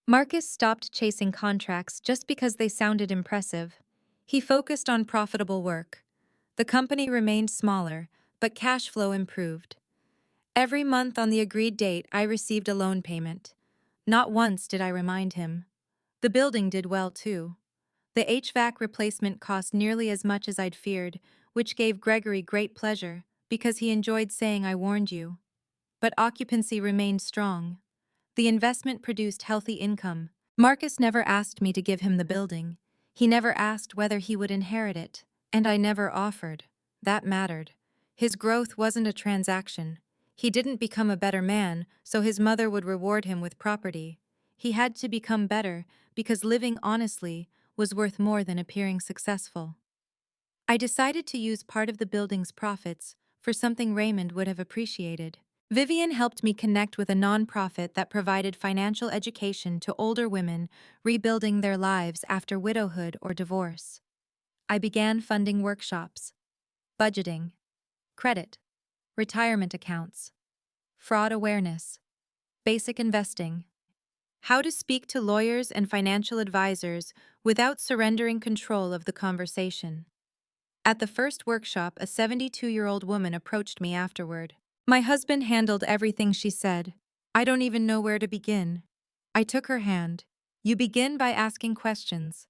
Marcus stopped chasing contracts just because they sounded impressive. He focused on profitable work. The company remained smaller, but cash flow improved. Every month on the agreed date, I received a loan payment. Not once did I remind him. The building did well, too. The HVAC replacement cost nearly as much as I'd feared, which gave Gregory great pleasure, because he enjoyed saying I warned you. But occupancy remained strong. The investment produced healthy income. Marcus never asked me to give him the building. He never asked whether he would inherit it, and I never offered. That mattered. His growth wasn't a transaction. He didn't become a better man, so his mother would reward him with property. He had to become better, because living honestly was worth more than appearing successful. I decided to use part of the building's profits for something Raymond would have appreciated. Vivian helped me connect with a nonprofit that provided financial education to older women rebuilding their lives after widowhood or divorce. I began funding workshops, budgeting, credit, retirement accounts, fraud awareness, basic investing, how to speak to lawyers and financial advisors without surrendering control of the conversation. At the first workshop, a 72-year-old woman approached me afterward. My husband handled everything, she said. I don't even know where to begin. I took her hand. You begin by asking questions.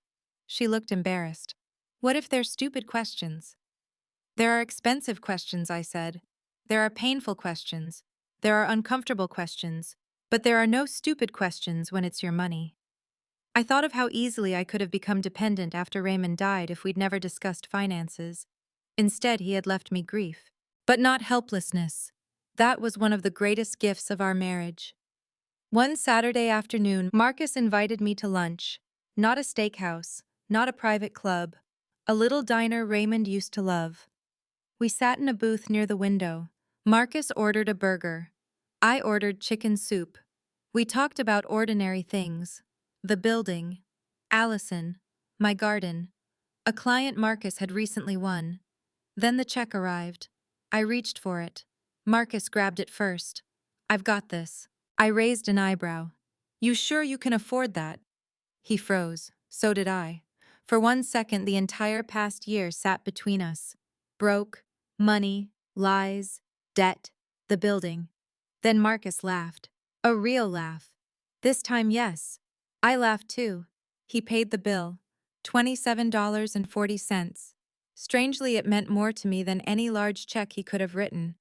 She looked embarrassed. What if they're stupid questions? There are expensive questions, I said. There are painful questions. There are uncomfortable questions. But there are no stupid questions when it's your money. I thought of how easily I could have become dependent after Raymond died if we'd never discussed finances. Instead, he had left me grief. But not helplessness. That was one of the greatest gifts of our marriage. One Saturday afternoon, Marcus invited me to lunch. Not a steakhouse, not a private club. A little diner Raymond used to love. We sat in a booth near the window. Marcus ordered a burger. I ordered chicken soup. We talked about ordinary things. The building, Allison, my garden, a client Marcus had recently won. Then the check arrived. I reached for it. Marcus grabbed it first. I've got this. I raised an eyebrow. You sure you can afford that? He froze. So did I. For 1 second, the entire past year sat between us. Broke, money, lies, debt, the building. Then Marcus laughed. A real laugh. This time, yes. I laughed too. He paid the bill. $27.40. Strangely, it meant more to me than any large check he could have written.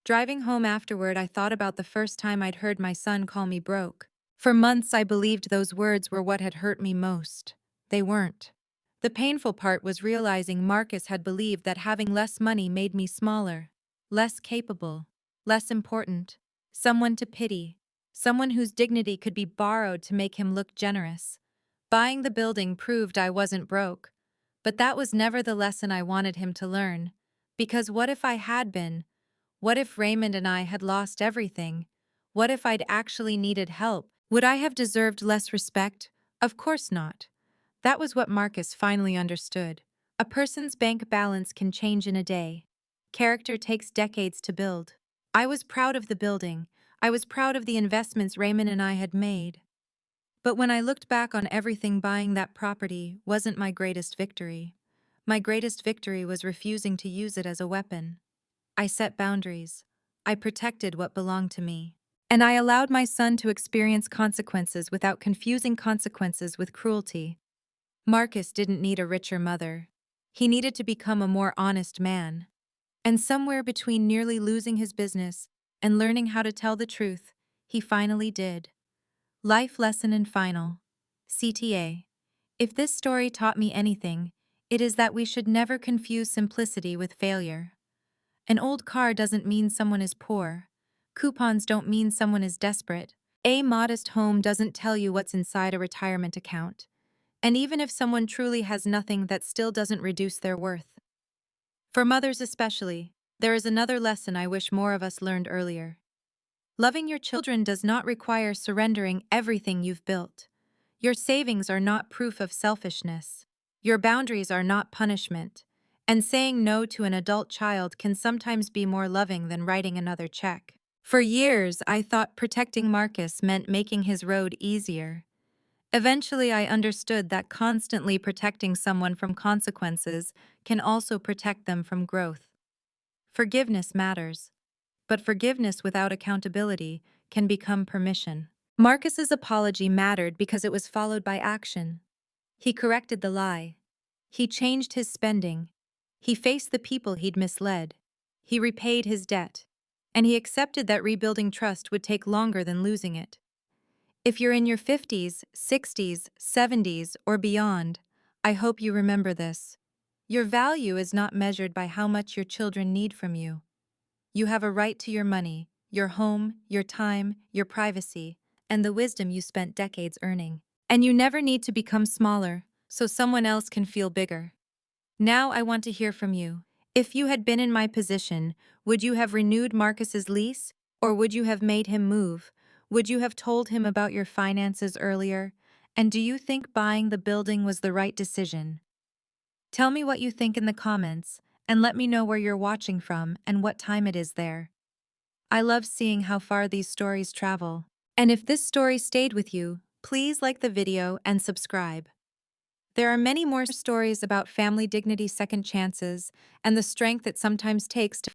Driving home afterward, I thought about the first time I'd heard my son call me broke. For months, I believed those words were what had hurt me most. They weren't. The painful part was realizing Marcus had believed that having less money made me smaller, less capable, less important, someone to pity, someone whose dignity could be borrowed to make him look generous. Buying the building proved I wasn't broke. But that was never the lesson I wanted him to learn. Because what if I had been? What if Raymond and I had lost everything? What if I'd actually needed help? Would I have deserved less respect? Of course not. That was what Marcus finally understood. A person's bank balance can change in a day. Character takes decades to build. I was proud of the building. I was proud of the investments Raymond and I had made. But when I looked back on everything, buying that property wasn't my greatest victory. My greatest victory was refusing to use it as a weapon. I set boundaries. I protected what belonged to me. And I allowed my son to experience consequences without confusing consequences with cruelty. Marcus didn't need a richer mother. He needed to become a more honest man. And somewhere between nearly losing his business and learning how to tell the truth, he finally did. Life lesson and final. CTA. If this story taught me anything, it is that we should never confuse simplicity with failure. An old car doesn't mean someone is poor. Coupons don't mean someone is desperate. A modest home doesn't tell you what's inside a retirement account. And even if someone truly has nothing, that still doesn't reduce their worth. For mothers especially, there is another lesson I wish more of us learned earlier. Loving your children does not require surrendering everything you've built. Your savings are not proof of selfishness. Your boundaries are not punishment. And saying no to an adult child can sometimes be more loving than writing another check. For years, I thought protecting Marcus meant making his road easier. Eventually, I understood that constantly protecting someone from consequences can also protect them from growth. Forgiveness matters. But forgiveness without accountability can become permission. Marcus's apology mattered because it was followed by action. He corrected the lie. He changed his spending. He faced the people he'd misled. He repaid his debt. And he accepted that rebuilding trust would take longer than losing it. If you're in your 50s, 60s, 70s, or beyond, I hope you remember this. Your value is not measured by how much your children need from you. You have a right to your money, your home, your time, your privacy, and the wisdom you spent decades earning. And you never need to become smaller, so someone else can feel bigger. Now I want to hear from you. If you had been in my position, would you have renewed Marcus's lease? Or would you have made him move? Would you have told him about your finances earlier? And do you think buying the building was the right decision? Tell me what you think in the comments, and let me know where you're watching from and what time it is there. I love seeing how far these stories travel. And if this story stayed with you, please like the video and subscribe. There are many more stories about family dignity, second chances, and the strength it sometimes takes to